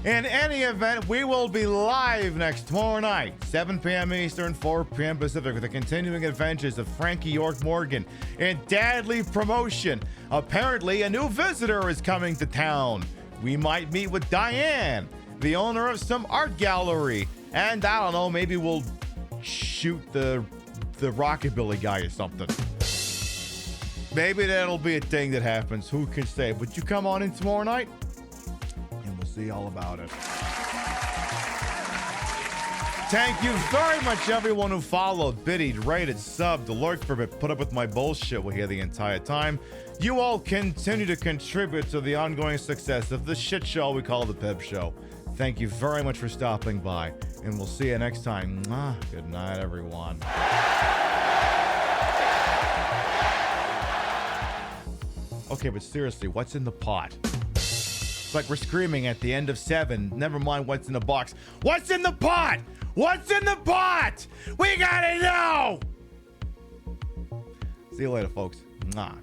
In any event, we will be live tomorrow night, 7 p.m. Eastern, 4 p.m. Pacific, with the continuing adventures of Frankie York Morgan in Deadly Promotion. Apparently, a new visitor is coming to town. We might meet with Diane, the owner of some art gallery. And I don't know, maybe we'll shoot the rockabilly guy or something. Maybe that'll be a thing that happens. Who can say? But you come on in tomorrow night? See all about it. Thank you very much, everyone who followed, biddied, rated, subbed, lurked for it, put up with my bullshit here the entire time. You all continue to contribute to the ongoing success of the shit show we call the Pib Show. Thank you very much for stopping by, and we'll see you next time. Good night, everyone. Okay, but seriously, what's in the pot? Like we're screaming at the end of 7. Never mind what's in the box. What's in the pot? What's in the pot? We gotta know! See you later, folks. Mwah.